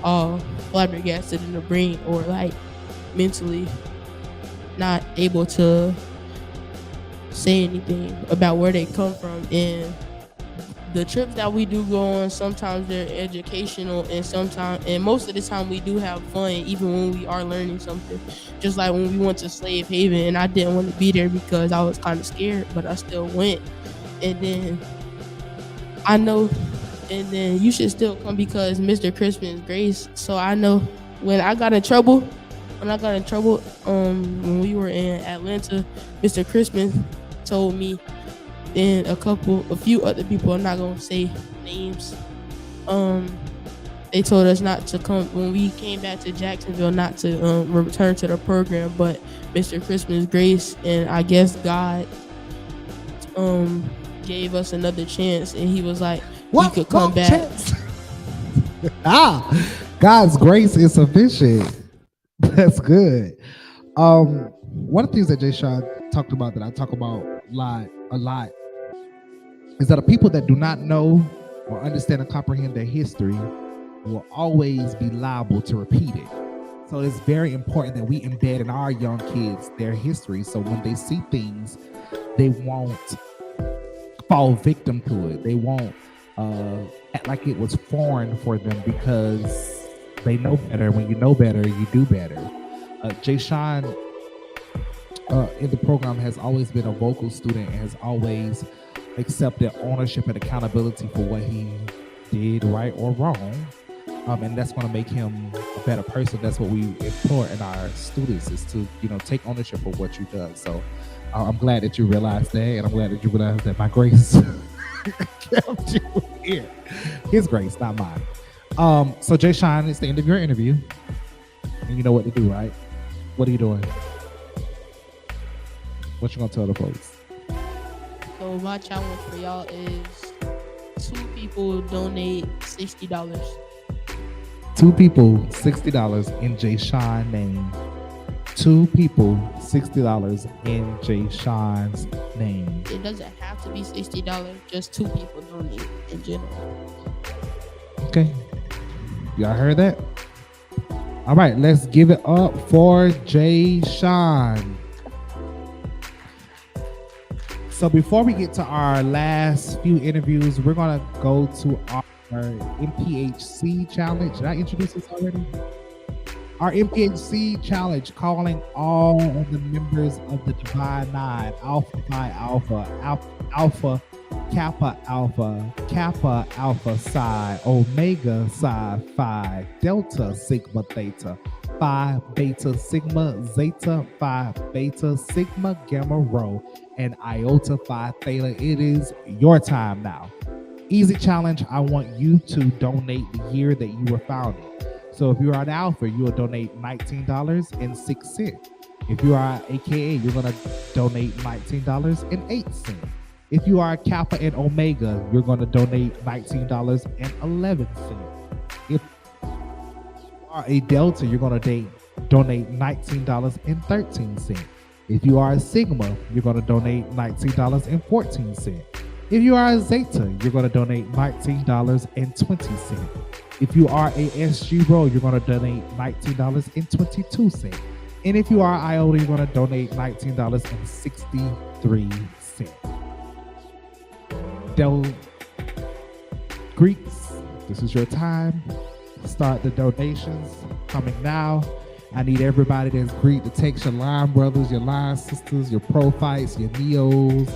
all flabbergasted in the brain or like mentally not able to say anything about where they come from. And the trips that we do go on, sometimes they're educational, and most of the time we do have fun, even when we are learning something. Just like when we went to Slave Haven, and I didn't want to be there because I was kind of scared, but I still went. And then you should still come because Mr. Chrispin is grace. So I know when I got in trouble, when we were in Atlanta, Mr. Chrispin told me, and a few other people, I'm not gonna say names, they told us not to come when we came back to Jacksonville, not to return to the program. But Mr. Chrispin's grace, and I guess God gave us another chance, and he was like, we could come back. God's grace is sufficient. That's good. One of the things that Jay Sean talked about that I talk about a lot is that the people that do not know or understand and comprehend their history will always be liable to repeat it. So it's very important that we embed in our young kids their history, so when they see things, they won't fall victim to it. They won't act like it was foreign for them, because they know better. When you know better, you do better. Jay Sean in the program has always been a vocal student and has always accepted ownership and accountability for what he did right or wrong. And that's going to make him a better person. That's what we implore in our students, is to, take ownership of what you've done. So I'm glad that you realized that, and I'm glad that you realized that my grace kept you here. His grace, not mine. So Jay Sean, it's the end of your interview, and you know what to do, right? What are you doing? What you gonna tell the folks? So my challenge for y'all is 2 people donate $60. 2 people, $60 in Jay Sean name. 2 people, $60 in Jay Sean's name. It doesn't have to be $60. Just 2 people donate in general. Okay. Y'all heard that? All right, let's give it up for Jay Sean. So before we get to our last few interviews, we're gonna go to our MPHC challenge. Did I introduce this already? Our MPHC challenge, calling all of the members of the Divine Nine, Alpha Phi Alpha, Alpha Kappa Alpha, Kappa Alpha Psi, Omega Psi Phi, Delta Sigma Theta, Phi Beta Sigma Zeta, Phi Beta Sigma Gamma Rho, and Iota Phi Theta. It is your time now. Easy challenge. I want you to donate the year that you were founded. So if you are an Alpha, you will donate $19.06. If you are AKA, you're going to donate $19.08. If you are Kappa and Omega, you're going to donate $19.11. If you are a Delta, you're going to donate $19.13. If you are a Sigma, you're going to donate $19.14. If you are a Zeta, you're going to donate $19.20. If you are a SG Rho, you're going to donate $19.22. And if you are Iota, you're going to donate $19.63. Del Greeks, this is your time. Start the donations coming now. I need everybody that's Greek to text your line brothers, your line sisters, your prophytes, your neos,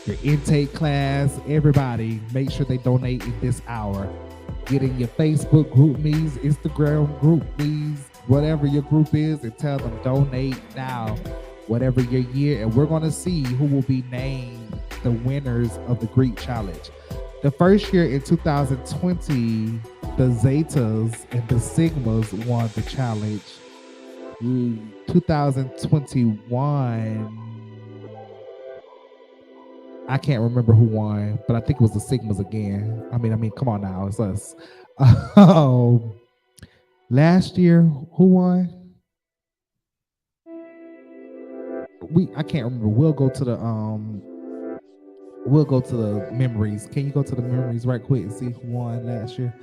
your intake class. Everybody, make sure they donate in this hour. Get in your Facebook group me's, Instagram group me's, whatever your group is, and tell them donate now, whatever your year. And we're going to see who will be named the winners of the Greek challenge. The first year in 2020, the Zetas and the Sigmas won the challenge. 2021, I can't remember who won, but I think it was the Sigmas again. I mean, come on now, it's us. Last year, who won? I can't remember. We'll go to the memories. Can you go to the memories right quick and see who won last year?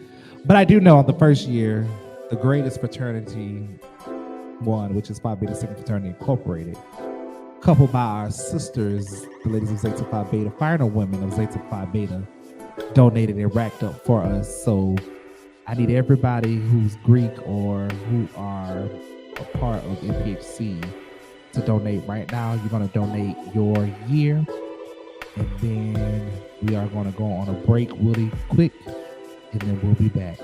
But I do know on the first year, the greatest fraternity won, which is Phi Beta Sigma Fraternity Incorporated, coupled by our sisters, the ladies of Zeta Phi Beta, final women of Zeta Phi Beta, donated and racked up for us. So I need everybody who's Greek or who are a part of MPHC to donate right now. You're going to donate your year, and then we are going to go on a break really quick, and then we'll be back.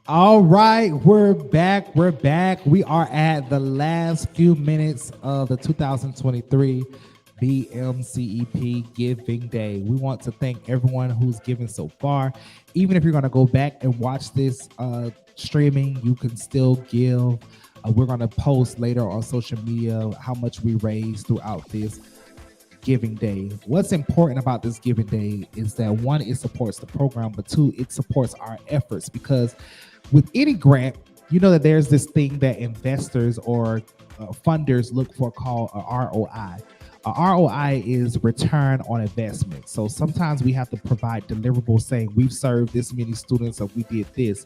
All right, we're back. We're back. We are at the last few minutes of the 2023 BMCEP Giving Day. We want to thank everyone who's given so far. Even if you're going to go back and watch this streaming, you can still give. We're going to post later on social media how much we raised throughout this Giving Day. What's important about this Giving Day is that one, it supports the program, but two, it supports our efforts, because with any grant, you know that there's this thing that investors or funders look for called a ROI. A ROI is return on investment. So sometimes we have to provide deliverables saying we've served this many students or we did this.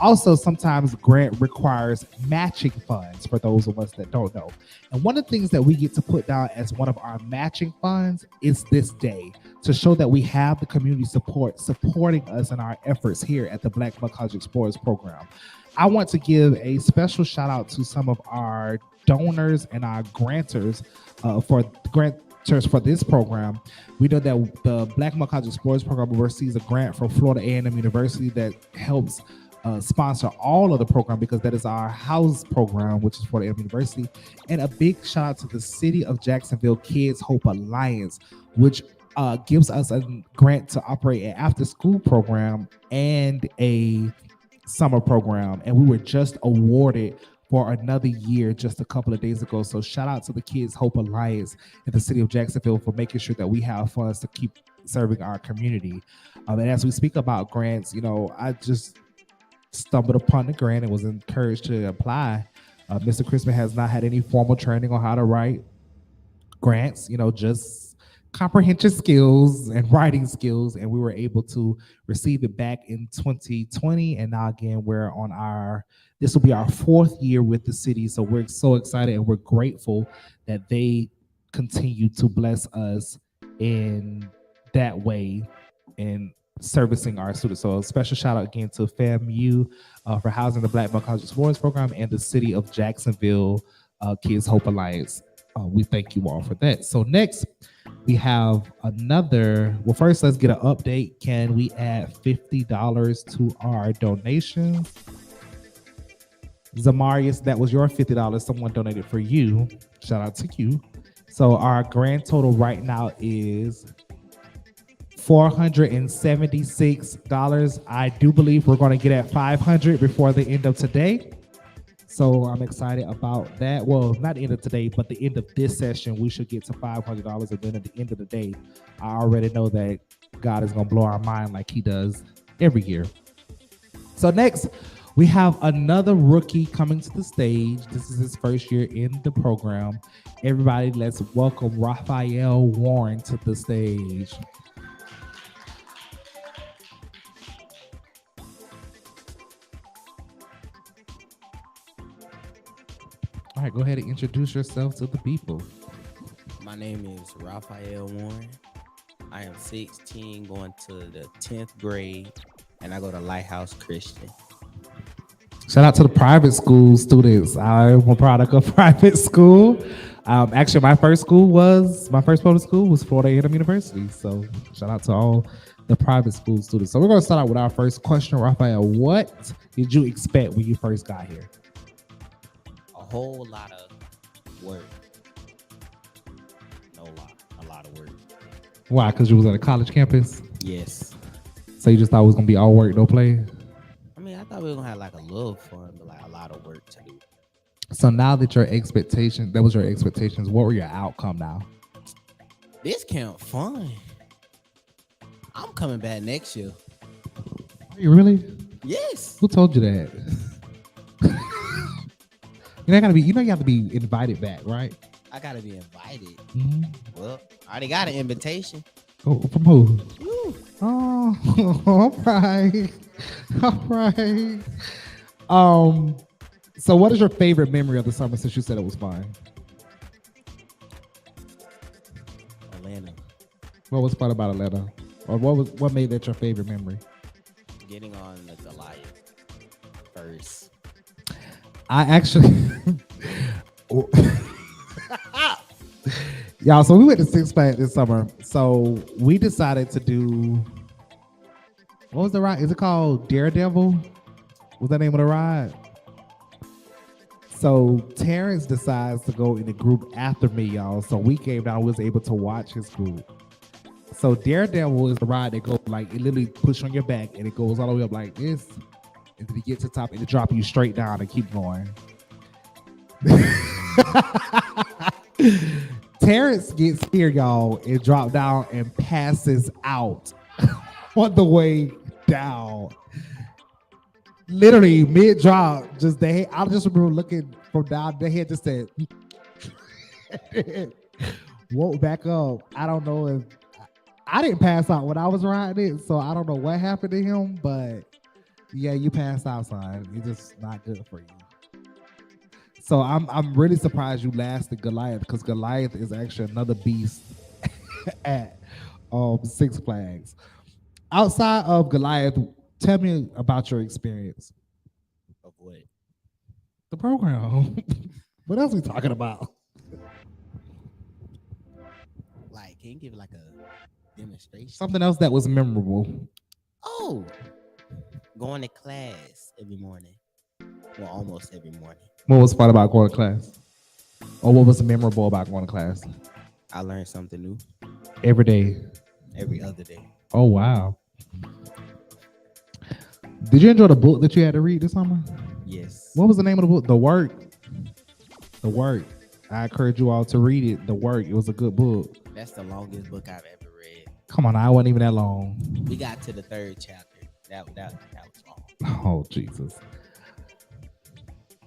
Also, sometimes grant requires matching funds for those of us that don't know. And one of the things that we get to put down as one of our matching funds is this day to show that we have the community support supporting us in our efforts here at the Black Buck College Explorers program. I want to give a special shout out to some of our donors and our grantors for this program. We know that the Black Buck College Explorers program receives a grant from Florida A&M University that helps sponsor all of the program, because that is our house program, which is for the University. And a big shout out to the City of Jacksonville Kids Hope Alliance, which gives us a grant to operate an after school program and a summer program. And we were just awarded for another year just a couple of days ago. So shout out to the Kids Hope Alliance and the City of Jacksonville for making sure that we have funds to keep serving our community. And as we speak about grants, you know, I just stumbled upon the grant and was encouraged to apply. Mr. Chrispin has not had any formal training on how to write grants, you know, just comprehension skills and writing skills. And we were able to receive it back in 2020. And now again, this will be our 4th year with the city. So we're so excited and we're grateful that they continue to bless us in that way and servicing our students. So a special shout out again to FAMU for housing the Black Buck College Explorers program and the City of Jacksonville Kids Hope Alliance. We thank you all for that. So next we have first let's get an update. Can we add $50 to our donations? Zamarius, that was your $50. Someone donated for you. Shout out to you. So our grand total right now is $476. I do believe we're going to get at $500 before the end of today. So I'm excited about that. Well, not the end of today, but the end of this session, we should get to $500. And then at the end of the day, I already know that God is going to blow our mind like he does every year. So next, we have another rookie coming to the stage. This is his first year in the program. Everybody, let's welcome Raphael Warren to the stage. All right, go ahead and introduce yourself to the people. My name is Raphael Warren. I am 16, going to the 10th grade, and I go to Lighthouse Christian. Shout out to the private school students. I'm a product of private school. Actually, my first public school was Florida A&M University. So shout out to all the private school students. So we're going to start out with our first question. Raphael, what did you expect when you first got here? A whole lot of work. A lot of work. Why? Because you was at a college campus? Yes. So you just thought it was going to be all work, no play? I mean, I thought we were going to have like a little fun, but like a lot of work to do. So now that your expectations, what were your outcome now? This camp fun. I'm coming back next year. Are you really? Yes. Who told you that? You have to be invited back, right? I gotta be invited. Mm-hmm. Well, I already got an invitation. Oh, from who? Woo. Oh, all right. So what is your favorite memory of the summer, since you said it was fun? Atlanta. What was fun about Atlanta? Or what made that your favorite memory? Getting on the Goliath first. I actually y'all, so we went to Six Flags this summer. So we decided to do, what was the ride? Is it called Daredevil? Was that the name of the ride? So Terrence decides to go in the group after me, y'all. So we came down, was able to watch his group. So Daredevil is the ride that goes like it literally push on your back and it goes all the way up like this. And then you get to the top and it drop you straight down and keep going. Terrence gets here, y'all, and drop down and passes out on the way down. Literally mid drop, just the head. I just remember looking from down, the head just said, woke back up. I don't know if I didn't pass out when I was riding it, so I don't know what happened to him, but yeah, you passed out, son. It's just not good for you. So I'm really surprised you lasted Goliath because Goliath is actually another beast at Six Flags. Outside of Goliath, tell me about your experience. Of what? The program. What else are we talking about? Like, can you give like a demonstration? Something else that was memorable. Oh, going to class every morning. Well, almost every morning. What was fun about going to class? Or what was memorable about going to class? I learned something new Every day. every other day. Oh, wow. Did you enjoy the book that you had to read this summer? Yes. What was the name of the book? The Work. The Work. I encourage you all to read it. The Work. It was a good book. That's the longest book I've ever read. Come on, I wasn't even that long. We got to the 3rd chapter. That was long. Oh, Jesus.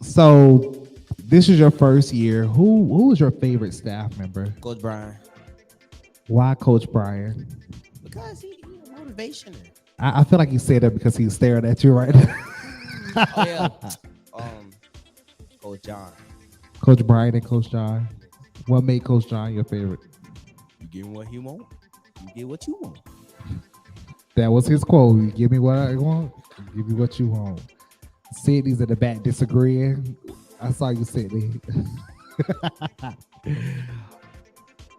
So this is your first year. Who was your favorite staff member? Coach Brian. Why Coach Brian? Because he's a motivationer. I feel like you said that because he's staring at you right now. Oh yeah. Coach John. Coach Brian and Coach John. What made Coach John your favorite? You give him what he want. You get what you want. That was his quote. You give me what I want, I'll give you what you want. Sydney's in the back disagreeing. I saw you, Sydney.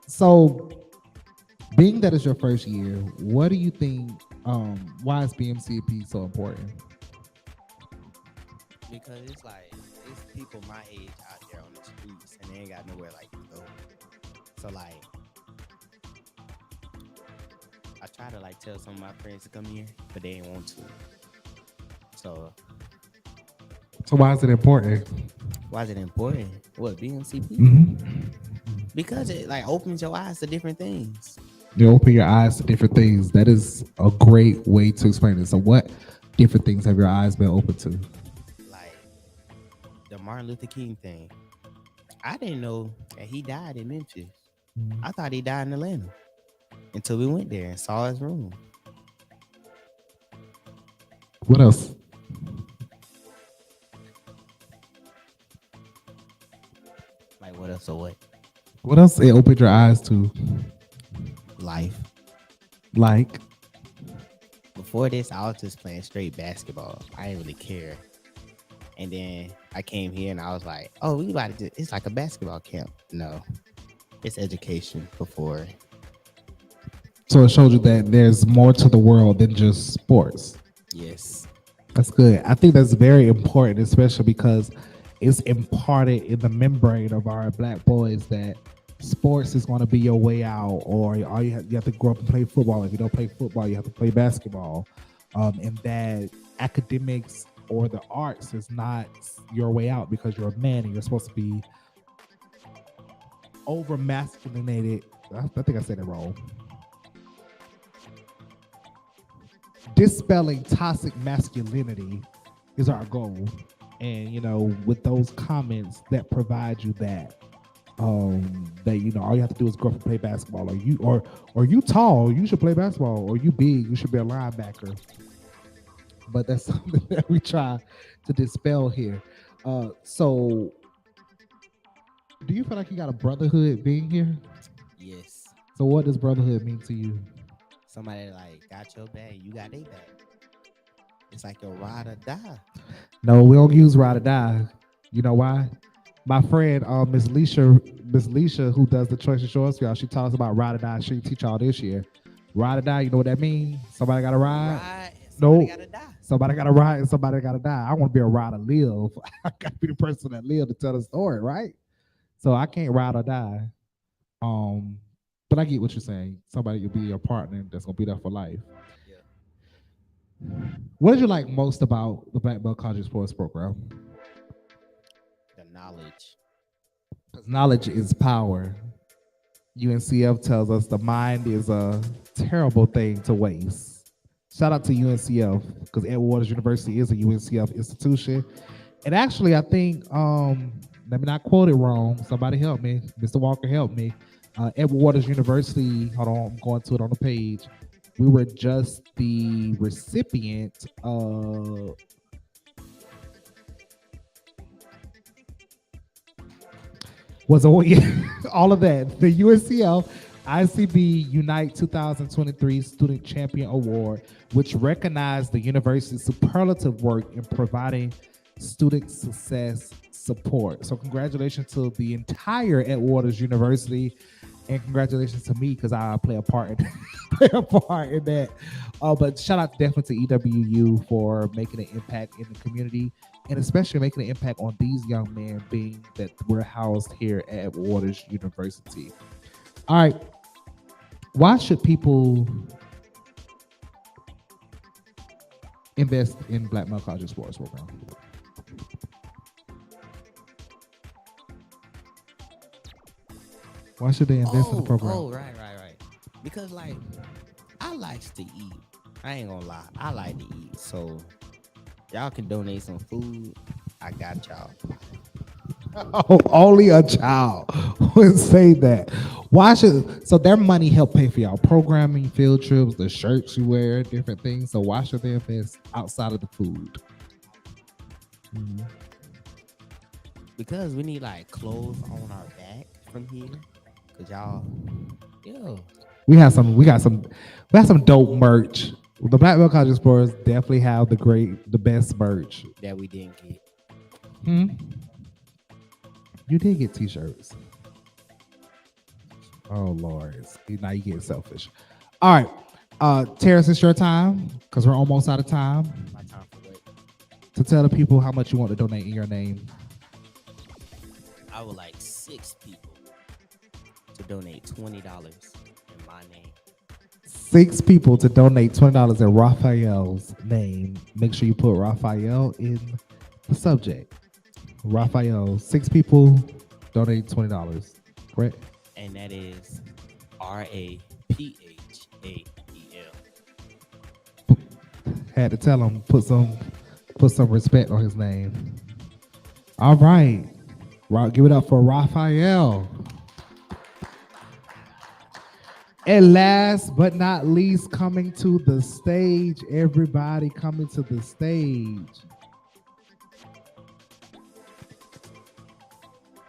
So, being that it's your first year, what do you think? Why is BMCP so important? Because it's like it's people my age out there on the streets and they ain't got nowhere like to go. So like I try to like tell some of my friends to come here, but they ain't want to. So why is it important? why is it important? What, BMCP? Mm-hmm. Because it like opens your eyes to different things. You open your eyes to different things. That is a great way to explain it. So what different things have your eyes been open to? Like the Martin Luther King thing. I didn't know that he died in Memphis. I thought he died in Atlanta until we went there and saw his room. What else? Like what else or what? What else it opened your eyes to? Life. Like? Before this, I was just playing straight basketball. I didn't really care. And then I came here and I was like, oh, we about to do, it's like a basketball camp. No, it's education before. So it showed you that there's more to the world than just sports. Yes. That's good. I think that's very important, especially because it's imparted in the membrane of our Black boys that sports is going to be your way out, or all you have to grow up and play football. If you don't play football, you have to play basketball. And that academics or the arts is not your way out because you're a man and you're supposed to be over masculinated. I think I said it wrong. Dispelling toxic masculinity is our goal. And, you know, with those comments that provide you that, that, you know, all you have to do is go up and play basketball, or you tall, you should play basketball, or you big, you should be a linebacker. But that's something that we try to dispel here. So do you feel like you got a brotherhood being here? Yes. So what does brotherhood mean to you? Somebody like got your back, you got their back. It's like your ride or die. No, we don't use ride or die. You know why? My friend, Miss Leisha, who does the Choice and Shorts, y'all, she taught us about ride or die. She teach y'all this year. Ride or die, you know what that means? Somebody got to ride? Somebody gotta die. Somebody gotta ride and somebody gotta die. I want to be a ride or live. I gotta be the person that live to tell the story, right? So I can't ride or die. Um, but I get what you're saying. Somebody will be your partner that's gonna be there for life. What did you like most about the Black Belt College Sports Program? The knowledge. 'Cause knowledge is power. UNCF tells us the mind is a terrible thing to waste. Shout out to UNCF because Edward Waters University is a UNCF institution. And actually, I think, let me not quote it wrong. Somebody help me. Mr. Walker, help me. Edward Waters University, hold on, I'm going to it on the page. We were just the recipient of was all of that. The UNCF ICB Unite 2023 Student Champion Award, which recognized the university's superlative work in providing student success support. So congratulations to the entire Edward's University, and congratulations to me because I play a part in, that. But shout out definitely to EWU for making an impact in the community, and especially making an impact on these young men being that we're housed here at Waters University. All right. Why should people invest in Black Male College Sports Program? Why should they invest in the program? Oh, right. Because like I likes to eat. I ain't gonna lie. I like to eat. So y'all can donate some food. I got y'all. Oh, only a child would say that. Why should so their money help pay for y'all programming, field trips, the shirts you wear, different things. So why should they invest outside of the food? Mm-hmm. Because we need like clothes on our back from here. Cause y'all, we got some dope merch. The Black Belt College Sports definitely have the best merch that we didn't get. You did get t-shirts. Oh Lord, now you getting selfish. All right, Terrace, it's your time because we're almost out of time. My time for what? To tell the people how much you want to donate in your name. I would like 6 people to donate $20 in my name. 6 people to donate $20 in Raphael's name. Make sure you put Raphael in the subject. Raphael, 6 people donate $20. Correct? And that is RAPHAEL. Had to tell him put some respect on his name. All right. Give it up for Raphael. And last but not least, coming to the stage, everybody coming to the stage.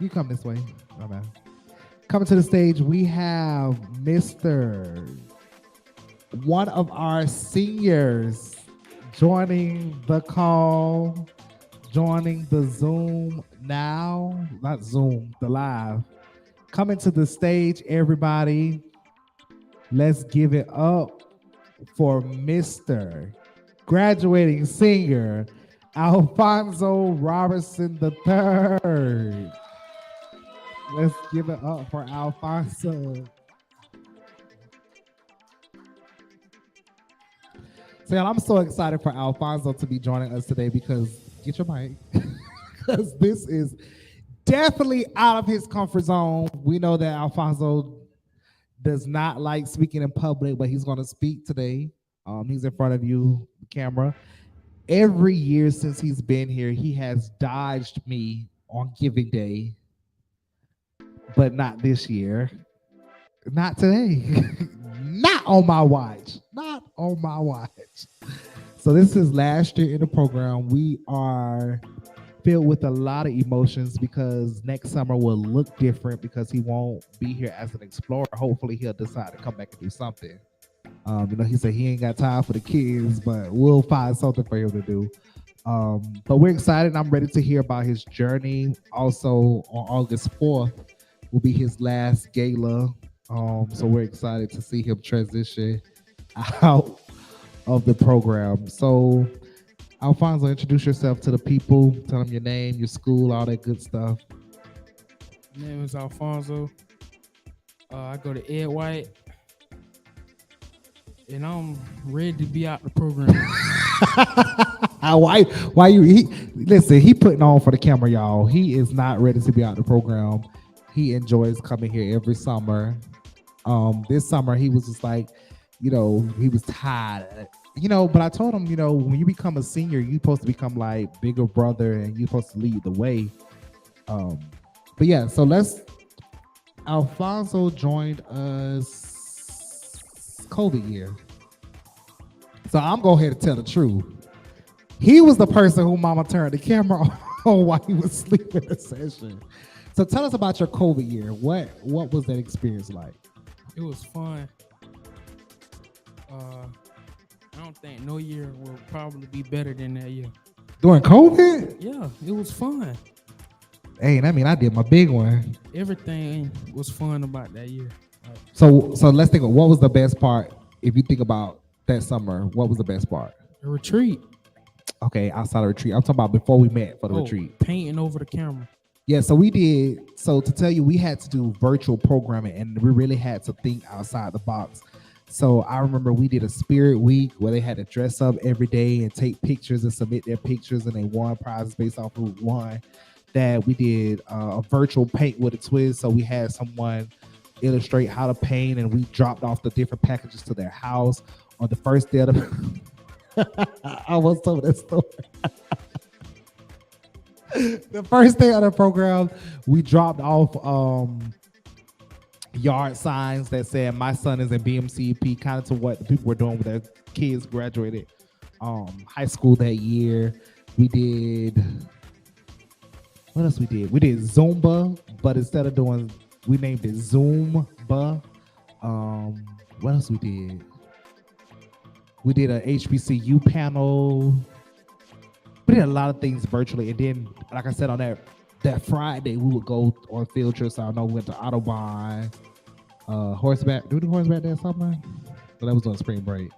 You come this way. Oh, man. Coming to the stage, we have one of our seniors joining the call, joining the Zoom now, not Zoom, the live. Coming to the stage, everybody. Let's give it up for Mr. graduating singer Alfonso Robertson III. Let's give it up for Alfonso. So y'all, I'm so excited for Alfonso to be joining us today because, get your mic, because this is definitely out of his comfort zone. We know that Alfonso does not like speaking in public, but he's going to speak today. He's in front of you, the camera. Every year since he's been here, he has dodged me on Giving Day, but not this year. Not today. Not on my watch. Not on my watch. So this is last year in the program. We are filled with a lot of emotions because next summer will look different because he won't be here as an explorer. Hopefully he'll decide to come back and do something. He said he ain't got time for the kids, but we'll find something for him to do. But we're excited. I'm ready to hear about his journey. Also on August 4th will be his last gala. So we're excited to see him transition out of the program. So Alfonso, introduce yourself to the people. Tell them your name, your school, all that good stuff. My name is Alfonso. I go to Ed White, and I'm ready to be out the program. Why you? Listen, he putting on for the camera, y'all. He is not ready to be out the program. He enjoys coming here every summer. This summer he was just like, he was tired. But I told him, when you become a senior, you're supposed to become like bigger brother, and you're supposed to lead the way. But yeah, so Alfonso joined us COVID year. So I'm going ahead and tell the truth. He was the person who mama turned the camera on while he was sleeping in the session. So tell us about your COVID year. What was that experience like? It was fun. I don't think no year will probably be better than that year. During COVID? Yeah, it was fun. Hey, I mean, I did my big one. Everything was fun about that year. So let's think of what was the best part. If you think about that summer, what was the best part? The retreat. Okay, outside of retreat. I'm talking about before we met for the retreat. Painting over the camera. Yeah, so we did. So to tell you, we had to do virtual programming, and we really had to think outside the box. So I remember we did a spirit week where they had to dress up every day and take pictures and submit their pictures, and they won prizes based off of who won. That we did a virtual paint with a twist. So we had someone illustrate how to paint, and we dropped off the different packages to their house on the first day of the. I almost told that story. The first day of the program, we dropped off yard signs that said "My son is in BMCEP," kind of to what the people were doing with their kids graduated high school that year. We did. What else we did? We did Zumba, but instead of we named it Zoomba. What else we did? We did a HBCU panel. We did a lot of things virtually, and then, like I said, on that Friday, we would go on field trips. I know we went to Audubon, horseback. Do we do horseback there somewhere? But that was on spring break.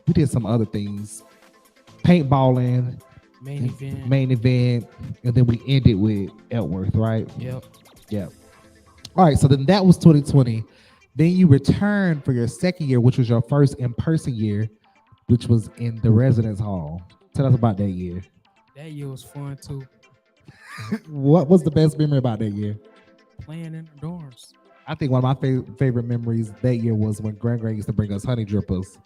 We did some other things, paintballing. Main event, and then we ended with Ellsworth, right? Yep. All right, so then that was 2020. Then you returned for your second year, which was your first in-person year, which was in the residence hall. Tell us about that year. That year was fun too. What was the best memory about that year? Playing in the dorms. I think one of my favorite memories that year was when Grand used to bring us honey drippers.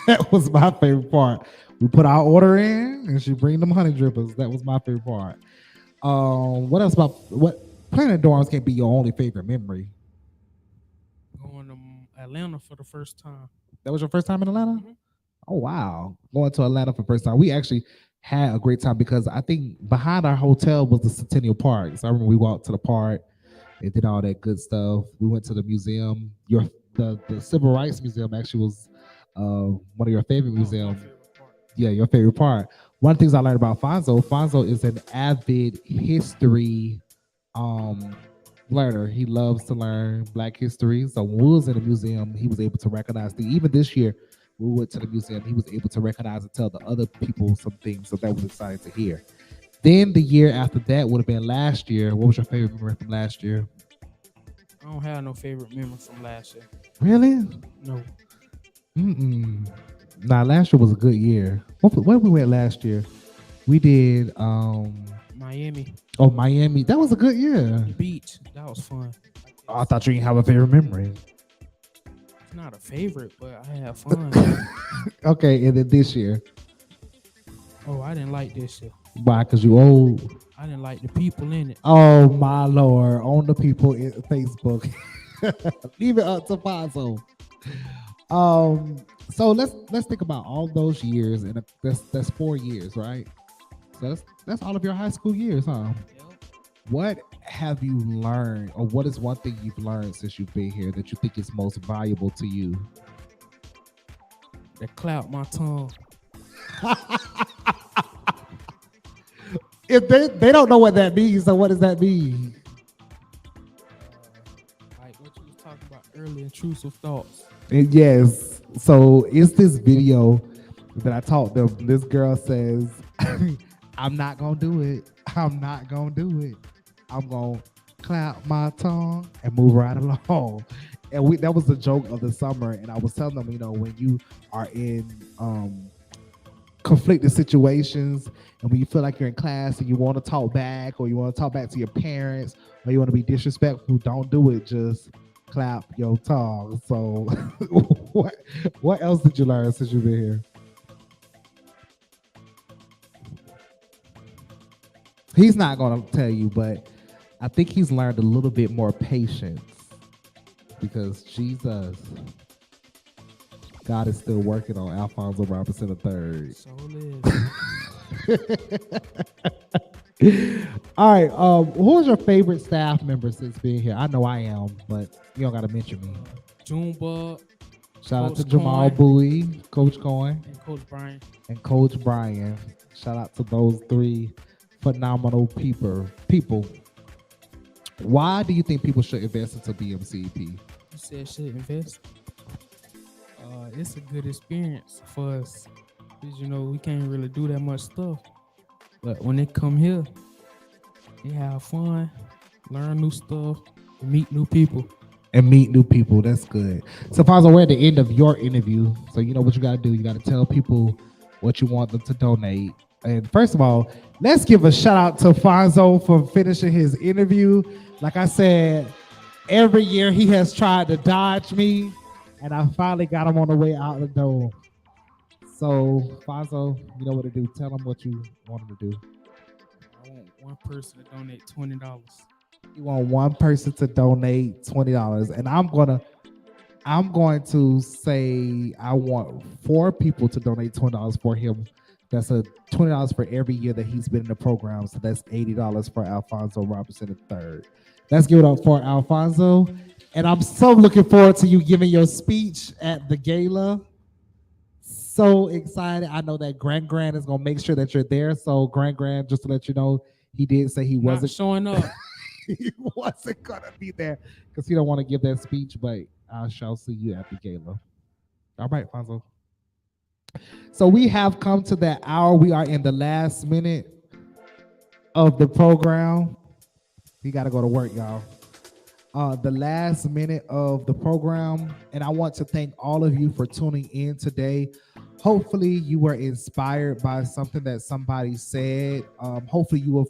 That was my favorite part. We put our order in, and she bring them honey drippers. That was my favorite part. What else about playing in dorms can't be your only favorite memory? Going to Atlanta for the first time. That was your first time in Atlanta? Mm-hmm. Oh wow, going to Atlanta for the first time. We actually had a great time because I think behind our hotel was the Centennial Park. So I remember we walked to the park and did all that good stuff. We went to the museum. The Civil Rights Museum actually was one of your favorite museums. Yeah, your favorite part. One of the things I learned about Fonzo is an avid history learner. He loves to learn Black history. So when we was in the museum, he was able to recognize things. Even this year, we went to the museum, he was able to recognize and tell the other people some things. So that was exciting to hear. Then the year after that would have been last year. What was your favorite memory from last year? I don't have no favorite memory from last year. Really? No. Nah, last year was a good year. Where we went last year? We did Miami. Oh, Miami. That was a good year. Beach. That was fun. Oh, I thought you didn't have a favorite memory. It's not a favorite, but I had fun. Okay, and then this year. Oh, I didn't like this year. Why? Because you old. I didn't like the people in it. Oh my Lord. On the people in Facebook. Leave it up to Fonzo. So let's think about all those years, and that's 4 years, right? So that's all of your high school years, huh? Yep. What have you learned, or what is one thing you've learned since you've been here that you think is most valuable to you? That clout my tongue. If they don't know what that means, so what does that mean? Like what you was talking about earlier, intrusive thoughts. Yes. So it's this video Then I taught them. This girl says, "I'm not gonna do it. I'm not gonna do it. I'm gonna clap my tongue and move right along." And that was the joke of the summer. And I was telling them, when you are in conflicted situations and when you feel like you're in class and you want to talk back or you want to talk back to your parents or you want to be disrespectful, don't do it. Just clap your tongue. So what else did you learn since you've been here? He's not going to tell you, but I think he's learned a little bit more patience because Jesus, God is still working on Alfonso Robinson III. So live. All right. Who is your favorite staff member since being here? I know I am, but you don't got to mention me. Junebug. Shout out to Coach Jamal Coyne. Bowie, Coach Coyne, And Coach Brian. and Coach Brian. Shout out to those three phenomenal people. Why do you think people should invest into BMCEP? You said should invest. It's a good experience for us. Because, we can't really do that much stuff. But when they come here, they have fun, learn new stuff, meet new people. That's good. So, Fonzo, we're at the end of your interview. So, you know what you got to do. You got to tell people what you want them to donate. And first of all, let's give a shout out to Fonzo for finishing his interview. Like I said, every year he has tried to dodge me, and I finally got him on the way out the door. So, Fonzo, you know what to do. Tell him what you want him to do. I want one person to donate $20. You want one person to donate $20, and I'm going to say I want 4 people to donate $20 for him. That's a $20 for every year that he's been in the program. So that's $80 for Alfonso Robinson III. Let's give it up for Alfonso. And I'm so looking forward to you giving your speech at the gala. So excited. I know that Grand is gonna make sure that you're there. So Grand, just to let you know, he did say he Not wasn't showing up. he wasn't gonna be there because he don't want to give that speech, but I shall see you at the gala. All right, Fonzo. So we have come to that hour. We are in the last minute of the program. We got to go to work, y'all. The last minute of the program, and I want to thank all of you for tuning in today. Hopefully you were inspired by something that somebody said. Hopefully you will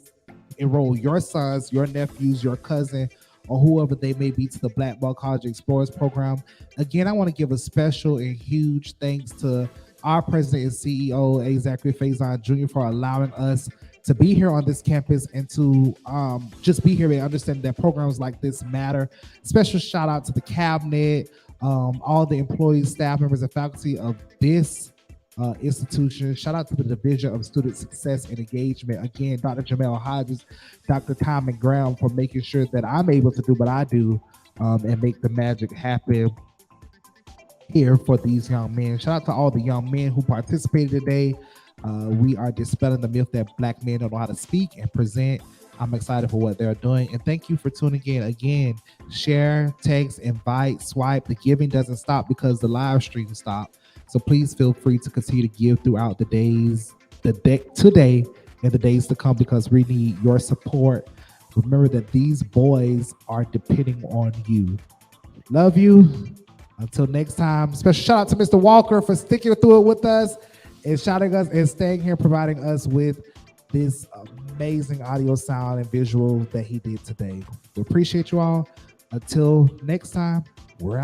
enroll your sons, your nephews, your cousin, or whoever they may be to the Black Ball College Explorers program. Again, I want to give a special and huge thanks to our president and CEO, A. Zachary Faison Jr., for allowing us to be here on this campus and to just be here and understand that programs like this matter. Special shout out to the cabinet, all the employees, staff members, and faculty of this institution. Shout out to the Division of Student Success and Engagement. Again, Dr. Jamel Hodges, Dr. Tom Graham for making sure that I'm able to do what I do and make the magic happen here for these young men. Shout out to all the young men who participated today. We are dispelling the myth that Black men don't know how to speak and present. I'm excited for what they're doing. And thank you for tuning in. Again, share, text, invite, swipe. The giving doesn't stop because the live stream stopped. So please feel free to continue to give throughout the days, today and the days to come, because we need your support. Remember that these boys are depending on you. Love you. Until next time, special shout out to Mr. Walker for sticking through it with us and shouting us and staying here, providing us with this amazing audio, sound, and visual that he did today. We appreciate you all. Until next time, we're out.